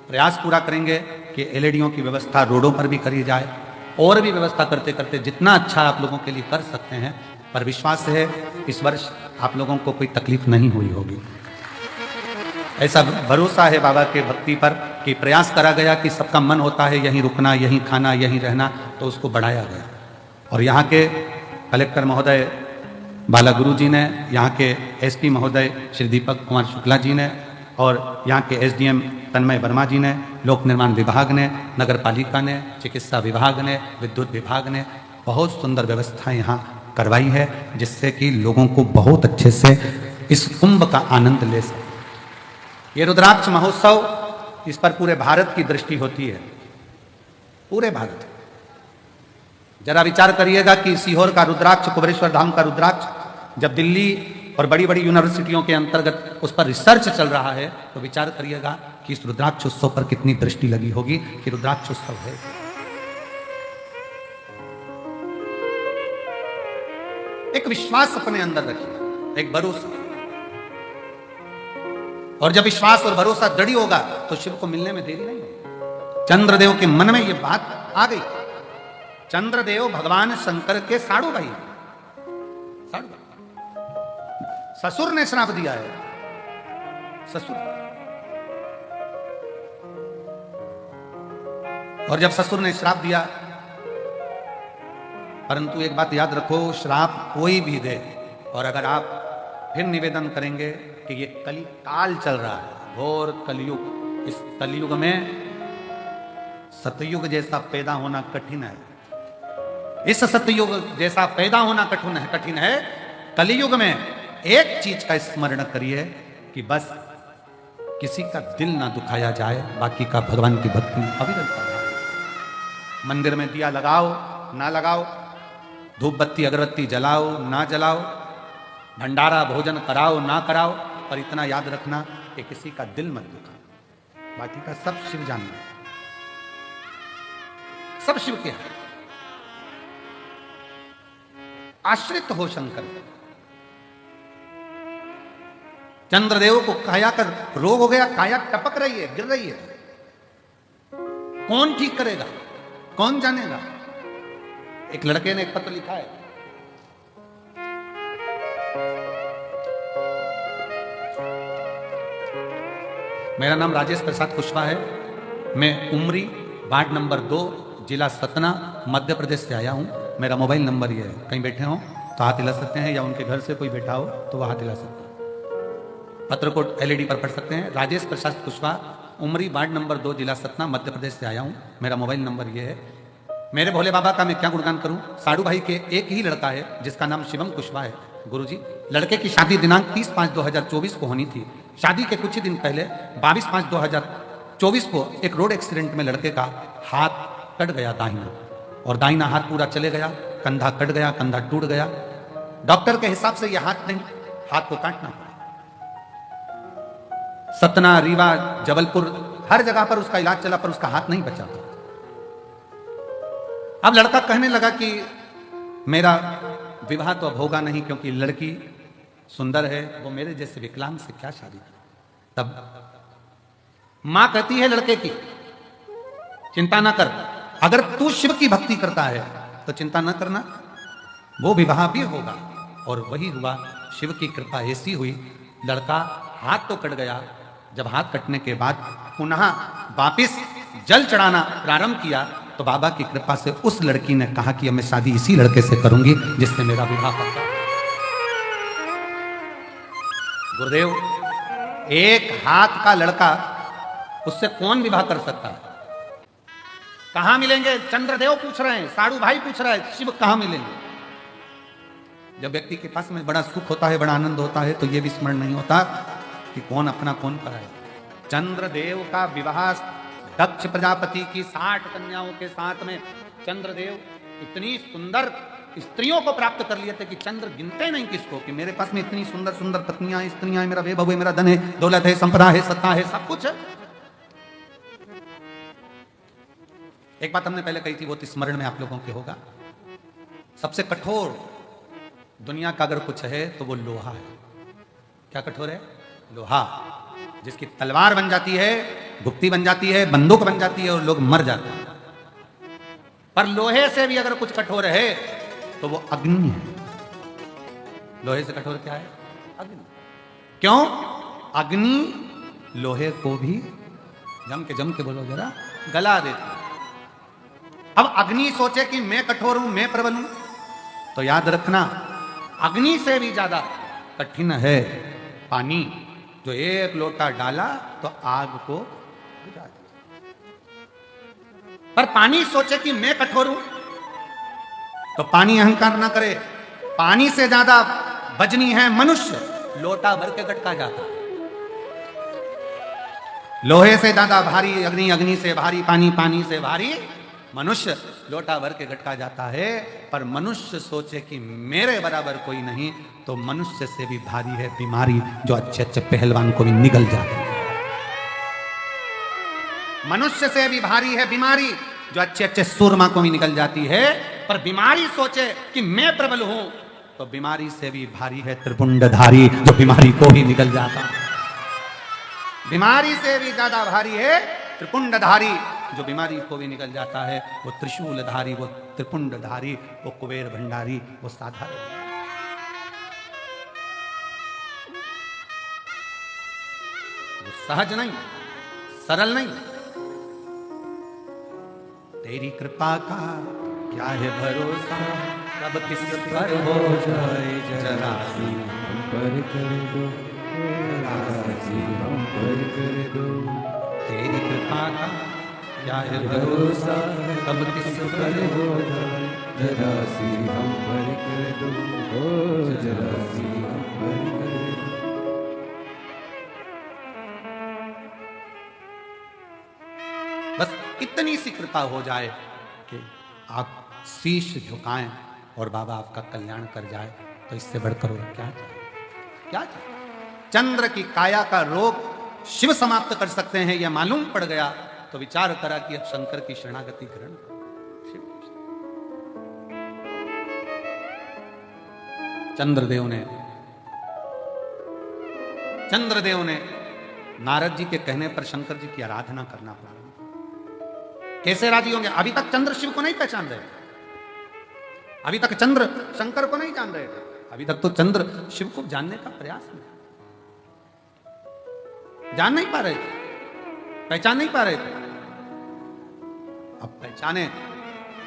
प्रयास पूरा करेंगे कि एलईडीओं की व्यवस्था रोडों पर भी करी जाए, और भी व्यवस्था करते करते जितना अच्छा आप लोगों के लिए कर सकते हैं। पर विश्वास है इस वर्ष आप लोगों को कोई तकलीफ नहीं हुई होगी, ऐसा भरोसा है बाबा के भक्ति पर कि प्रयास करा गया कि सबका मन होता है यहीं रुकना, यहीं खाना, यहीं रहना, तो उसको बढ़ाया गया। और यहाँ के कलेक्टर महोदय बालागुरु जी ने, यहाँ के एसपी महोदय श्री दीपक कुमार शुक्ला जी ने, और यहाँ के एसडीएम तन्मय वर्मा जी ने, लोक निर्माण विभाग ने, नगर पालिका ने, चिकित्सा विभाग ने, विद्युत विभाग ने बहुत सुंदर व्यवस्था यहाँ करवाई है, जिससे कि लोगों को बहुत अच्छे से इस कुंभ का आनंद ले सके। ये रुद्राक्ष महोत्सव, इस पर पूरे भारत की दृष्टि होती है, पूरे भारत। जरा विचार करिएगा कि सीहोर का रुद्राक्ष, कुबेरेश्वर धाम का रुद्राक्ष जब दिल्ली और बड़ी बड़ी यूनिवर्सिटियों के अंतर्गत उस पर रिसर्च चल रहा है, तो विचार करिएगा कि इस रुद्राक्ष उत्सव पर कितनी दृष्टि लगी होगी कि रुद्राक्ष उत्सव है। एक विश्वास अपने अंदर रखिए, एक भरोसा, और जब विश्वास और भरोसा दृढ़ होगा तो शिव को मिलने में देरी नहीं होगी। चंद्रदेव के मन में यह बात आ गई। चंद्रदेव भगवान शंकर के साड़ू भाई, ससुर ने श्राप दिया है, ससुर। और जब ससुर ने श्राप दिया, परंतु एक बात याद रखो, श्राप कोई भी दे, और अगर आप फिर निवेदन करेंगे कि ये कली काल चल रहा है, घोर कलयुग, इस कलयुग में सतयुग जैसा पैदा होना कठिन है। इस सतयुग जैसा पैदा होना कठिन है। कलयुग में एक चीज का स्मरण करिए कि बस किसी का दिल ना दुखाया जाए, बाकी का भगवान की भक्ति में अविरत। मंदिर में दिया लगाओ ना लगाओ, धूप बत्ती अगरबत्ती जलाओ ना जलाओ, भंडारा भोजन कराओ ना कराओ, पर इतना याद रखना कि किसी का दिल मत दुखा, बाकी का सब शिव जानना, सब शिव के हैं। आश्रित हो शंकर। चंद्रदेव को काया का रोग हो गया, काया टपक रही है, गिर रही है, कौन ठीक करेगा, कौन जानेगा। एक लड़के ने एक पत्र लिखा है, मेरा नाम राजेश प्रसाद कुशवाहा है, मैं उमरी वार्ड नंबर 2 जिला सतना मध्य प्रदेश से आया हूं। मेरा मोबाइल नंबर ये है, कहीं बैठे हो तो हाथ हिला सकते हैं, या उनके घर से कोई बैठा हो तो वह हाथ हिला सकते हैं। पत्र को एलईडी पर पढ़ सकते हैं। राजेश प्रसाद कुशवाहा, उमरी वार्ड नंबर 2 जिला सतना मध्य प्रदेश से आया हूं। मेरा मोबाइल नंबर ये है। मेरे भोले बाबा का मैं क्या गुणगान करूं। साड़ू भाई के एक ही लड़का है जिसका नाम शिवम कुशवाहा है। गुरुजी, लड़के की शादी दिनांक 30/5/2024 को होनी थी। शादी के कुछ ही दिन पहले 22/5/2024 को एक रोड एक्सीडेंट में लड़के का हाथ कट गया दाहिना, और दाहिना हाथ पूरा चले गया, कंधा कट गया, कंधा टूट गया। डॉक्टर के हिसाब से यह हाथ नहीं, हाथ को काटना पड़ा। सतना, रीवा, जबलपुर हर जगह पर उसका इलाज चला, पर उसका हाथ नहीं बचा था। अब लड़का कहने लगा कि मेरा विवाह तो अब होगा नहीं, क्योंकि लड़की सुंदर है, वो मेरे जैसे विकलांग से क्या शादी करे। तब मां कहती है लड़के की, चिंता ना कर, अगर तू शिव की भक्ति करता है तो चिंता ना करना, वो विवाह भी होगा। और वही हुआ। शिव की कृपा ऐसी हुई, लड़का हाथ तो कट गया, जब हाथ कटने के बाद पुनः वापिस जल चढ़ाना प्रारंभ किया, तो बाबा की कृपा से उस लड़की ने कहा कि अब मैं शादी इसी लड़के से करूंगी जिससे मेरा विवाह होगा। गुरुदेव, एक हाथ का लड़का, उससे कौन विवाह कर सकता है? कहां मिलेंगे? चंद्रदेव पूछ रहे हैं, साड़ू भाई पूछ रहा है, शिव कहां मिलेंगे? जब व्यक्ति के पास में बड़ा सुख होता है, बड़ा आनंद होता है, तो यह भी स्मरण नहीं होता कि कौन अपना कौन पराया। चंद्रदेव का विवाह दक्ष प्रजापति की 60 कन्याओं के साथ में चंद्रदेव इतनी सुंदर स्त्रियों को प्राप्त कर लिए थे कि चंद्र गिनते नहीं किसको, कि मेरे पास में इतनी सुंदर सुंदर पत्नियां स्त्रियां हैं, मेरा वैभव है, मेरा धन है, दौलत है, संपदा है, सत्ता है, सब कुछ है। एक बात हमने पहले कही थी, वो तो स्मरण में आप लोगों के होगा, सबसे कठोर दुनिया का अगर कुछ है तो वो लोहा है। क्या कठोर है? लोहा, जिसकी तलवार बन जाती है, गुप्ती बन जाती है, बंदूक बन जाती है और लोग मर जाते हैं। पर लोहे से भी अगर कुछ कठोर है तो वो अग्नि है। लोहे से कठोर क्या है? अग्नि। क्यों? अग्नि लोहे को भी जम के बोलो जरा, गला देती है। अब अग्नि सोचे कि मैं कठोर हूं, मैं प्रबल हूं, तो याद रखना अग्नि से भी ज्यादा कठिन है पानी, जो एक लोटा डाला तो आग को बुझा दिया। पर पानी सोचे कि मैं कठोर हूं, तो पानी अहंकार ना करे। पानी से ज्यादा वजनी है मनुष्य, लोटा भर के गटका जाता है। लोहे से ज्यादा भारी अग्नि, अग्नि से भारी पानी, पानी से भारी मनुष्य, लोटा भर के गटका जाता है। पर मनुष्य सोचे कि मेरे बराबर कोई नहीं, तो मनुष्य से भी भारी है बीमारी, जो अच्छे अच्छे पहलवान को भी निगल जाती है। मनुष्य से भी भारी है बीमारी, जो अच्छे अच्छे सूरमा को भी निकल जाती है। पर बीमारी सोचे कि मैं प्रबल हूं, तो बीमारी से भी भारी है त्रिपुंडधारी, जो बीमारी को ही निकल जाता है। बीमारी से भी ज्यादा भारी है त्रिपुंडधारी, जो बीमारी को भी निकल जाता है। वो त्रिशूलधारी, वो त्रिपुंडधारी, वो कुबेर भंडारी, वो साधारण, वो सहज नहीं, सरल नहीं। तेरी कृपा का क्या है भरोसा, कब किस पर हो जाए जरा सी हम पर कर दो, जरा सी हम पर कर दो। तेरी कृपा का क्या है भरोसा कब किस पर हो जाए जरा सी हम पर कर दो, ओ जरा सी हम पर कर दो। बस इतनी सी कृपा हो जाए कि आप शीश झुकाएं और बाबा आपका कल्याण कर जाए, तो इससे बढ़कर और क्या चाहिए? क्या चाहिए? चंद्र की काया का रोग शिव समाप्त कर सकते हैं, यह मालूम पड़ गया तो विचार करा कि अब शंकर की शरणागति ग्रहण करो। चंद्रदेव ने नारद जी के कहने पर शंकर जी की आराधना करना प्रारंभ किया। कैसे राजी होंगे? अभी तक चंद्र शिव को नहीं पहचान रहे थे, अभी तक चंद्र शंकर को नहीं जान रहे थे, अभी तक तो चंद्र शिव को जानने का प्रयास नहीं, जान नहीं पा रहे थे, पहचान नहीं पा रहे थे। अब पहचाने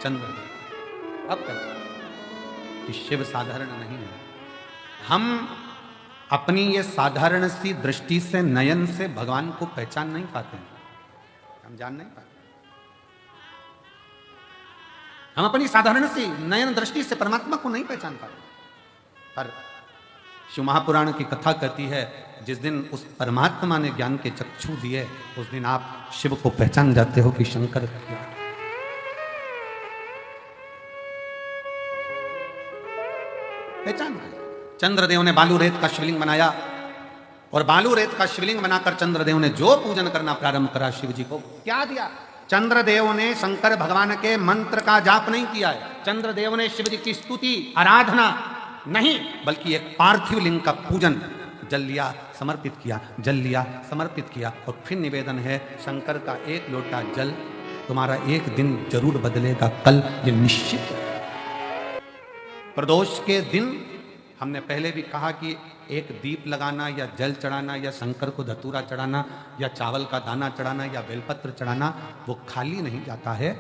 चंद्रदेव, अब पहचाने कि शिव साधारण नहीं है। हम अपनी ये साधारण सी दृष्टि से, नयन से भगवान को पहचान नहीं पाते हैं, हम जान नहीं पाते। हम अपनी साधारण सी नयन दृष्टि से परमात्मा को नहीं पहचान पाते। पर शिव महापुराण की कथा कहती है, जिस दिन उस परमात्मा ने ज्ञान के चक्षु दिए, उस दिन आप शिव को पहचान जाते हो कि शंकर क्या है। पहचान गए। चंद्रदेव ने बालू रेत का शिवलिंग बनाया, और बालू रेत का शिवलिंग बनाकर चंद्रदेव ने जो पूजन करना प्रारंभ करा, शिव जी को क्या दिया? चंद्रदेव ने शंकर भगवान के मंत्र का जाप नहीं किया है, चंद्रदेव ने शिव जी की स्तुति आराधना नहीं, बल्कि एक पार्थिव लिंग का पूजन, जल लिया समर्पित किया, जल लिया समर्पित किया। और फिर निवेदन है, शंकर का एक लोटा जल तुम्हारा एक दिन जरूर बदलेगा, कल ये निश्चित है। प्रदोष के दिन हमने पहले भी कहा कि एक दीप लगाना या जल चढ़ाना या शंकर को धतूरा चढ़ाना या चावल का दाना चढ़ाना या बेलपत्र चढ़ाना, वो खाली नहीं जाता है।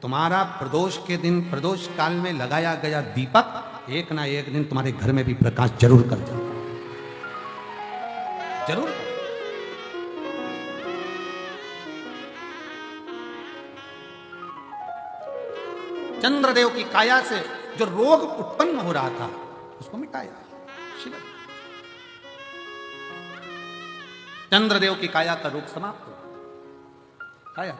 तुम्हारा प्रदोष के दिन, प्रदोष काल में लगाया गया दीपक एक ना एक दिन तुम्हारे घर में भी प्रकाश जरूर कर जाता है, जरूर। चंद्रदेव की काया से जो रोग उत्पन्न हो रहा था, उसको मिटाया शिव। चंद्रदेव की काया का रूप समाप्त हो, काया